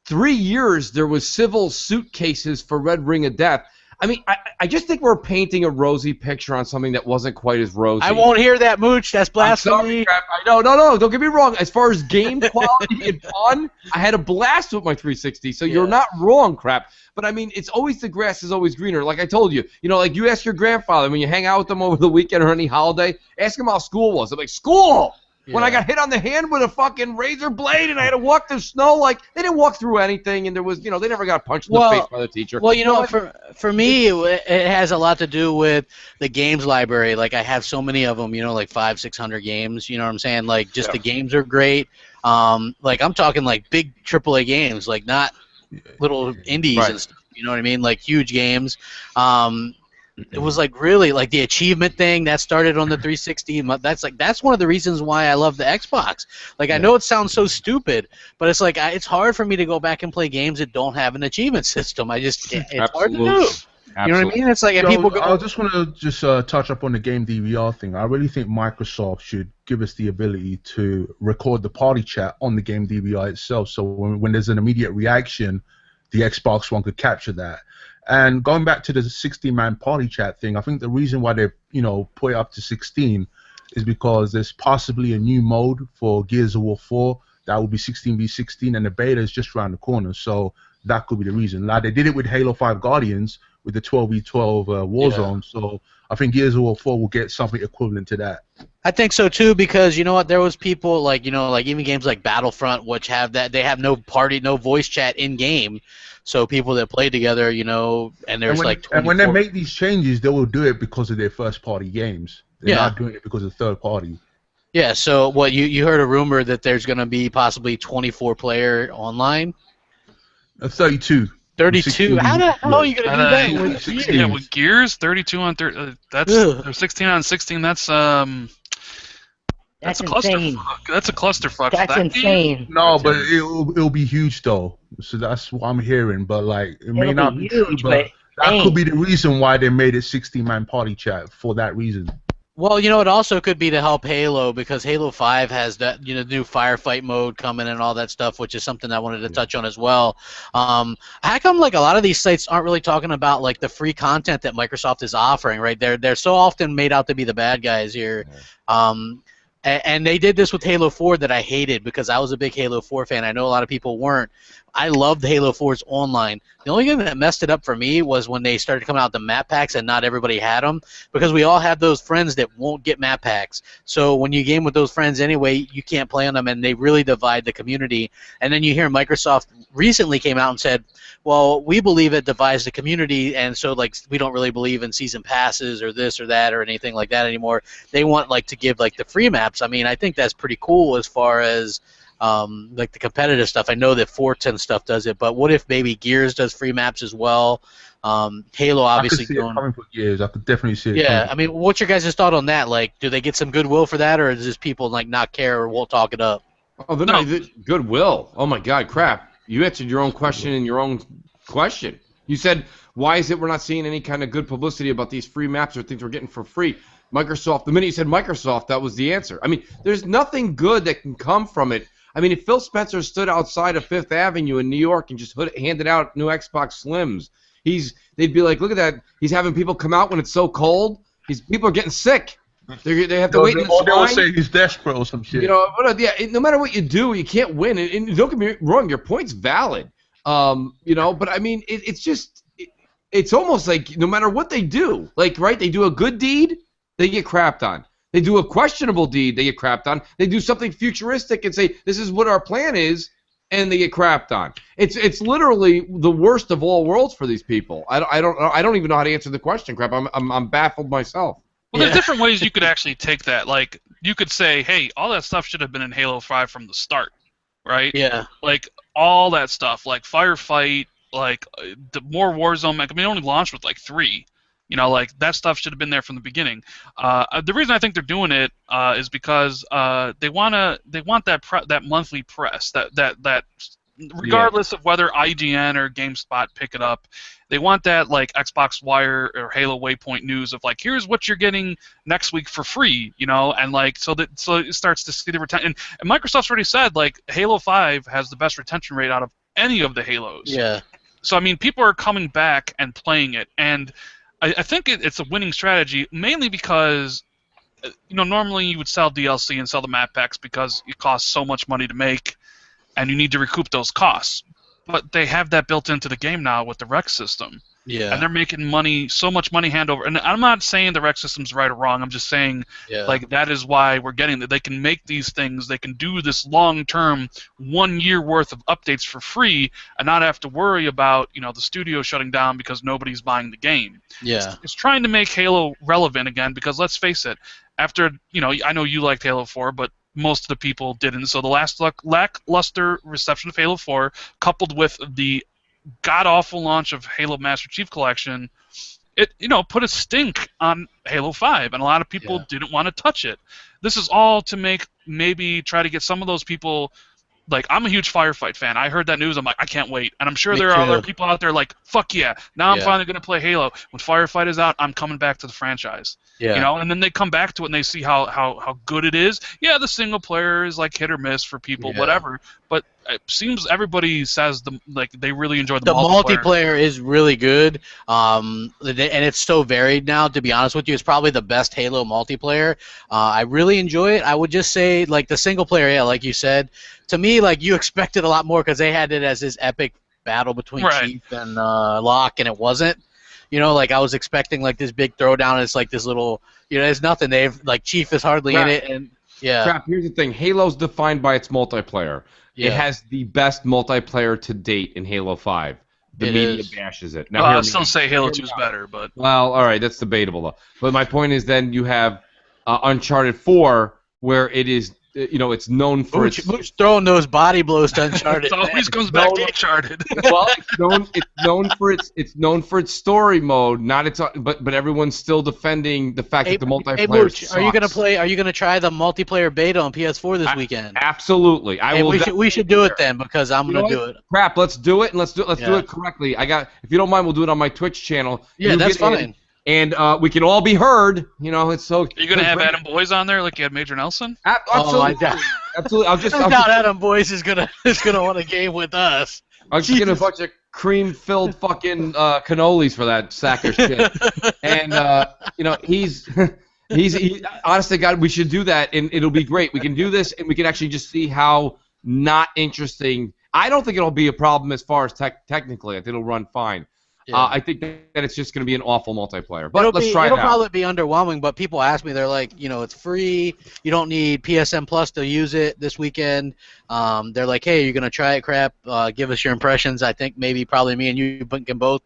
Speaker 4: 3 years there was civil suit cases for Red Ring of Death. I mean, I just think we're painting a rosy picture on something that wasn't quite as rosy.
Speaker 1: I won't hear that, Mooch. That's blasphemy.
Speaker 4: I'm sorry, Crap. No, don't get me wrong. As far as game quality and fun, I had a blast with my 360, so you're not wrong, Crap. But, I mean, it's always the grass is always greener. Like I told you, like you ask your grandfather when you hang out with them over the weekend or any holiday, ask him how school was. I'm like, school! When I got hit on the hand with a fucking razor blade and I had to walk through snow, like, they didn't walk through anything, and there was, they never got punched in the face by the teacher.
Speaker 1: Well, for me, it has a lot to do with the games library. Like, I have so many of them, like 500-600 games, you know what I'm saying? Like, just the games are great. Like, I'm talking, like, big AAA games, like, not little indies and stuff, you know what I mean? Like, huge games. It was like really like the achievement thing that started on the 360. That's one of the reasons why I love the Xbox. Like I know it sounds so stupid, but it's like it's hard for me to go back and play games that don't have an achievement system. I just can't. It's hard to do. You know what I mean? It's like and people go.
Speaker 2: I just want to touch up on the game DVR thing. I really think Microsoft should give us the ability to record the party chat on the game DVR itself. So when there's an immediate reaction, the Xbox One could capture that. And going back to the 16-man party chat thing, I think the reason why they, put it up to 16 is because there's possibly a new mode for Gears of War 4 that will be 16v16, and the beta is just around the corner. So that could be the reason. Like they did it with Halo 5 Guardians with the 12v12 Warzone. So I think Gears of War 4 will get something equivalent to that.
Speaker 1: I think so too, because you know what, there was people like like even games like Battlefront, which have that they have no voice chat in game. So people that play together, and there's like 24...
Speaker 2: And when they make these changes, they will do it because of their first-party games. They're not doing it because of third-party.
Speaker 1: Yeah, so what, you heard a rumor that there's going to be possibly 24-player online?
Speaker 2: 32.
Speaker 1: 32? How the hell are you going to do that with Gears?
Speaker 3: Yeah, with Gears, 32 on 30, that's 16 on 16, that's a clusterfuck. That's a clusterfuck.
Speaker 5: That's insane.
Speaker 2: No, but it'll be huge though. So that's what I'm hearing. But like, it may not be huge, true, but that could be the reason why they made it 16-man party chat for that reason.
Speaker 1: Well, it also could be to help Halo because Halo 5 has that new firefight mode coming and all that stuff, which is something I wanted to touch on as well. How come like a lot of these sites aren't really talking about like the free content that Microsoft is offering? Right? They're so often made out to be the bad guys here. And they did this with Halo 4 that I hated because I was a big Halo 4 fan. I know a lot of people weren't. I loved Halo 4's online. The only thing that messed it up for me was when they started coming out the map packs and not everybody had them because we all have those friends that won't get map packs. So when you game with those friends anyway, you can't play on them, and they really divide the community. And then you hear Microsoft recently came out and said, well, we believe it divides the community, and so like we don't really believe in season passes or this or that or anything like that anymore. They want like to give like the free maps. I mean, I think that's pretty cool as far as like the competitive stuff. I know that Forza and stuff does it, but what if maybe Gears does free maps as well? Halo obviously
Speaker 2: I could see it coming for Gears. I could definitely see it.
Speaker 1: Yeah, I mean, what's your guys' thought on that? Like, do they get some goodwill for that, or does just people like not care or won't talk it up?
Speaker 4: Oh, they're goodwill. Oh my God, Crap! You answered your own question in your own question. You said, why is it we're not seeing any kind of good publicity about these free maps or things we're getting for free? Microsoft, the minute you said Microsoft, that was the answer. I mean, there's nothing good that can come from it. I mean, if Phil Spencer stood outside of Fifth Avenue in New York and just handed out new Xbox Slims, they'd be like, look at that. He's having people come out when it's so cold. People are getting sick. They have to wait in the
Speaker 2: Or they'll
Speaker 4: line.
Speaker 2: say he's desperate or some shit.
Speaker 4: You know, no matter what you do, you can't win. And don't get me wrong, your point's valid. You know, but I mean, it's almost like no matter what they do, like, right, they do a good deed, they get crapped on. They do a questionable deed, they get crapped on. They do something futuristic and say, this is what our plan is, and they get crapped on. It's literally the worst of all worlds for these people. I don't even know how to answer the question, crap. I'm baffled myself.
Speaker 3: Well, there's different ways you could actually take that. Like, you could say, hey, all that stuff should have been in Halo 5 from the start, right?
Speaker 1: Yeah.
Speaker 3: Like, all that stuff, like Firefight, like, the more Warzone, I mean, it only launched with, like, 3. You know, like, that stuff should have been there from the beginning. The reason I think they're doing it is because they want that monthly press, that regardless of whether IGN or GameSpot pick it up, they want that, like, Xbox Wire or Halo Waypoint news of, like, here's what you're getting next week for free, you know, and, like, so it starts to see the retention. And Microsoft's already said, like, Halo 5 has the best retention rate out of any of the Halos.
Speaker 1: Yeah.
Speaker 3: So, I mean, people are coming back and playing it, and I think it's a winning strategy, mainly because, you know, normally you would sell DLC and sell the map packs because it costs so much money to make, and you need to recoup those costs. But they have that built into the game now with the rec system.
Speaker 1: Yeah.
Speaker 3: And they're making money, so much money hand over. And I'm not saying the rec system's right or wrong. I'm just saying, like, that is why we're getting that. They can make these things. They can do this long-term, 1 year worth of updates for free, and not have to worry about, you know, the studio shutting down because nobody's buying the game.
Speaker 1: Yeah.
Speaker 3: It's trying to make Halo relevant again because, let's face it, after, you know, I know you liked Halo 4, but most of the people didn't. So the lackluster reception of Halo 4, coupled with the god-awful launch of Halo Master Chief Collection, it, you know, put a stink on Halo 5, and a lot of people didn't want to touch it. This is all to maybe try to get some of those people. Like, I'm a huge Firefight fan. I heard that news. I'm like, I can't wait. And I'm sure there are other people out there like, fuck yeah. Now I'm finally going to play Halo. When Firefight is out, I'm coming back to the franchise.
Speaker 1: Yeah.
Speaker 3: You know, and then they come back to it and they see how good it is. Yeah, the single player is like hit or miss for people, whatever. But it seems everybody says they really enjoy the multiplayer.
Speaker 1: Multiplayer is really good, and it's so varied now. To be honest with you, it's probably the best Halo multiplayer. I really enjoy it. I would just say, like, the single player, like you said, to me, like, you expected a lot more because they had it as this epic battle between Chief and Locke, and it wasn't. You know, like, I was expecting, like, this big throwdown, and it's like this little, you know, it's nothing. Like, Chief is hardly in it, and
Speaker 4: Crap, here's the thing. Halo's defined by its multiplayer.
Speaker 1: Yeah.
Speaker 4: It has the best multiplayer to date in Halo 5. The media bashes it. Now,
Speaker 3: I'll still say Halo 2 is better, but...
Speaker 4: Well, all right, that's debatable, though. But my point is then you have Uncharted 4, where it is, you know, it's known for its...
Speaker 1: Mooch throwing those body blows to Uncharted.
Speaker 3: It always comes back to Uncharted.
Speaker 4: Well, it's known for its story mode, not its. But everyone's still defending the fact that the multiplayer. Hey, Mooch, sucks.
Speaker 1: Are you gonna try the multiplayer beta on PS4 this weekend?
Speaker 4: Absolutely, I will.
Speaker 1: We should do it then because I'm gonna do it.
Speaker 4: Crap, let's do it and let's do it correctly. If you don't mind, we'll do it on my Twitch channel.
Speaker 1: Yeah, that's fine.
Speaker 4: And we can all be heard. You know, it's so.
Speaker 3: Are you gonna have Adam Boyes on there like you had Major Nelson?
Speaker 4: Absolutely.
Speaker 1: Oh my God.
Speaker 4: Absolutely.
Speaker 1: I doubt Adam Boyes is gonna want a game with us.
Speaker 4: I'll just get a bunch of cream-filled fucking cannolis for that sack of shit. And you know, he's honestly, God, we should do that, and it'll be great. We can do this, and we can actually just see how not interesting. I don't think it'll be a problem as far as technically. I think it'll run fine. Yeah. I think that it's just going to be an awful multiplayer. But let's try it out.
Speaker 1: It'll probably be underwhelming, but people ask me, they're like, you know, it's free. You don't need PSN Plus to use it this weekend. They're like, hey, you're going to try it, crap. Give us your impressions. I think probably me and you can both,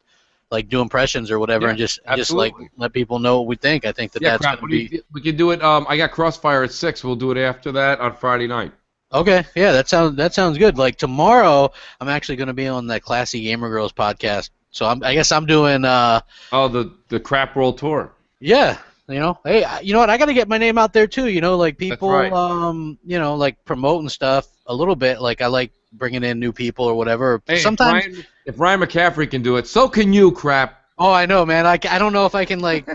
Speaker 1: like, do impressions or whatever, and just like let people know what we think. I think that's going to be.
Speaker 4: We can do it. I got Crossfire at 6. We'll do it after that on Friday night.
Speaker 1: Okay, yeah, that sounds good. Like, tomorrow, I'm actually going to be on the Classy Gamer Girls podcast. So I guess I'm doing.
Speaker 4: The Crap World Tour.
Speaker 1: Yeah, you know, hey, you know what? I got to get my name out there too. You know, like people,
Speaker 4: That's right.
Speaker 1: you know, like promoting stuff a little bit. Like I like bringing in new people or whatever.
Speaker 4: Hey,
Speaker 1: Sometimes
Speaker 4: if Ryan McCaffrey can do it, so can you, crap.
Speaker 1: Oh, I know, man. I don't know if I can like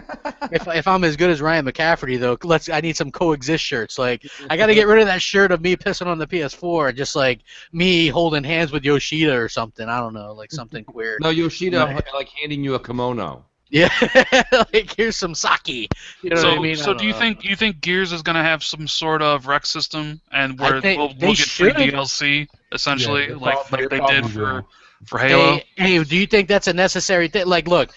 Speaker 1: if I'm as good as Ryan McCaffrey though. I need some coexist shirts. Like I got to get rid of that shirt of me pissing on the PS4 and just like me holding hands with Yoshida or something. I don't know, like something queer.
Speaker 4: No, Yoshida like handing you a kimono.
Speaker 1: Yeah, like here's some sake. You know what I mean?
Speaker 3: So do you think Gears is gonna have some sort of rec system and where we'll get free DLC essentially, like they did for Halo?
Speaker 1: Hey, do you think that's a necessary thing? Like, look,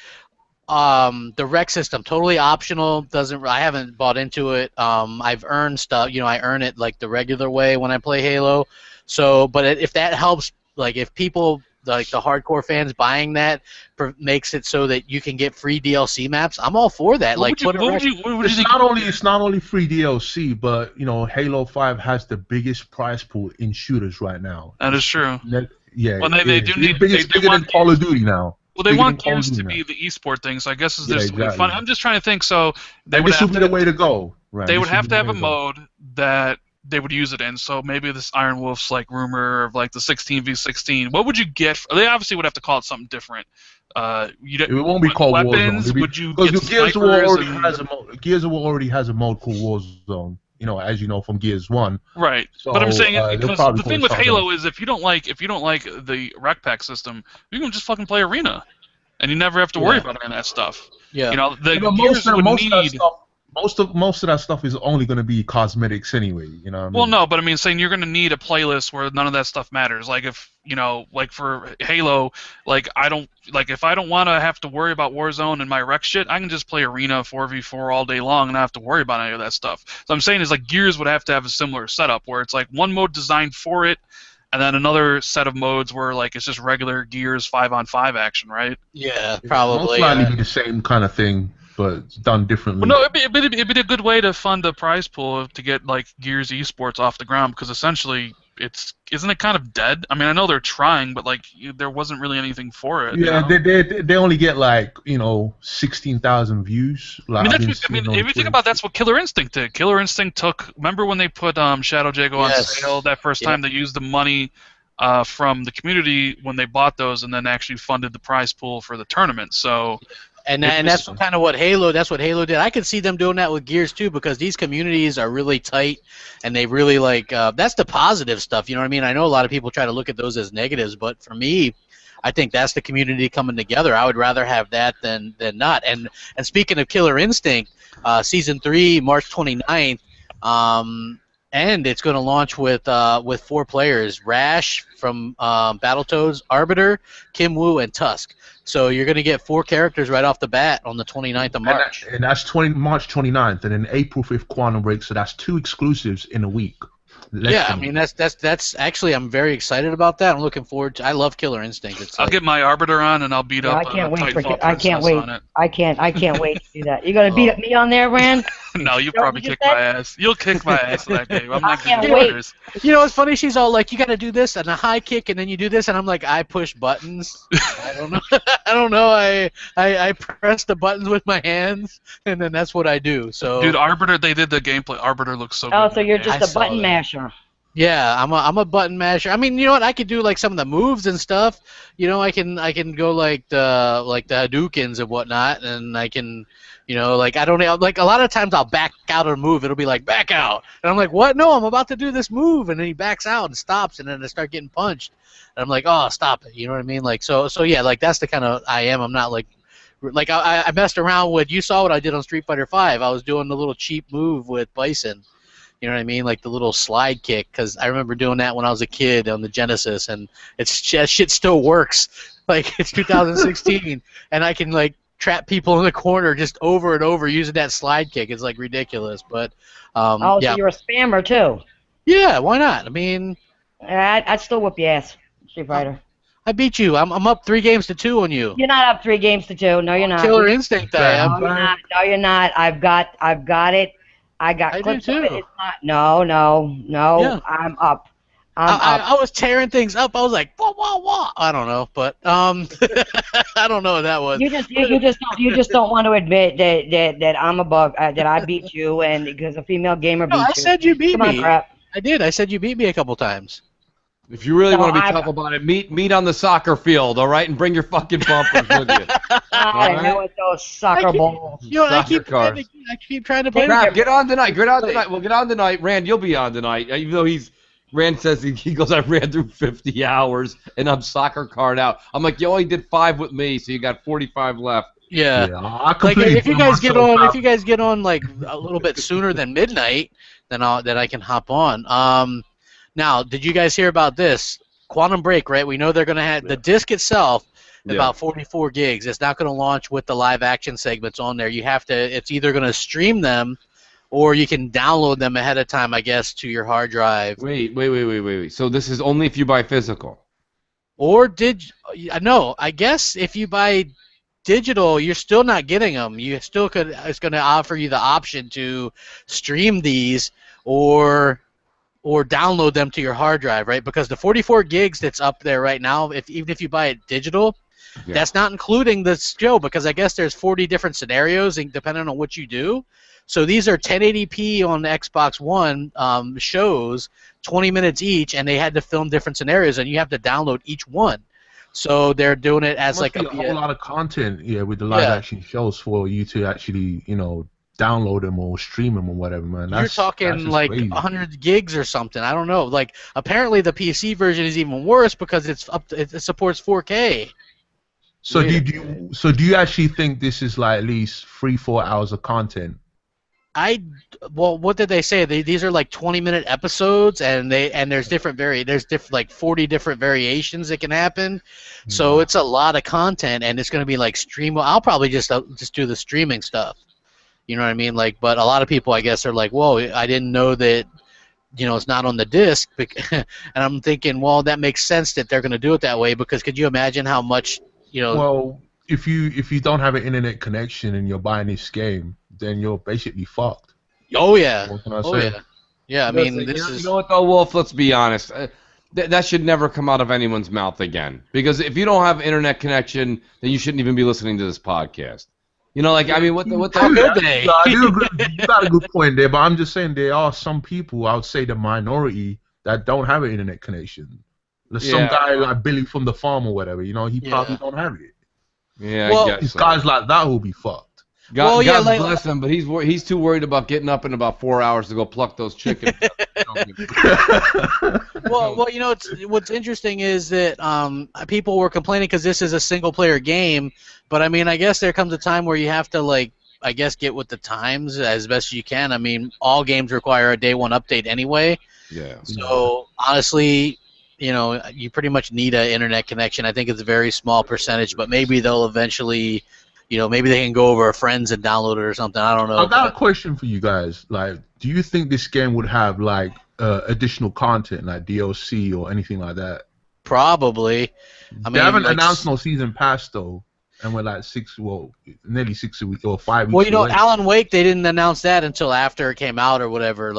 Speaker 1: the rec system totally optional. I haven't bought into it. I've earned stuff. I earn it like the regular way when I play Halo. So, but if that helps, like if people like the hardcore fans buying that makes it so that you can get free DLC maps, I'm all for that.
Speaker 2: It's not only free DLC, but Halo 5 has the biggest prize pool in shooters right now.
Speaker 3: That is true.
Speaker 2: Yeah,
Speaker 3: well, they do need
Speaker 2: bigger than Call of Duty now.
Speaker 3: Well, they want Gears to be the esport thing, so I guess this will be fun. I'm just trying to think. So
Speaker 2: this would be the way to go. Right.
Speaker 3: They would have to have a mode that they would use it in. So maybe this Iron Wolf's like rumor of like the 16v16. What would you get? They obviously would have to call it something different.
Speaker 2: It won't be called
Speaker 3: weapons.
Speaker 2: Warzone.
Speaker 3: Would you get
Speaker 2: Gears of War already has a mode called Warzone. As you know from Gears 1.
Speaker 3: Right.
Speaker 2: So,
Speaker 3: but I'm saying because the thing with Halo is if you don't like the rec pack system, you can just fucking play Arena, and you never have to worry about any of that stuff.
Speaker 1: Yeah.
Speaker 2: Most of that stuff is only going to be cosmetics anyway. You know what I mean?
Speaker 3: Well, no, but I mean, saying you're going to need a playlist where none of that stuff matters. Like if like for Halo, like if I don't want to have to worry about Warzone and my rec shit, I can just play Arena 4v4 all day long and not have to worry about any of that stuff. So I'm saying is like Gears would have to have a similar setup where it's like one mode designed for it, and then another set of modes where like it's just regular Gears 5-on-5 action, right?
Speaker 1: Yeah, probably.
Speaker 2: Most likely be the same kind of thing, but it's done differently.
Speaker 3: Well, no, it'd be a good way to fund a prize pool to get like Gears Esports off the ground because essentially isn't it kind of dead? I mean, I know they're trying, but like there wasn't really anything for it.
Speaker 2: Yeah, they only get like 16,000 views. Like,
Speaker 3: if you think about that's what Killer Instinct did. Killer Instinct remember when they put Shadow Jago on sale that first time they used the money from the community when they bought those and then actually funded the prize pool for the tournament. So.
Speaker 1: And that's kind of what Halo did. I could see them doing that with Gears too because these communities are really tight and they really like that's the positive stuff, you know what I mean? I know a lot of people try to look at those as negatives, but for me, I think that's the community coming together. I would rather have that than not. And speaking of Killer Instinct, Season 3, March 29th, and it's going to launch with 4 players: Rash from Battletoads, Arbiter, Kim Woo, and Tusk. So you're going to get 4 characters right off the bat on the 29th of March.
Speaker 2: And that's March 29th, and then April 5th Quantum Break. So that's 2 exclusives in a week.
Speaker 1: I mean that's actually I'm very excited about that. I'm looking forward to. I love Killer Instinct.
Speaker 3: I'll get my Arbiter on and I'll beat up.
Speaker 5: I can't wait. I can't wait to do that. You're gonna beat up me on there, Rand?
Speaker 3: No, you'll probably kick my ass. You'll kick my ass in that game. I'm not
Speaker 5: giving orders.
Speaker 1: You know what's funny? She's all like, "You got to do this and a high kick, and then you do this," and I'm like, "I push buttons. I don't know. I don't know. I press the buttons with my hands, and then that's what I do." So,
Speaker 3: dude, Arbiter, they did the gameplay. Arbiter looks so good.
Speaker 5: Oh, so you're just a button masher.
Speaker 1: Yeah, I'm a button masher. I mean, you know what? I could do like some of the moves and stuff. I can go like the Hadoukens and whatnot, and I can, like I don't know. Like a lot of times I'll back out of a move. It'll be like back out, and I'm like, what? No, I'm about to do this move, and then he backs out and stops, and then I start getting punched, and I'm like, oh, stop it. You know what I mean? Like so yeah. Like that's the kind of I am. I'm not like I messed around with. You saw what I did on Street Fighter V. I was doing the little cheap move with Bison. You know what I mean? Like the little slide kick, because I remember doing that when I was a kid on the Genesis, and that shit still works. Like it's 2016, and I can like trap people in the corner just over and over using that slide kick. It's like ridiculous, but
Speaker 5: so you're a spammer too?
Speaker 1: Yeah, why not? I mean,
Speaker 5: I'd still whoop your ass, Street Fighter.
Speaker 1: I beat you. I'm up 3-2 on you.
Speaker 5: You're not up 3-2. No, you're not.
Speaker 1: Killer Instinct, I am.
Speaker 5: No, you're not. I've got it. I clips of it. It's not. No. Yeah. I'm up.
Speaker 1: I was tearing things up. I was like, wah. I don't know, but I don't know what that was.
Speaker 5: You just don't want to admit that I'm above. That I beat you, and because a female gamer beat you.
Speaker 1: I said you beat me.
Speaker 5: Come on, crap.
Speaker 1: I did. I said you beat me a couple times.
Speaker 4: If you really
Speaker 5: No,
Speaker 4: want to be tough about it, meet on the soccer field, all right, and bring your fucking bumpers with you.
Speaker 5: I know with those soccer balls.
Speaker 1: You know, I
Speaker 4: Soccer
Speaker 1: keep trying to play with
Speaker 4: Crap,
Speaker 1: you.
Speaker 4: get on tonight. Get on tonight. We'll get on tonight. Rand, you'll be on tonight. Even though Rand says he goes, I ran through 50 hours and I'm soccer card out. I'm like, you only did 5 with me, so you got 45 left.
Speaker 1: Yeah.
Speaker 2: I
Speaker 1: Like
Speaker 2: completely
Speaker 1: if you guys get
Speaker 2: myself
Speaker 1: on,
Speaker 2: out.
Speaker 1: if you guys get on like a little bit sooner than midnight, then I can hop on. Now, did you guys hear about this? Quantum Break, right? We know they're gonna have the disc itself. About 44 gigs. It's not going to launch with the live action segments on there. You have to. It's either going to stream them, or you can download them ahead of time, I guess, to your hard drive.
Speaker 4: Wait. So this is only if you buy physical.
Speaker 1: Or no? I guess if you buy digital, you're still not getting them. You still could. It's going to offer you the option to stream these or download them to your hard drive, right? Because the 44 gigs that's up there right now, even if you buy it digital. Yeah. That's not including the show because I guess there's 40 different scenarios depending on what you do. So these are 1080p on the Xbox One shows, 20 minutes each, and they had to film different scenarios, and you have to download each one. So they're doing it as like
Speaker 2: a whole lot of content, with the live action shows for you to actually, download them or stream them or whatever, man.
Speaker 1: You're talking like crazy. 100 gigs or something. I don't know. Like apparently the PC version is even worse because it supports 4K.
Speaker 2: So do you actually think this is like at least 3-4 hours of content?
Speaker 1: Well, what did they say? These are like 20-minute episodes, and there's like 40 different variations that can happen. So it's a lot of content, and it's going to be like stream. I'll probably just do the streaming stuff. You know what I mean? Like, but a lot of people, I guess, are like, "Whoa, I didn't know that." It's not on the disc, and I'm thinking, well, that makes sense that they're going to do it that way because could you imagine how much?
Speaker 2: Well, if you don't have an internet connection and you're buying this game, then you're basically fucked.
Speaker 1: Oh yeah.
Speaker 2: What can I say?
Speaker 1: Yeah. I mean, this is.
Speaker 4: You know what though, Wolf? Let's be honest. That should never come out of anyone's mouth again. Because if you don't have internet connection, then you shouldn't even be listening to this podcast. Like, I mean, what the
Speaker 1: How good they?
Speaker 2: I do agree. You got a good point there, but I'm just saying there are some people, I would say the minority, that don't have an internet connection. There's some guy like Billy from the farm or whatever, he probably don't have it.
Speaker 4: Yeah,
Speaker 2: well,
Speaker 4: I guess
Speaker 2: so. Guys like that will be fucked.
Speaker 4: God bless him, but he's too worried about getting up in about 4 hours to go pluck those chickens.
Speaker 1: well, what's interesting is that people were complaining because this is a single-player game, but I mean, I guess there comes a time where you have to get with the times as best you can. I mean, all games require a day one update anyway.
Speaker 4: Yeah.
Speaker 1: So honestly. You pretty much need an internet connection. I think it's a very small percentage, but maybe they'll eventually, maybe they can go over friends and download it or something. I don't know.
Speaker 2: I got a question for you guys. Like, do you think this game would have additional content, like DLC or anything like that?
Speaker 1: Probably.
Speaker 2: They haven't announced no season pass though, and we're like nearly 6 weeks or 5 weeks.
Speaker 1: Well, Alan Wake, they didn't announce that until after it came out or whatever.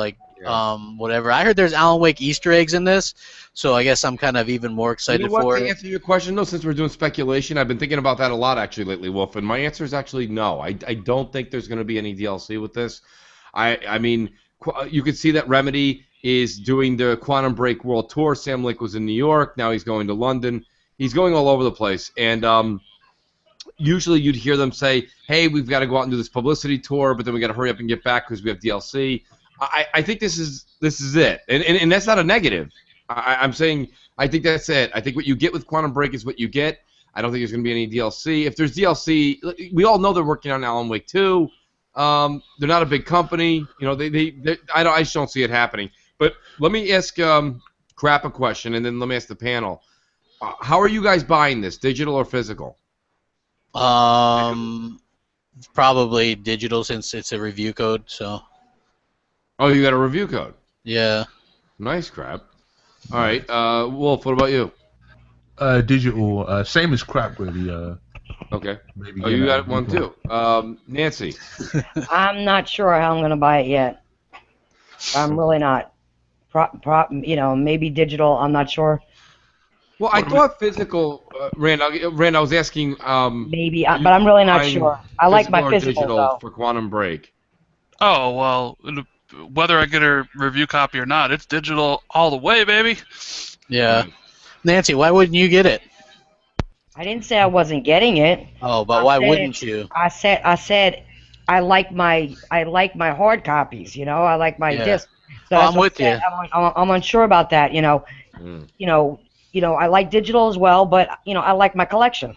Speaker 1: Whatever. I heard there's Alan Wake Easter eggs in this, so I guess I'm kind of even more excited for it.
Speaker 4: To answer your question, though, since we're doing speculation, I've been thinking about that a lot actually lately, Wolf, and my answer is actually no. I don't think there's going to be any DLC with this. I mean, you could see that Remedy is doing the Quantum Break World Tour. Sam Lake was in New York. Now he's going to London. He's going all over the place, and usually you'd hear them say, hey, we've got to go out and do this publicity tour, but then we got to hurry up and get back because we have DLC. I think this is it, and that's not a negative. I'm saying I think that's it. I think what you get with Quantum Break is what you get. I don't think there's going to be any DLC. If there's DLC, we all know they're working on Alan Wake 2. They're not a big company. I just don't see it happening. But let me ask Crap a question, and then let me ask the panel. How are you guys buying this, digital or physical?
Speaker 1: Probably digital since it's a review code, so.
Speaker 4: Oh, you got a review code?
Speaker 1: Yeah.
Speaker 4: Nice, Crap. All right, Wolf, what about you?
Speaker 2: Digital, same as Crap, really.
Speaker 4: Okay. Maybe you got one too. Nancy?
Speaker 5: I'm not sure how I'm going to buy it yet. I'm really not. Maybe digital, I'm not sure.
Speaker 4: Well, I thought physical, Rand, I was asking...
Speaker 5: maybe, but I'm really not sure. I like my physical, though.
Speaker 4: For Quantum Break.
Speaker 3: Oh, well... Whether I get a review copy or not, it's digital all the way, baby.
Speaker 1: Yeah. Nancy, why wouldn't you get it?
Speaker 5: I didn't say I wasn't getting it.
Speaker 1: Oh, but
Speaker 5: I
Speaker 1: why
Speaker 5: said
Speaker 1: wouldn't you?
Speaker 5: I said I like my hard copies. I like my
Speaker 1: Yeah.
Speaker 5: disc. So
Speaker 1: Oh,
Speaker 5: that's
Speaker 1: I'm
Speaker 5: what
Speaker 1: with
Speaker 5: I said.
Speaker 1: you.
Speaker 5: I'm unsure about that.
Speaker 4: Mm.
Speaker 5: I like digital as well, but I like my collection.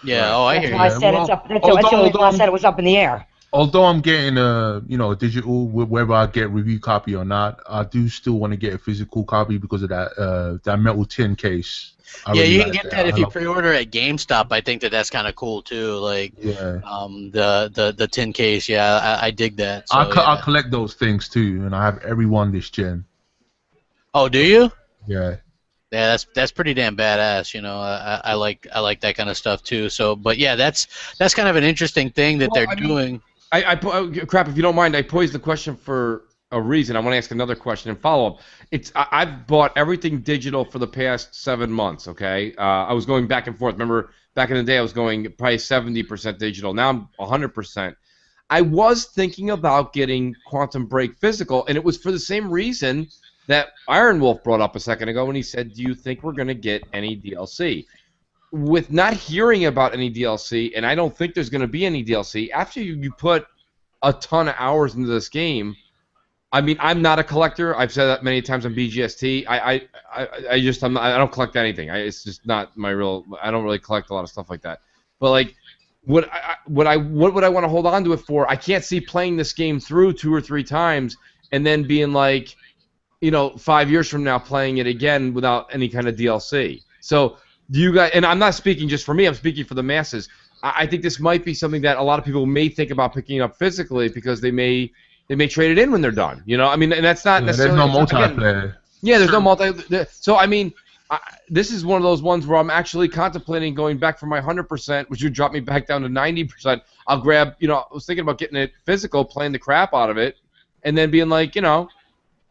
Speaker 1: Yeah.
Speaker 4: Right.
Speaker 1: Oh, I
Speaker 5: That's
Speaker 1: hear
Speaker 5: why I
Speaker 1: you.
Speaker 2: Yeah,
Speaker 5: said it's
Speaker 2: well,
Speaker 5: up. That's the only reason I said it was up in the air.
Speaker 2: although I'm getting a digital, whether I get review copy or not, I do still want to get a physical copy because of that metal tin case. I
Speaker 1: Yeah,
Speaker 2: really
Speaker 1: you can
Speaker 2: like
Speaker 1: get
Speaker 2: that.
Speaker 1: that
Speaker 2: I
Speaker 1: if you
Speaker 2: love,
Speaker 1: pre-order at GameStop. I think that's kind of cool too. Like,
Speaker 2: yeah.
Speaker 1: the tin case. Yeah, I dig that. So
Speaker 2: I
Speaker 1: yeah.
Speaker 2: collect those things too, and I have every one this gen.
Speaker 1: Oh, do you?
Speaker 2: Yeah.
Speaker 1: Yeah, that's pretty damn badass. I like that kind of stuff too. So, but yeah, that's kind of an interesting thing that
Speaker 4: Well,
Speaker 1: they're
Speaker 4: I mean,
Speaker 1: doing.
Speaker 4: crap. If you don't mind, I posed the question for a reason. I want to ask another question and follow up. I've bought everything digital for the past 7 months. Okay, I was going back and forth. Remember back in the day, I was going probably 70% digital. Now I'm 100%. I was thinking about getting Quantum Break physical, and it was for the same reason that Iron Wolf brought up a second ago when he said, "Do you think we're going to get any DLC?" With not hearing about any DLC, and I don't think there's going to be any DLC, after you put a ton of hours into this game, I mean, I'm not a collector. I've said that many times on BGST. I don't collect anything. It's just not my real. I don't really collect a lot of stuff like that. But like, what would I want to hold on to it for? I can't see playing this game through 2 or 3 times and then being like, 5 years from now playing it again without any kind of DLC. So do you guys? And I'm not speaking just for me. I'm speaking for the masses. I think this might be something that a lot of people may think about picking up physically because they may trade it in when they're done. I mean, and that's not
Speaker 2: Yeah, there's
Speaker 4: necessarily.
Speaker 2: no multiplayer.
Speaker 4: Yeah, there's no multi. So I mean, this is one of those ones where I'm actually contemplating going back for my 100%, which would drop me back down to 90%. I'll grab. I was thinking about getting it physical, playing the crap out of it, and then being like,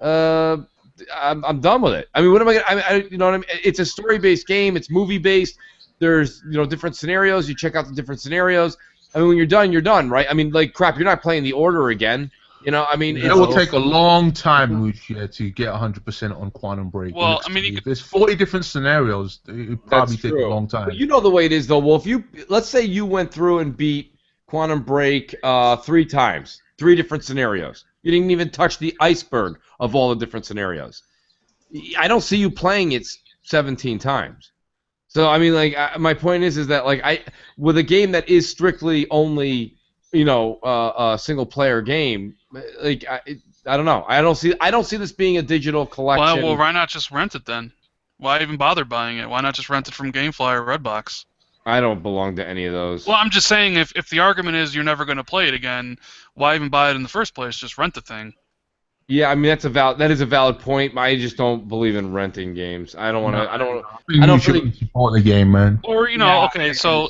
Speaker 4: I'm done with it. I mean, what am I gonna? You know what I mean? It's a story-based game. It's movie-based. There's different scenarios. You check out the different scenarios. I mean, when you're done, right? I mean, like crap, you're not playing the order again. I mean,
Speaker 2: It will take a long time, Mooch, to get 100% on Quantum Break.
Speaker 3: Well, I mean,
Speaker 2: if there's 40 different scenarios, it probably take a long time.
Speaker 4: But you know the way it is, though. Well, let's say you went through and beat Quantum Break 3 times, 3 different scenarios. You didn't even touch the iceberg of all the different scenarios. I don't see you playing it 17 times. So I mean, like, my point is that like with a game that is strictly only a single player game, like I don't know. I don't see this being a digital collection.
Speaker 3: Well, why not just rent it then? Why even bother buying it? Why not just rent it from GameFly or Redbox?
Speaker 4: I don't belong to any of those.
Speaker 3: Well, I'm just saying, if the argument is you're never going to play it again, why even buy it in the first place? Just rent the thing.
Speaker 4: Yeah, I mean that is a valid point. I just don't believe in renting games. I don't want to. I don't
Speaker 2: really support the game, man.
Speaker 3: Or okay, so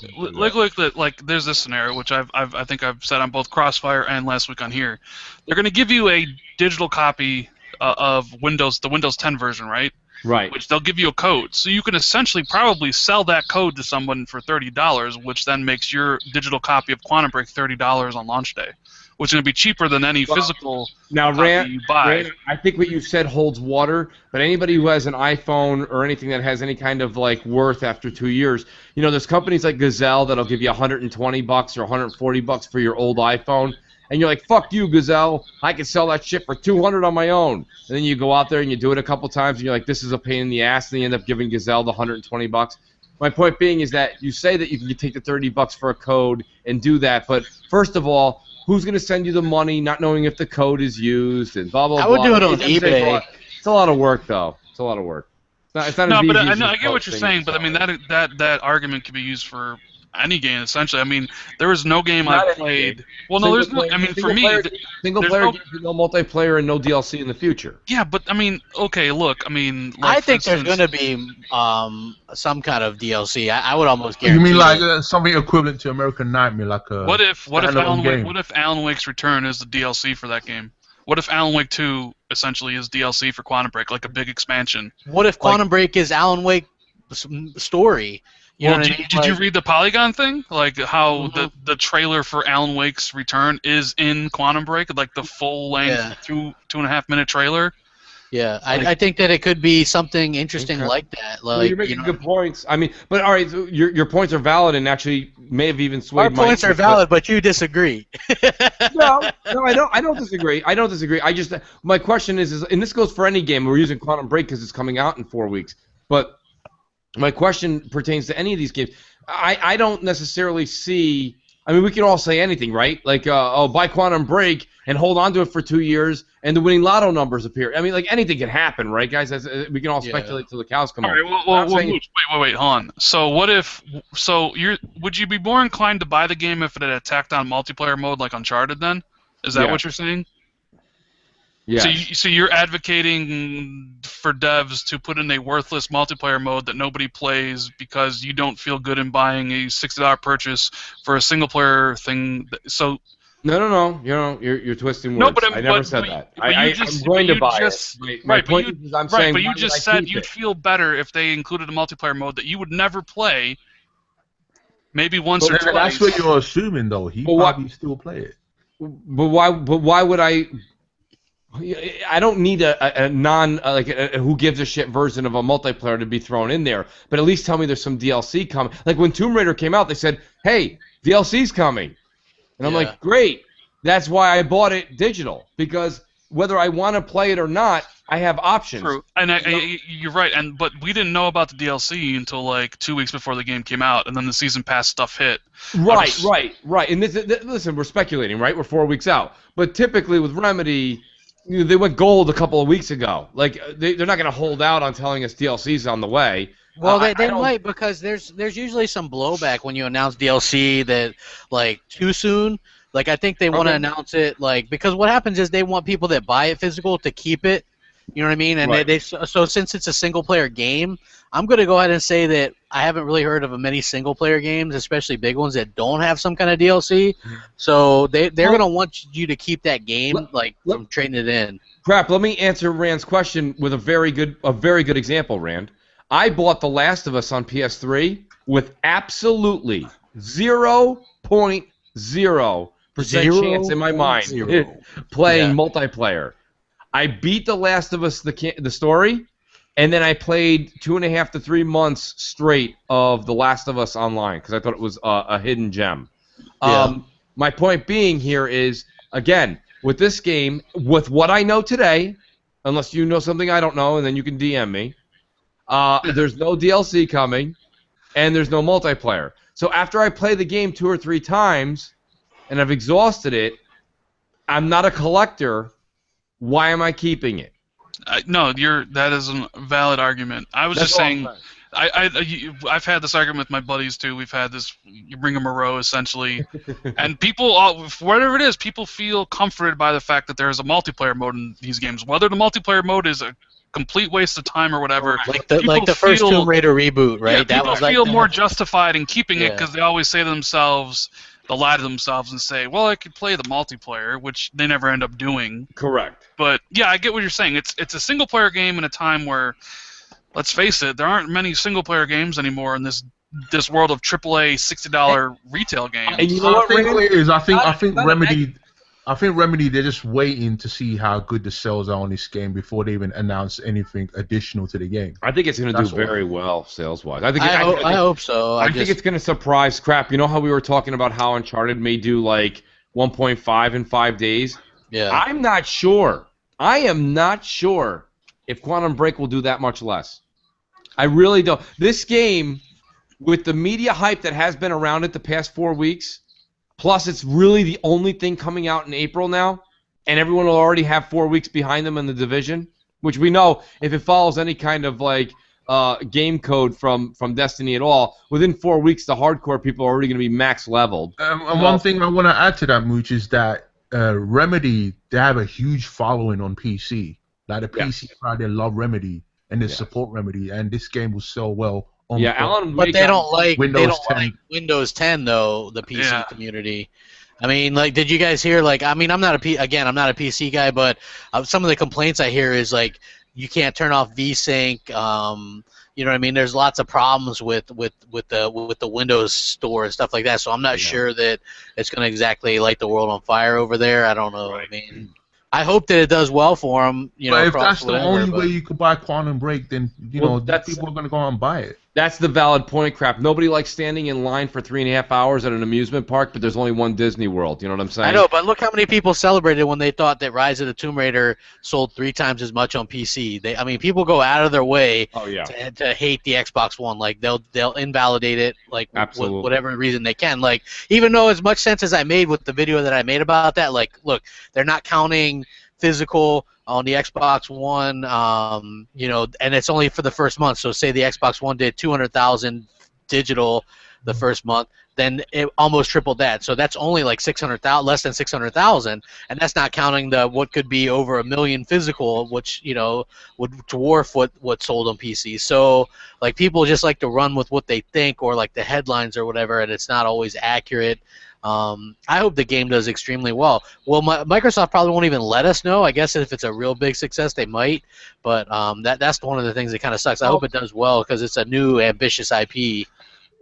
Speaker 3: like there's this scenario which I think I've said on both Crossfire and last week on here. They're going to give you a digital copy of the Windows 10 version, right?
Speaker 4: Right.
Speaker 3: Which they'll give you a code, so you can essentially probably sell that code to someone for $30, which then makes your digital copy of Quantum Break $30 on launch day, which is going to be cheaper than any physical copy you buy.
Speaker 4: Rand, I think what you said holds water, but anybody who has an iPhone or anything that has any kind of like worth after 2 years, there's companies like Gazelle that'll give you $120 or $140 for your old iPhone. And you're like, fuck you, Gazelle. I can sell that shit for $200 on my own. And then you go out there and you do it a couple times, and you're like, this is a pain in the ass. And you end up giving Gazelle the $120. My point being is that you say that you can take the $30 for a code and do that, but first of all, who's going to send you the money, not knowing if the code is used, and blah, blah, blah.
Speaker 1: I would do it on eBay.
Speaker 4: It's a lot of work, though. It's a lot of work. It's not
Speaker 3: no,
Speaker 4: as
Speaker 3: but
Speaker 4: easy as
Speaker 3: I get what you're saying, but I mean that argument can be used for any game essentially. I mean, there is no game I've played. Well, no, there's no. I mean, for me,
Speaker 4: single player games with no multiplayer and no DLC in the future.
Speaker 3: Yeah, but I mean, okay, look, I mean,
Speaker 1: like, I think there's going to be some kind of DLC. I would almost guarantee.
Speaker 2: You mean like something equivalent to American Nightmare, like a
Speaker 3: what if Alan Wake's Return is the DLC for that game? What if Alan Wake 2 essentially is DLC for Quantum Break, like a big expansion?
Speaker 1: What if Quantum Break is Alan Wake story?
Speaker 3: Did you read the Polygon thing? Like how the trailer for Alan Wake's Return is in Quantum Break, like the full length 2.5 minute trailer.
Speaker 1: Yeah, I think that it could be something interesting
Speaker 4: Okay.
Speaker 1: like that.
Speaker 4: Well,
Speaker 1: Like,
Speaker 4: you're making good points. I mean, but all right, so your points are valid and actually may have even swayed
Speaker 1: our
Speaker 4: my
Speaker 1: points are
Speaker 4: interest,
Speaker 1: valid, but you disagree.
Speaker 4: No, I don't disagree. I don't disagree. I just my question is, and this goes for any game. We're using Quantum Break because it's coming out in 4 weeks. But my question pertains to any of these games. I don't necessarily see. I mean, we can all say anything, right? Like, buy Quantum Break and hold on to it for 2 years, and the winning lotto numbers appear. I mean, like anything can happen, right, guys? We can all speculate till the cows come
Speaker 3: All
Speaker 4: home.
Speaker 3: right, well, wait, hold on. So what if? So would you be more inclined to buy the game if it had attacked on multiplayer mode like Uncharted? Then is that what you're saying?
Speaker 4: Yeah.
Speaker 3: So you're advocating for devs to put in a worthless multiplayer mode that nobody plays because you don't feel good in buying a $60 purchase for a single player thing. So
Speaker 4: No. You're twisting words.
Speaker 3: no, but
Speaker 4: I never said that.
Speaker 3: But I'm going
Speaker 4: to buy it. My point is, I'm saying,
Speaker 3: but you just said you'd feel better if they included a multiplayer mode that you would never play. Maybe once or twice.
Speaker 2: That's what you're assuming, though. He probably still play it.
Speaker 4: But why would I? I don't need a non like a who gives a shit version of a multiplayer to be thrown in there. But at least tell me there's some DLC coming. Like when Tomb Raider came out, they said, "Hey, DLC's coming," and I'm like, "Great." That's why I bought it digital, because whether I want to play it or not, I have options.
Speaker 3: True, and you're right. But we didn't know about the DLC until like 2 weeks before the game came out, and then the season pass stuff hit.
Speaker 4: Right. And listen, we're speculating, right? We're 4 weeks out, but typically with Remedy, they went gold a couple of weeks ago. Like they're not going to hold out on telling us DLC's on the way.
Speaker 1: Well, they might, because there's usually some blowback when you announce DLC that like too soon. Like I think they want to announce it like, because what happens is they want people that buy it physical to keep it. You know what I mean? And so since it's a single player game, I'm going to go ahead and say that I haven't really heard of many single player games, especially big ones, that don't have some kind of DLC. So they're going to want you to keep that game from trading it in.
Speaker 4: Crap, let me answer Rand's question with a very good example, Rand. I bought The Last of Us on PS3 with absolutely 0.0% chance in my mind playing multiplayer. I beat The Last of Us the story, and then I played 2.5 to 3 months straight of The Last of Us online because I thought it was a hidden gem.
Speaker 1: Yeah.
Speaker 4: My point being here is, again, with this game, with what I know today, unless you know something I don't know, and then you can DM me, there's no DLC coming, and there's no multiplayer. So after I play the game 2 or 3 times, and I've exhausted it, I'm not a collector. Why am I keeping it?
Speaker 3: No, that is a valid argument. I was just saying, I've had this argument with my buddies too. We've had this, you bring them a row essentially, and people, whatever it is, people feel comforted by the fact that there is a multiplayer mode in these games. Whether the multiplayer mode is a complete waste of time or whatever,
Speaker 1: like the first Tomb Raider reboot, right?
Speaker 3: Yeah, people feel more justified in keeping it because they always say to themselves, they'll lie to themselves and say, well, I could play the multiplayer, which they never end up doing.
Speaker 4: Correct.
Speaker 3: But yeah, I get what you're saying. It's a single player game in a time where, let's face it, there aren't many single player games anymore in this world of AAA $60 retail games.
Speaker 2: And you know what it is? I think Remedy, they're just waiting to see how good the sales are on this game before they even announce anything additional to the game.
Speaker 4: I think it's going to do very well sales-wise. I
Speaker 1: hope so.
Speaker 4: I think it's going to surprise crap. You know how we were talking about how Uncharted may do like 1.5 in 5 days?
Speaker 1: Yeah.
Speaker 4: I'm not sure. I am not sure if Quantum Break will do that much less. I really don't. This game, with the media hype that has been around it the past 4 weeks, plus it's really the only thing coming out in April now, and everyone will already have 4 weeks behind them in the division, which we know if it follows any kind of like game code from Destiny at all, within 4 weeks the hardcore people are already going to be max leveled.
Speaker 2: And one thing I want to add to that, Mooch, is that Remedy, they have a huge following on PC. Like the PC crowd, they love Remedy and they support Remedy, and this game will sell well.
Speaker 1: But they don't like Windows 10 though. The PC community. I mean, like, did you guys hear? Like, I mean, I'm not a PC guy, but some of the complaints I hear is like you can't turn off VSync. You know what I mean? There's lots of problems with the Windows store and stuff like that. So I'm not sure that it's going to exactly light the world on fire over there. I don't know. Right. I mean, I hope that it does well for them. You know,
Speaker 2: But if
Speaker 1: across
Speaker 2: that's the
Speaker 1: whatever,
Speaker 2: only
Speaker 1: but-
Speaker 2: way you could buy Quantum Break, then people are gonna go out and buy it.
Speaker 4: That's the valid point, Crap. Nobody likes standing in line for 3.5 hours at an amusement park, but there's only one Disney World. You know what I'm saying?
Speaker 1: I know, but look how many people celebrated when they thought that Rise of the Tomb Raider sold 3 times as much on PC. I mean, people go out of their way to hate the Xbox One. Like they'll invalidate it, like with whatever reason they can. Like even though as much sense as I made with the video that I made about that, like look, they're not counting physical on the Xbox One, you know, and it's only for the first month. So say the Xbox One did 200,000 digital the first month, then it almost tripled that. So that's only like 600,000, less than 600,000, and that's not counting the what could be over 1 million physical, which you know would dwarf what sold on PC. So like people just like to run with what they think or like the headlines or whatever, and it's not always accurate. I hope the game does extremely well. Well, Microsoft probably won't even let us know. I guess if it's a real big success, they might. But that's one of the things that kind of sucks. I hope it does well because it's a new, ambitious IP.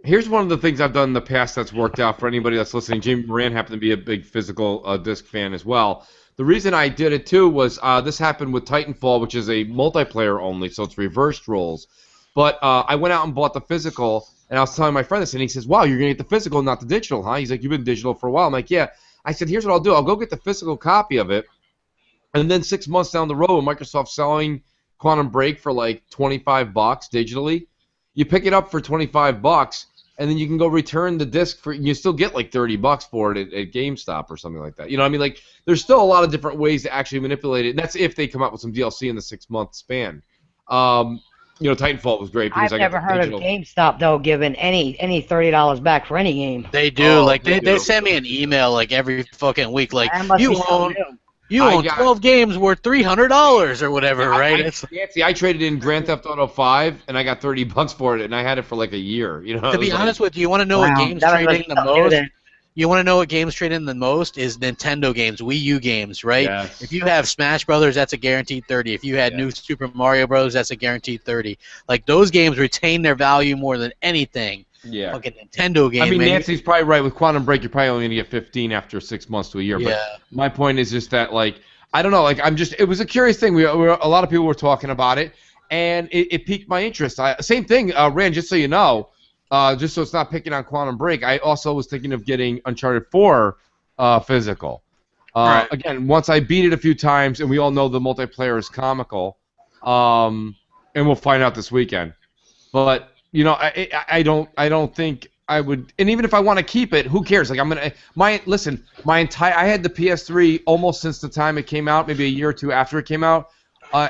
Speaker 4: Here's one of the things I've done in the past that's worked out for anybody that's listening. Jamie Moran happened to be a big physical disc fan as well. The reason I did it too was this happened with Titanfall, which is a multiplayer only, so it's reversed roles. But I went out and bought the physical. And I was telling my friend this, and he says, wow, you're going to get the physical, not the digital, huh? He's like, you've been digital for a while. I'm like, yeah. I said, here's what I'll do. I'll go get the physical copy of it, and then 6 months down the road, when Microsoft's selling Quantum Break for like $25 digitally, you pick it up for $25, and then you can go return the disc for, you still get like $30 for it at GameStop or something like that. You know what I mean? Like, there's still a lot of different ways to actually manipulate it, and that's if they come out with some DLC in the 6-month span. You know, Titanfall was great because
Speaker 5: I've never heard of GameStop though giving any $30 back for any game.
Speaker 1: They do. Like they send me an email like every fucking week. Like you own 12 games worth $300 or whatever, right?
Speaker 4: I traded in Grand Theft Auto 5 and I got $30 for it, and I had it for like a year. You know.
Speaker 1: To be honest with you, you want to know what games trading the most? You want to know what games trade in the most is Nintendo games, Wii U games, right?
Speaker 4: Yes.
Speaker 1: If you have Smash Brothers, that's a guaranteed 30. If you had new Super Mario Bros, that's a guaranteed 30. Like those games retain their value more than anything.
Speaker 4: Yeah.
Speaker 1: Like a Nintendo game.
Speaker 4: I mean, Nancy's probably right. With Quantum Break, you're probably only going to get 15 after 6 months to a year.
Speaker 1: Yeah.
Speaker 4: But my point is just that, like, I don't know. Like, it was a curious thing. A lot of people were talking about it, and it piqued my interest. Same thing, Rand, just so you know. Just so it's not picking on Quantum Break, I also was thinking of getting Uncharted 4 physical.
Speaker 3: Right.
Speaker 4: Again, once I beat it a few times, and we all know the multiplayer is comical, and we'll find out this weekend. But you know, I don't think I would. And even if I want to keep it, who cares? Like I had the PS3 almost since the time it came out, maybe a year or two after it came out,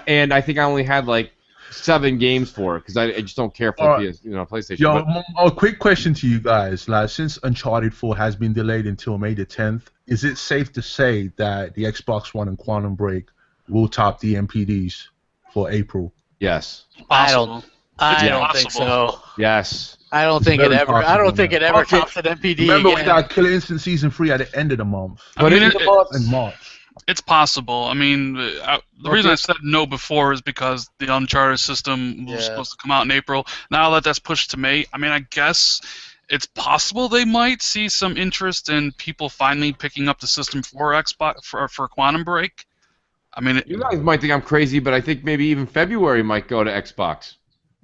Speaker 4: and I think I only had like 7 games for it because I just don't care for PlayStation.
Speaker 2: Yo, a quick question to you guys. Like, since Uncharted 4 has been delayed until May the 10th, is it safe to say that the Xbox One and Quantum Break will top the MPDs for April?
Speaker 4: Yes.
Speaker 1: I don't think so.
Speaker 4: Yes.
Speaker 1: I don't think it ever. I don't think it ever tops an MPD.
Speaker 2: Remember, we got Killer Instinct Season 3 at the end of the month.
Speaker 3: But
Speaker 2: in March.
Speaker 3: It's possible. I mean, the reason I said no before is because the Uncharted system was supposed to come out in April. Now that that's pushed to May, I mean, I guess it's possible they might see some interest in people finally picking up the system for Xbox for Quantum Break. I mean,
Speaker 4: you guys might think I'm crazy, but I think maybe even February might go to Xbox.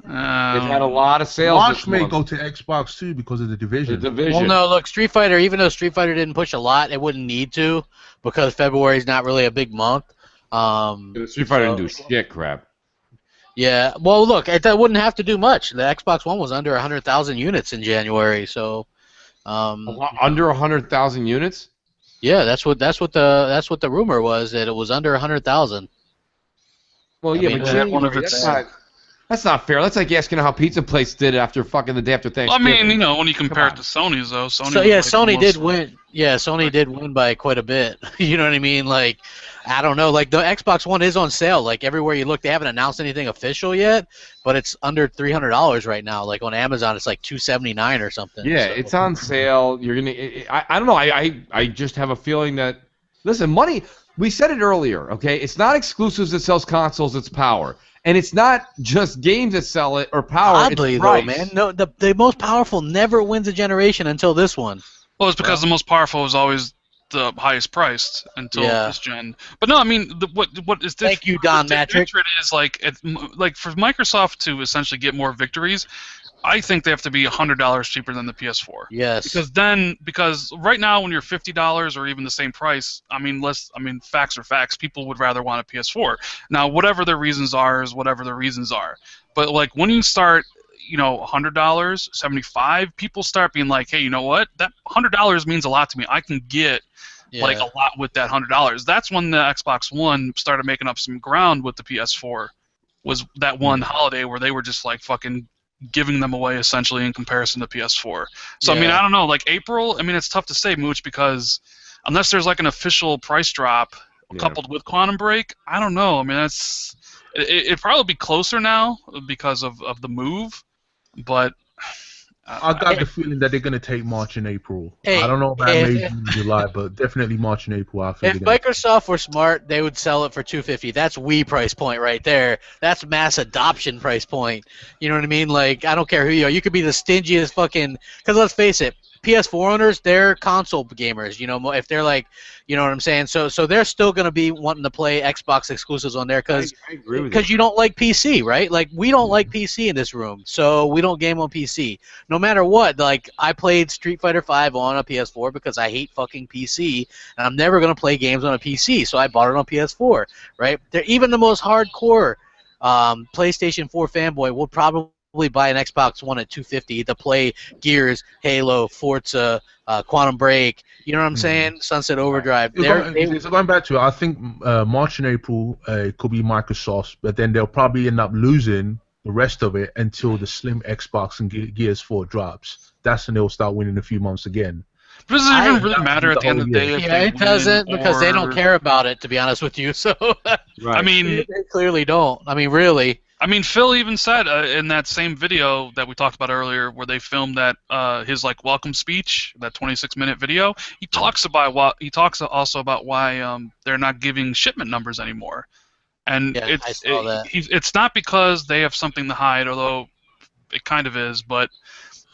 Speaker 4: They've had a lot of sales.
Speaker 2: March may go to Xbox too because of the Division.
Speaker 1: Well, no, look, Street Fighter. Even though Street Fighter didn't push a lot, it wouldn't need to because February is not really a big month.
Speaker 4: Street Fighter didn't do shit crap.
Speaker 1: Yeah, well, look, it wouldn't have to do much. The Xbox One was under 100,000 units in January, so.
Speaker 4: Under 100,000 units?
Speaker 1: Yeah, that's what the rumor was, that it was under 100,000.
Speaker 4: Well, yeah, but January, that's not fair. That's like asking how Pizza Place did after fucking the day after Thanksgiving.
Speaker 3: I mean, you know, when you compare it to Sony's, though.
Speaker 1: Sony did win. Yeah, Sony did win by quite a bit. You know what I mean? Like, I don't know. Like, the Xbox One is on sale. Like, everywhere you look, they haven't announced anything official yet, but it's under $300 right now. Like, on Amazon, it's like $279 or something.
Speaker 4: Yeah, so. It's on sale. You're gonna. I don't know. I just have a feeling that. Listen, money. We said it earlier. Okay, it's not exclusives that sells consoles. It's power. And it's not just games that sell it or power.
Speaker 1: Oddly,
Speaker 4: it's price.
Speaker 1: though, man. No, the most powerful never wins a generation until this one.
Speaker 3: Well, it's because the most powerful is always the highest priced until
Speaker 1: Yeah.
Speaker 3: this gen. But no, I mean, what is
Speaker 1: Thank you, Don Matrick.
Speaker 3: different is like for Microsoft to essentially get more victories, I think they have to be $100 cheaper than the PS4.
Speaker 1: Yes.
Speaker 3: Because right now when you're $50 or even the same price, facts are facts. People would rather want a PS4. Now, whatever their reasons are is whatever their reasons are. But like when you start, $100, $75, people start being like, hey, you know what? That $100 means a lot to me. I can get like a lot with that $100. That's when the Xbox One started making up some ground with the PS4. Was that one holiday where they were just like fucking giving them away essentially in comparison to PS4. So I mean, I don't know, like April, I mean, it's tough to say, Mooch, because unless there's like an official price drop coupled with Quantum Break, I don't know. I mean, it'd probably be closer now because of the move, but
Speaker 2: I got the feeling that they're going to take March and April.
Speaker 1: Hey,
Speaker 2: I don't know about May, June, July, but definitely March and April.
Speaker 1: If Microsoft were smart, they would sell it for $250. That's Wii price point right there. That's mass adoption price point. You know what I mean? Like, I don't care who you are. You could be the stingiest fucking... Because let's face it, PS4 owners, they're console gamers. If they're like... You know what I'm saying? So they're still going to be wanting to play Xbox exclusives on there because you don't like PC, right? Like, we don't like PC in this room, so we don't game on PC. No matter what, like, I played Street Fighter V on a PS4 because I hate fucking PC, and I'm never going to play games on a PC, so I bought it on PS4, right? Even the most hardcore PlayStation 4 fanboy will probably buy an Xbox One at $250 to play Gears, Halo, Forza, Quantum Break. You know what I'm saying? Sunset Overdrive.
Speaker 2: So going back to it, I think March and April could be Microsoft's, but then they'll probably end up losing the rest of it until the slim Xbox and Gears 4 drops. That's when they'll start winning a few months again.
Speaker 3: But does it even really matter at the end of the day?
Speaker 1: Yeah, it doesn't because they don't care about it, to be honest with you. So,
Speaker 3: I mean,
Speaker 1: they clearly don't. I mean, really.
Speaker 3: I mean, Phil even said in that same video that we talked about earlier, where they filmed that his like welcome speech, that 26-minute video. He talks also about why they're not giving shipment numbers anymore, and it's not because they have something to hide, although it kind of is, but.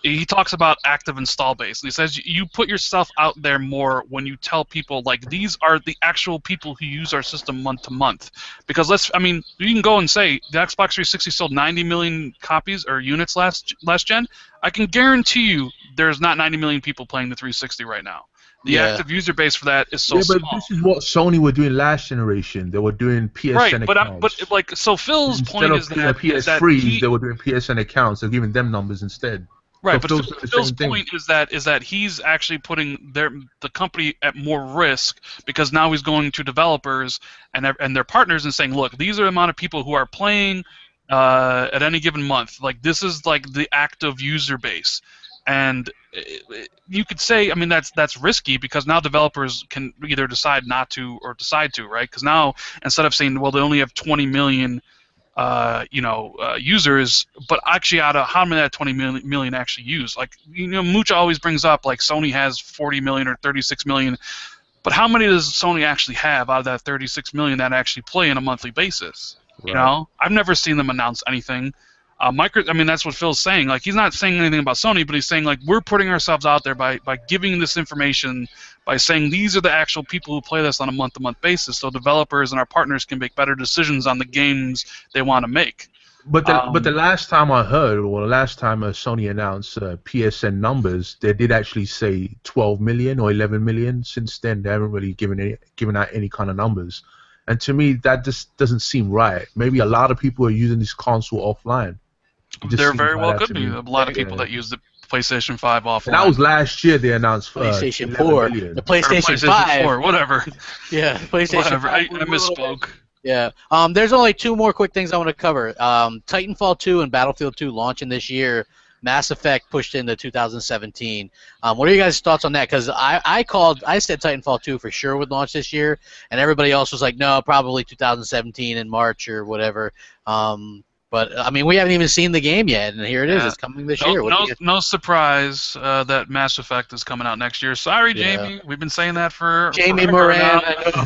Speaker 3: He talks about active install base, and he says you put yourself out there more when you tell people like these are the actual people who use our system month to month. Because you can go and say the Xbox 360 sold 90 million copies or units last gen. I can guarantee you there's not 90 million people playing the 360 right now. The active user base for that is so small.
Speaker 2: But this is what Sony were doing last generation. They were doing PSN accounts.
Speaker 3: So Phil's point is that
Speaker 2: PS3s, they were doing PSN accounts. They're giving them numbers instead.
Speaker 3: Right, but Phil's point is that he's actually putting the company at more risk because now he's going to developers and their partners and saying, look, these are the amount of people who are playing at any given month. Like, this is like the active user base. And you could say, I mean, that's risky because now developers can either decide not to or decide to, right? Because now instead of saying, well, they only have 20 million users, but actually out of how many of that 20 million actually use? Like, Mooch always brings up, like, Sony has 40 million or 36 million, but how many does Sony actually have out of that 36 million that actually play on a monthly basis? Right. I've never seen them announce anything. That's what Phil's saying. Like, he's not saying anything about Sony, but he's saying, like, we're putting ourselves out there by giving this information, by saying these are the actual people who play this on a month-to-month basis, so developers and our partners can make better decisions on the games they want to make.
Speaker 2: But the last time I heard, or the last time Sony announced PSN numbers, they did actually say 12 million or 11 million. Since then, they haven't really given out any kind of numbers. And to me, that just doesn't seem right. Maybe a lot of people are using this console offline.
Speaker 3: There very well could be a lot of people that use the PlayStation 5 offline.
Speaker 2: And that was last year they announced
Speaker 1: PlayStation 4. The PlayStation 5.
Speaker 3: 4, whatever.
Speaker 1: Yeah, PlayStation 5.
Speaker 3: I misspoke.
Speaker 1: Yeah. There's only two more quick things I want to cover. Titanfall 2 and Battlefield 2 launching this year. Mass Effect pushed into 2017. What are you guys' thoughts on that? Because I said Titanfall 2 for sure would launch this year, and everybody else was like, no, probably 2017 in March or whatever. But I mean, we haven't even seen the game yet, and here it is.
Speaker 3: Yeah.
Speaker 1: It's coming this year.
Speaker 3: No surprise that Mass Effect is coming out next year. Sorry,
Speaker 1: Yeah.
Speaker 3: Jamie. We've been saying that for
Speaker 1: Jamie
Speaker 3: forever
Speaker 1: Moran.
Speaker 3: now.
Speaker 1: I know.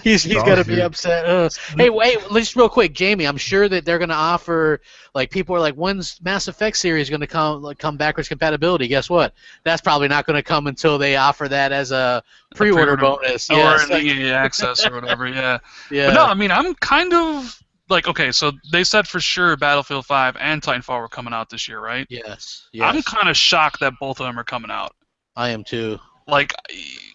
Speaker 1: He's got to be upset. Hey, wait, just real quick, Jamie. I'm sure that they're going to offer, like, people are like, when's Mass Effect series going to come backwards compatibility? Guess what? That's probably not going to come until they offer that as a pre-order bonus.
Speaker 3: Or
Speaker 1: Yeah,
Speaker 3: in the EA Access or whatever. Yeah.
Speaker 1: yeah.
Speaker 3: But no, I mean, I'm kind of like, okay, so they said for sure Battlefield 5 and Titanfall were coming out this year, right?
Speaker 1: Yes.
Speaker 3: I'm kind of shocked that both of them are coming out.
Speaker 1: I am too.
Speaker 3: Like,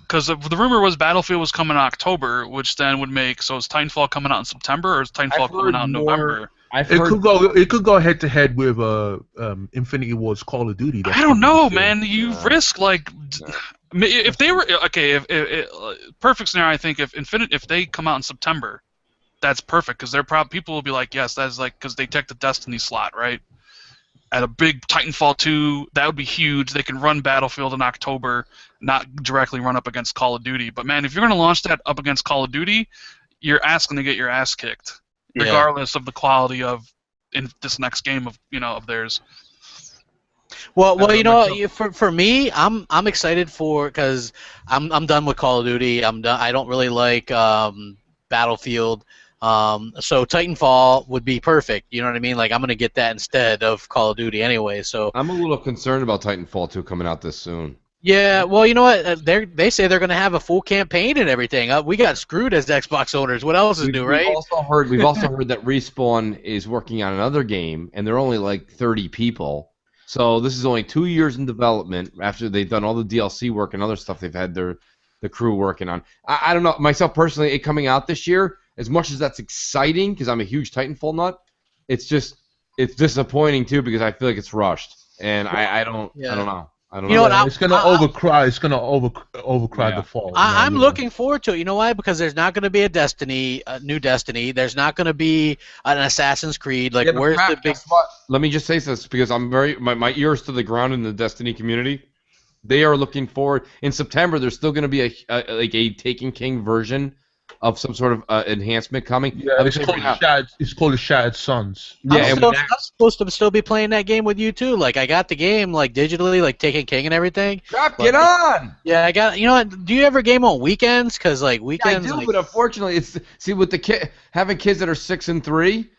Speaker 3: because the rumor was Battlefield was coming in October, which then would make, so is Titanfall coming out in September or is Titanfall coming out in November?
Speaker 2: It could go head to head with Infinity Ward's Call of Duty.
Speaker 3: I don't know, man. You risk like if they were okay. If perfect scenario, I think if they come out in September, that's perfect because people will be like, yes, that's like because they take the Destiny slot, right? At a big Titanfall 2, that would be huge. They can run Battlefield in October, not directly run up against Call of Duty. But man, if you're going to launch that up against Call of Duty, you're asking to get your ass kicked, regardless of the quality of in this next game of theirs.
Speaker 1: Well, you know, for me, I'm excited because I'm done with Call of Duty. I'm done. I don't really like Battlefield. So Titanfall would be perfect. You know what I mean? Like I'm gonna get that instead of Call of Duty anyway. So
Speaker 4: I'm a little concerned about Titanfall 2 coming out this soon.
Speaker 1: Yeah, well, you know what? They say they're going to have a full campaign and everything. We got screwed as Xbox owners. What else is new, right?
Speaker 4: We've also heard that Respawn is working on another game, and they're only like 30 people. So this is only 2 years in development after they've done all the DLC work and other stuff they've had the crew working on. I don't know. Myself personally, it coming out this year, as much as that's exciting because I'm a huge Titanfall nut, it's disappointing too because I feel like it's rushed, and I don't know. I don't know.
Speaker 2: It's gonna overcry. It's gonna overcry the fall.
Speaker 1: I'm looking forward to it. You know why? Because there's not going to be a new Destiny. There's not going to be an Assassin's Creed. Like, where's the big?
Speaker 4: Let me just say this because I'm my ears to the ground in the Destiny community. They are looking forward. In September, there's still going to be a Taken King version of some sort of enhancement coming.
Speaker 2: Yeah, it's called the Shattered Suns.
Speaker 1: Yeah, I'm supposed to still be playing that game with you too. Like I got the game like digitally, like Taken King and everything.
Speaker 4: Get on!
Speaker 1: Yeah, I got. You know what? Do you ever game on weekends? Because like weekends.
Speaker 4: Yeah, I do, but unfortunately, with the having kids that are 6 and 3.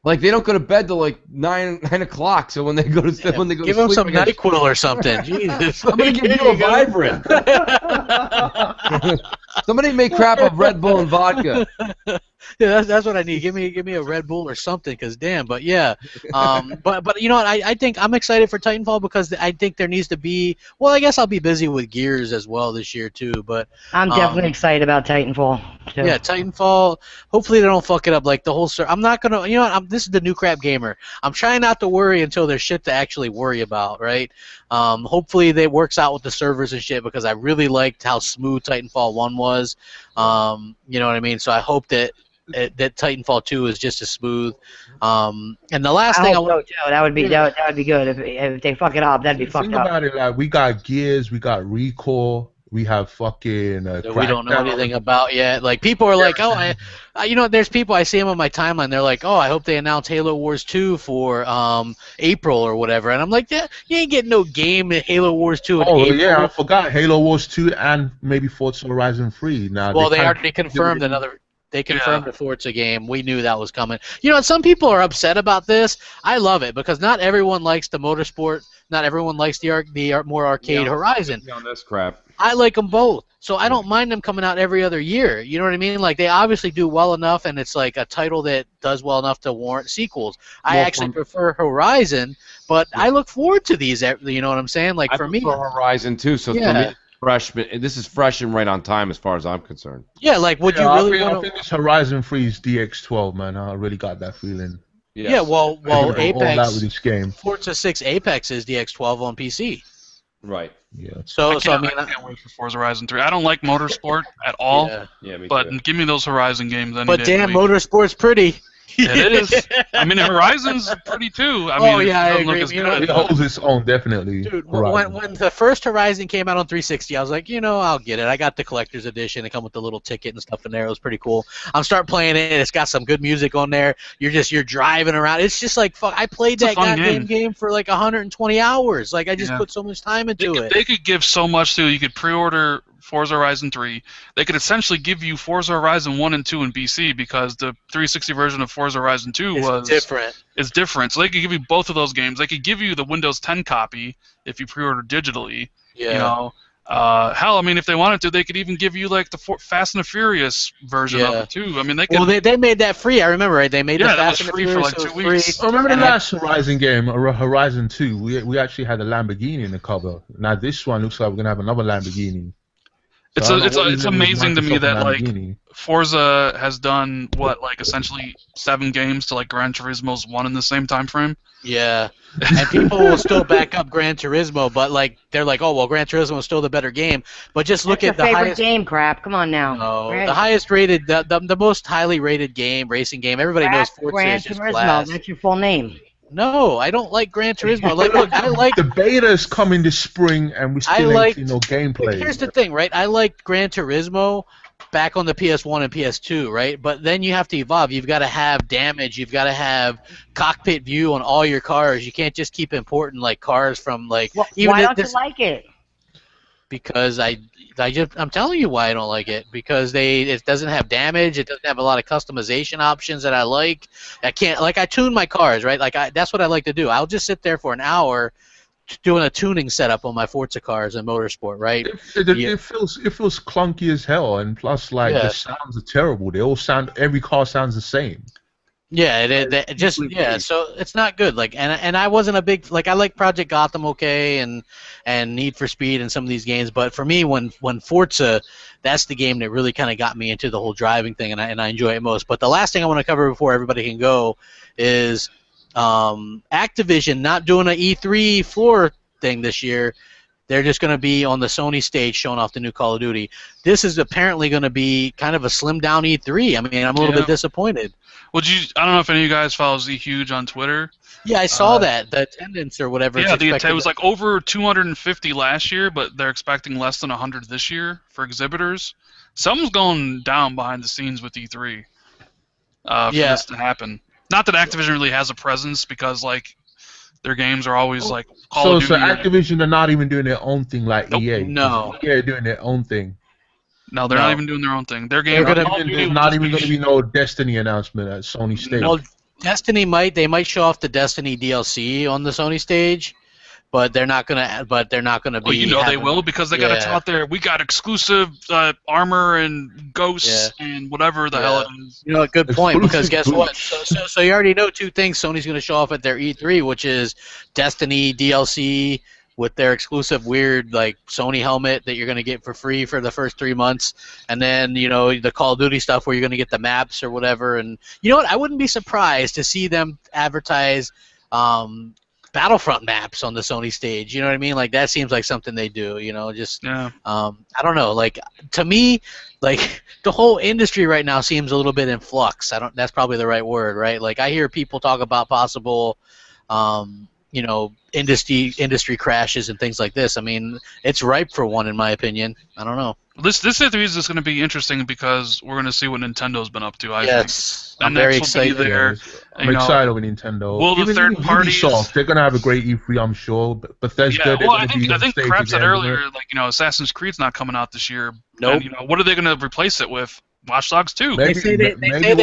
Speaker 4: Like they don't go to bed till like 9 o'clock. So when they go to sleep,
Speaker 1: give them some NyQuil or something. Jesus,
Speaker 4: I'm gonna give you a Vibrant. Somebody make crap of Red Bull and vodka.
Speaker 1: Yeah, that's what I need. Give me a Red Bull or something, cause damn. But yeah, but you know what? I think I'm excited for Titanfall because I think there needs to be. Well, I guess I'll be busy with Gears as well this year too. But
Speaker 5: I'm definitely excited about Titanfall too.
Speaker 1: Yeah, Titanfall. Hopefully they don't fuck it up like the whole. I'm not gonna. You know what? This is the new Crapgamer. I'm trying not to worry until there's shit to actually worry about, right? Hopefully it works out with the servers and shit because I really liked how smooth Titanfall 1 was. You know what I mean? So I hope that Titanfall 2 is just as smooth. And the last thing
Speaker 5: that would be good if they fuck it up. That'd be fucked up.
Speaker 2: Think about it, like we got Gears, we got Recall, we have fucking.
Speaker 1: We don't know anything about yet. Like people are like, oh, you know, there's people I see them on my timeline. They're like, oh, I hope they announce Halo Wars 2 for April or whatever. And I'm like, yeah, you ain't getting no game in Halo Wars 2 in April.
Speaker 2: Oh yeah, I forgot Halo Wars 2 and maybe Forza Horizon 3. Now,
Speaker 1: well, they already confirmed another. They confirmed the Forza game. We knew that was coming. You know, some people are upset about this. I love it because not everyone likes the motorsport. Not everyone likes the more arcade Horizon.
Speaker 4: On this crap.
Speaker 1: I like them both, so I don't mind them coming out every other year. You know what I mean? Like they obviously do well enough, and it's like a title that does well enough to warrant sequels. I actually prefer Horizon, but I look forward to these. You know what I'm saying? Like for me,
Speaker 4: Horizon too. So for me, fresh. This is fresh and right on time as far as I'm concerned.
Speaker 1: Yeah, like would you really want to?
Speaker 2: I think this Horizon 3's DX12, man. I really got that feeling.
Speaker 1: Yes. Yeah, well, Apex.
Speaker 2: All that with this game.
Speaker 1: Forza 6 Apex is DX12 on PC.
Speaker 4: Right.
Speaker 2: Yeah.
Speaker 1: So I
Speaker 3: can't wait for Forza Horizon 3. I don't like motorsport at all.
Speaker 4: Yeah, me
Speaker 3: but
Speaker 4: too.
Speaker 3: Give me those Horizon games any
Speaker 1: But
Speaker 3: day
Speaker 1: damn, motorsport's pretty.
Speaker 3: It is. I mean, Horizon's pretty too. I
Speaker 1: Oh,
Speaker 3: mean,
Speaker 1: yeah, I
Speaker 3: it doesn't look
Speaker 1: agree.
Speaker 3: as
Speaker 1: You know,
Speaker 3: good.
Speaker 2: It holds its own, definitely.
Speaker 1: Dude,
Speaker 2: Horizon.
Speaker 1: when the first Horizon came out on 360, I was like, I'll get it. I got the collector's edition. It come with the little ticket and stuff in there. It was pretty cool. I'm start playing it. It's got some good music on there. You're driving around. It's just like fuck. I played
Speaker 3: It's a
Speaker 1: that
Speaker 3: fun
Speaker 1: goddamn game for like 120 hours. Like I just
Speaker 3: Yeah.
Speaker 1: put so much time into it.
Speaker 3: They could give so much too. You could pre-order Forza Horizon 3. They could essentially give you Forza Horizon 1 and 2 in BC because the 360 version of Forza Horizon 2
Speaker 1: It's different.
Speaker 3: is different. So they could give you both of those games. They could give you the Windows 10 copy if you pre-order digitally.
Speaker 1: Yeah.
Speaker 3: You know, hell, I mean, if they wanted to, they could even give you like the Fast and the Furious version of
Speaker 1: Yeah.
Speaker 3: it too. I mean, they could.
Speaker 1: Well, they made that free. I remember, right? They made the
Speaker 3: Yeah, that
Speaker 1: Fast
Speaker 3: was
Speaker 1: and the
Speaker 3: free for
Speaker 1: Furious.
Speaker 3: like
Speaker 1: so
Speaker 3: 2
Speaker 1: it was
Speaker 3: weeks.
Speaker 1: free.
Speaker 2: I remember the
Speaker 1: And
Speaker 2: last Horizon game, Horizon 2. We actually had a Lamborghini in the cover. Now this one looks like we're gonna have another Lamborghini. So
Speaker 3: It's amazing to me
Speaker 2: Microsoft
Speaker 3: that like
Speaker 2: Lamborghini.
Speaker 3: Forza has done what, like essentially 7 games to like Gran Turismo's 1 in the same time frame.
Speaker 1: Yeah, and people will still back up Gran Turismo, but like they're like, oh well, Gran Turismo is still the better game. But just look
Speaker 5: That's
Speaker 1: at the
Speaker 5: your favorite
Speaker 1: highest.
Speaker 5: game, Crap. Come on now.
Speaker 1: No,
Speaker 5: Right.
Speaker 1: the highest rated, the most highly rated racing game. Everybody knows Forza
Speaker 5: Gran
Speaker 1: is just
Speaker 5: Turismo.
Speaker 1: blast.
Speaker 5: That's your full name.
Speaker 1: No, I don't like Gran Turismo. Like, look, I like.
Speaker 2: The beta's coming this spring, and we still ain't seen no gameplay.
Speaker 1: Here's the thing, right? I liked Gran Turismo back on the PS1 and PS2, right? But then you have to evolve. You've got to have damage. You've got to have cockpit view on all your cars. You can't just keep importing like cars from like.
Speaker 5: Well,
Speaker 1: even
Speaker 5: why
Speaker 1: if
Speaker 5: don't you
Speaker 1: this,
Speaker 5: like it?
Speaker 1: because I'm telling you why I don't like it. Because it doesn't have damage. It doesn't have a lot of customization options that I like. I tune my cars, right? That's what I like to do. I'll just sit there for an hour doing a tuning setup on my Forza cars and Motorsport, right?
Speaker 2: It feels clunky as hell, and plus the sounds are terrible. Every car sounds the same.
Speaker 1: Yeah, so it's not good. Like, and I wasn't a big I like Project Gotham, and Need for Speed and some of these games, but for me, when Forza, that's the game that really kind of got me into the whole driving thing, and I enjoy it most. But the last thing I want to cover before everybody can go is Activision not doing an E3 floor thing this year. They're just going to be on the Sony stage showing off the new Call of Duty. This is apparently going to be kind of a slimmed down E3. I mean, I'm a little bit disappointed.
Speaker 3: Well, I don't know if any of you guys follow Z Huge on Twitter.
Speaker 1: Yeah, I saw that. The attendance or whatever.
Speaker 3: Yeah, it was like over 250 last year, but they're expecting less than 100 this year for exhibitors. Something's going down behind the scenes with E3 for this to happen. Not that Activision really has a presence because their games are always like Call of Duty.
Speaker 2: So Activision are not even doing their own thing like EA.
Speaker 1: No.
Speaker 2: EA are doing their own thing.
Speaker 3: No, they're not even doing their own thing. Their game.
Speaker 2: There's not even going to be no Destiny announcement at Sony stage.
Speaker 1: Well, Destiny might show off the Destiny DLC on the Sony stage, but they're not gonna be.
Speaker 3: Well, they will because they got to out there. We got exclusive armor and ghosts and whatever the hell it is.
Speaker 1: You know, a good point because guess what? So you already know 2 things Sony's going to show off at their E3, which is Destiny DLC with their exclusive weird Sony helmet that you're going to get for free for the first 3 months, and then the Call of Duty stuff where you're going to get the maps or whatever. And you know what? I wouldn't be surprised to see them advertise Battlefront maps on the Sony stage. You know what I mean? Like that seems like something they do. I don't know. To me, the whole industry right now seems a little bit in flux. That's probably the right word, right? I hear people talk about possible. Industry crashes and things like this. I mean, it's ripe for one, in my opinion. I don't know.
Speaker 3: This E3 is just going to be interesting because we're going to see what Nintendo's been up to. I think.
Speaker 1: I'm very excited.
Speaker 2: I'm excited with Nintendo.
Speaker 3: Will the third parties?
Speaker 2: Ubisoft, they're going to have a great E3, I'm sure. But Bethesda,
Speaker 3: I think Crap said earlier, Assassin's Creed's not coming out this year.
Speaker 1: Nope.
Speaker 3: And, what are they going to replace it with? Watch Dogs 2.
Speaker 1: They say they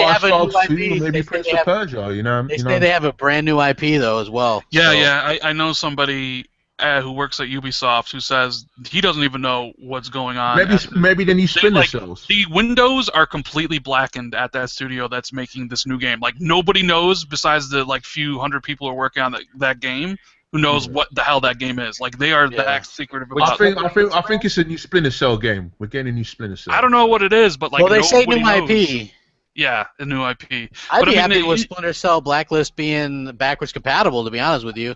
Speaker 1: have a new IP.
Speaker 2: Maybe Prince of Persia,
Speaker 1: They say they have a brand new IP though as well.
Speaker 3: Yeah. I know somebody who works at Ubisoft who says he doesn't even know what's going on.
Speaker 2: Maybe they need Splinter Cells.
Speaker 3: The windows are completely blackened at that studio that's making this new game. Nobody knows besides the few hundred people who are working on that game. Who knows what the hell that game is? They are that secretive about it.
Speaker 2: I think it's a new Splinter Cell game. We're getting a new Splinter Cell.
Speaker 3: I don't know what it is, but
Speaker 1: they say new
Speaker 3: knows.
Speaker 1: IP.
Speaker 3: Yeah, a new IP.
Speaker 1: I'd be happy with Splinter Cell Blacklist being backwards compatible, to be honest with you.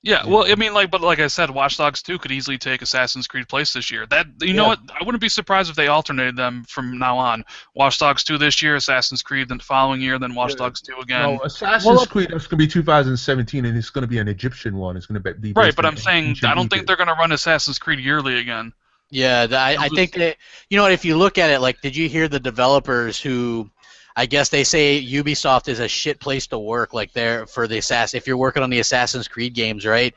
Speaker 3: Yeah, well, I mean, but like I said, Watch Dogs 2 could easily take Assassin's Creed place this year. Know what? I wouldn't be surprised if they alternated them from now on. Watch Dogs 2 this year, Assassin's Creed the following year, then Watch Dogs 2 again.
Speaker 2: No, Assassin's Creed is going to be 2017, and it's going to be an Egyptian one. It's going to be
Speaker 3: right, but I'm saying I don't think they're going to run Assassin's Creed yearly again.
Speaker 1: Yeah, I think that, you know what, if you look at it, like, did you hear the developers who, I guess they say Ubisoft is a shit place to work, like there for the if you're working on the Assassin's Creed games, right?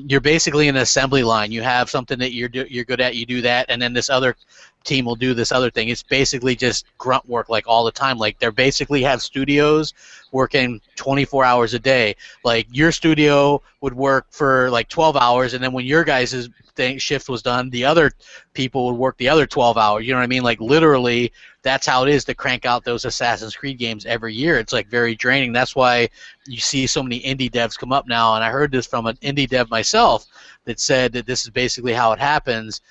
Speaker 1: You're basically an assembly line. You have something that you're good at, you do that, and then this other team will do this other thing. It's basically just grunt work, like, all the time. Like, they basically have studios working 24 hours a day. Like, your studio would work for like 12 hours, and then when your guys' shift was done, the other people would work the other 12 hours. You know what I mean? Like, literally, that's how it is to crank out those Assassin's Creed games every year. It's like very draining. That's why you see so many indie devs come up now, and I heard this from an indie dev myself that said that this is basically how it happens.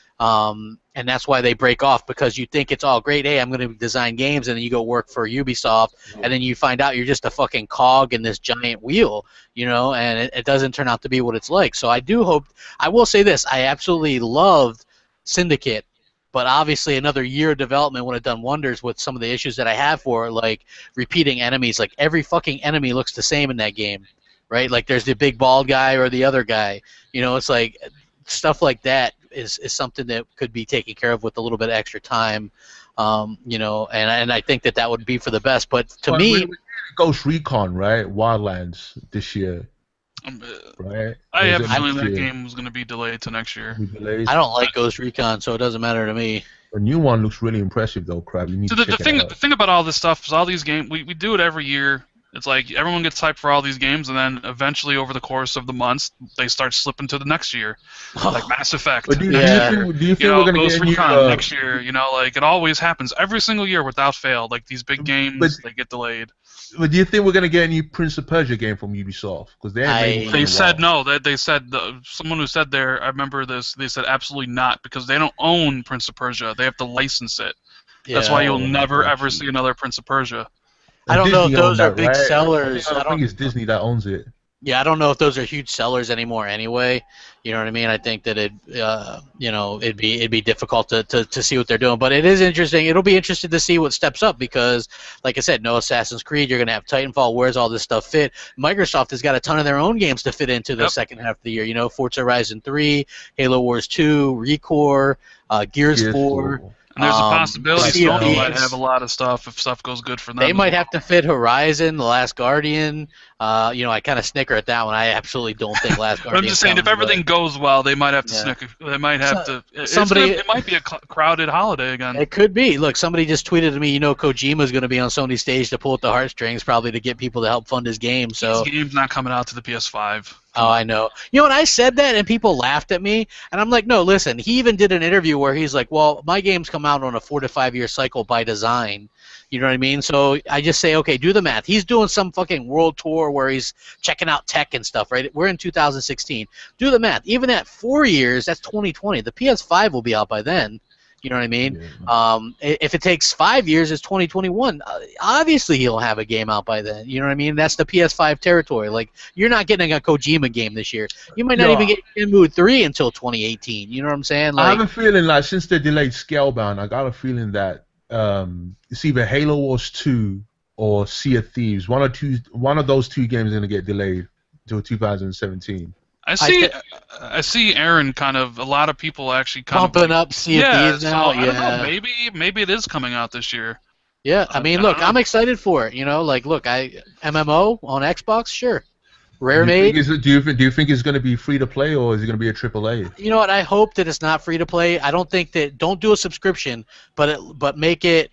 Speaker 1: And that's why they break off, because you think it's all great. Hey, I'm going to design games, and then you go work for Ubisoft, and then you find out you're just a fucking cog in this giant wheel, you know, and it doesn't turn out to be what it's like. So I do hope. I will say this: I absolutely loved Syndicate, but obviously another year of development would have done wonders with some of the issues that I have for, like, repeating enemies. Like, every fucking enemy looks the same in that game, right? Like, there's the big bald guy or the other guy. You know, it's like stuff like that is something that could be taken care of with a little bit of extra time, you know, and I think that would be for the best. But to me,
Speaker 2: Ghost Recon, right? Wildlands this year, right?
Speaker 3: I have a feeling that game was going to be delayed to next year.
Speaker 1: I don't like Ghost Recon, so it doesn't matter to me.
Speaker 2: The new one looks really impressive, though, Crab. You need to check it out.
Speaker 3: The thing about all this stuff is all these games, we do it every year. It's like everyone gets hyped for all these games, and then eventually, over the course of the months, they start slipping to the next year, like Mass Effect.
Speaker 2: Do you think we're going to get a new
Speaker 3: next year? You know, like, it always happens every single year without fail. Like, these big games, they get delayed.
Speaker 2: But do you think we're going to get a new Prince of Persia game from Ubisoft? Because
Speaker 3: they said no. They said someone who said there. I remember this. They said absolutely not, because they don't own Prince of Persia. They have to license it. Yeah, that's why you'll never ever see another Prince of Persia.
Speaker 1: I don't know if those are big sellers.
Speaker 2: I think it's Disney that owns it.
Speaker 1: Yeah, I don't know if those are huge sellers anymore anyway. You know what I mean? I think that you know, it'd be difficult to see what they're doing. But it is interesting. It'll be interesting to see what steps up, because, like I said, no Assassin's Creed. You're going to have Titanfall. Where's all this stuff fit? Microsoft has got a ton of their own games to fit into the second half of the year. You know, Forza Horizon 3, Halo Wars 2, ReCore, Gears 4.
Speaker 3: And there's a possibility Sony might have a lot of stuff if stuff goes good for them.
Speaker 1: They might have to fit Horizon, The Last Guardian. You know, I kind of snicker at that one. I absolutely don't think Last Guardian.
Speaker 3: I'm just saying, if everything goes well, they might have to snicker. They might have to. It might be a crowded holiday again.
Speaker 1: It could be. Look, somebody just tweeted to me. You know, Kojima's going to be on Sony's stage to pull at the heartstrings, probably to get people to help fund his game. So
Speaker 3: his game's not coming out to the PS5.
Speaker 1: Oh, I know. You know what? I said that, and people laughed at me. And I'm like, no, listen. He even did an interview where he's like, well, my games come out on a 4 to 5 year cycle by design. You know what I mean? So I just say, okay, do the math. He's doing some fucking world tour where he's checking out tech and stuff, right? We're in 2016. Do the math. Even at 4 years, that's 2020. The PS5 will be out by then. You know what I mean? Yeah. If it takes 5 years, it's 2021. Obviously, he'll have a game out by then. You know what I mean? That's the PS5 territory. Like, you're not getting a Kojima game this year. You might not even get Shenmue 3 until 2018. You know what I'm saying? Like,
Speaker 2: I have a feeling like since they delayed Scalebound, I got a feeling that it's either Halo Wars 2 or Sea of Thieves. One of those two games is going to get delayed until 2017.
Speaker 3: I see Aaron kind of, a lot of people actually kind
Speaker 1: pumping up Sea of Thieves now.
Speaker 3: I don't know, maybe it is coming out this year.
Speaker 1: Yeah, I mean, look, I'm excited for it. You know, like, look, MMO on Xbox, sure. Rare made.
Speaker 2: Do you think it's going to be free to play, or is it going to be a AAA?
Speaker 1: You know what? I hope that it's not free to play. I don't think that. Don't do a subscription, but make it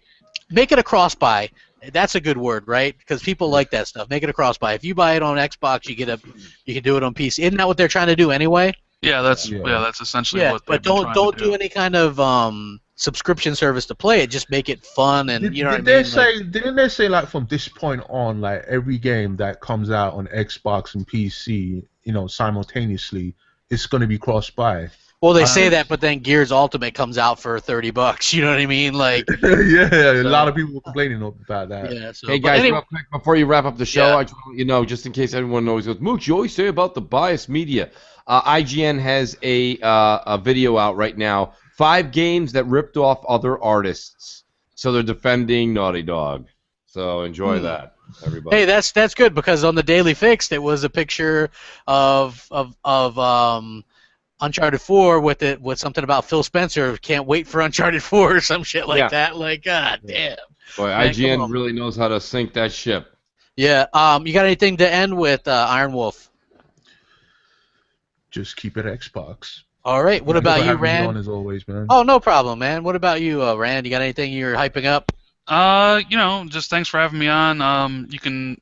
Speaker 1: a cross buy. That's a good word, right? Because people like that stuff. Make it a cross buy. If you buy it on Xbox, you can do it on PC. Isn't that what they're trying to do anyway?
Speaker 3: Yeah, that's essentially what.
Speaker 1: But don't do any kind of subscription service to play it. Just make it fun, and you know what I mean.
Speaker 2: Didn't they say, like, from this point on, like, every game that comes out on Xbox and PC, you know, simultaneously, it's going to be cross buy?
Speaker 1: Well, they say that, but then Gears Ultimate comes out for $30. You know what I mean? Like,
Speaker 2: yeah, a lot of people were complaining about that.
Speaker 1: yeah. So,
Speaker 4: Hey guys,
Speaker 1: anyway,
Speaker 4: real quick before you wrap up the show,
Speaker 1: Yeah.
Speaker 4: I just want to let you know, just in case everyone always goes, Mooch, you always say about the biased media. IGN has a video out right now. 5 games that ripped off other artists. So they're defending Naughty Dog. So enjoy that, everybody.
Speaker 1: hey, that's good because on the Daily Fix it was a picture of Uncharted 4 with something about Phil Spencer. Can't wait for Uncharted 4 or some shit like that. Like, god damn.
Speaker 4: Boy,
Speaker 1: Man,
Speaker 4: IGN really knows how to sink that ship.
Speaker 1: Yeah. You got anything to end with, Iron Wolf?
Speaker 2: Just keep it Xbox.
Speaker 1: All right. What about you, Rand?
Speaker 2: On as always, man.
Speaker 1: Oh, no problem, man. What about you, Rand? You got anything you're hyping up?
Speaker 3: Just thanks for having me on. You can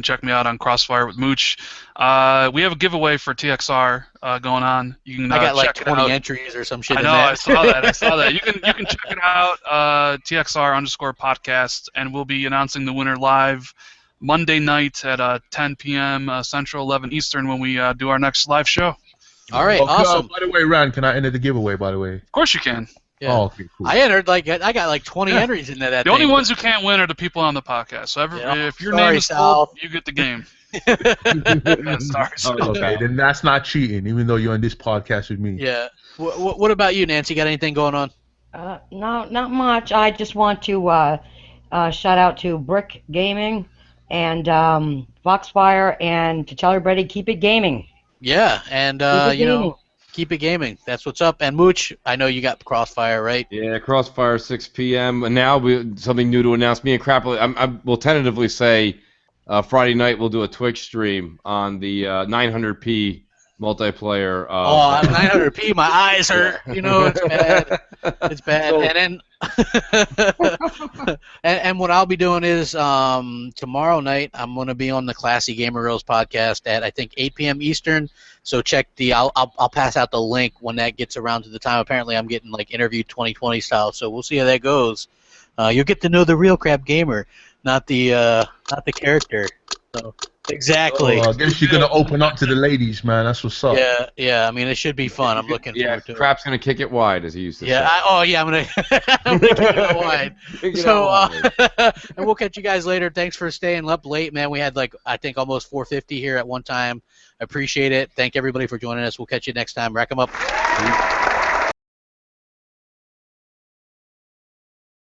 Speaker 3: check me out on Crossfire with Mooch. We have a giveaway for TXR going on. You can
Speaker 1: I got like
Speaker 3: check
Speaker 1: 20
Speaker 3: it out.
Speaker 1: entries or some shit.
Speaker 3: I know, I saw that. You can check it out. TXR_podcast, and we'll be announcing the winner live Monday night at 10 p.m. Central, 11 Eastern when we do our next live show.
Speaker 1: All right, awesome.
Speaker 2: By the way, Rand, can I enter the giveaway? By the way.
Speaker 3: Of course you can.
Speaker 1: Yeah.
Speaker 2: Oh, okay, cool.
Speaker 1: I entered I got like 20 entries into that.
Speaker 3: The only ones who can't win are the people on the podcast. So if your name is
Speaker 1: Sal.
Speaker 3: pulled, you get the game.
Speaker 2: Okay, then that's not cheating, even though you're on this podcast with me.
Speaker 1: Yeah. What about you, Nancy? Got anything going on?
Speaker 5: No, not much. I just want to shout out to Brick Gaming and Foxfire and to tell everybody keep it gaming.
Speaker 1: Yeah, and keep it gaming. That's what's up. And Mooch, I know you got Crossfire, right?
Speaker 4: Yeah, Crossfire 6 p.m. And now something new to announce. Me and Crap will tentatively say Friday night we'll do a Twitch stream on the 900p multiplayer.
Speaker 1: 900p, my eyes hurt. You know, it's bad. It's bad.
Speaker 4: So,
Speaker 1: and then, and what I'll be doing is tomorrow night I'm going to be on the Classy Gamer Girls podcast at I think 8 p.m. Eastern. So check I'll pass out the link when that gets around to the time. Apparently I'm getting like interview 2020 style. So we'll see how that goes. You'll get to know the real Crap Gamer, not the character. So exactly.
Speaker 2: I guess you're gonna open up to the ladies, man. That's what's up.
Speaker 1: Yeah. I mean, it should be fun. I'm looking forward to it.
Speaker 4: Crap's gonna kick it wide, as he used to say.
Speaker 1: I'm gonna kick it wide. So, and we'll catch you guys later. Thanks for staying up late, man. We had I think almost 450 here at one time. Appreciate it. Thank everybody for joining us. We'll catch you next time. Rack 'em up.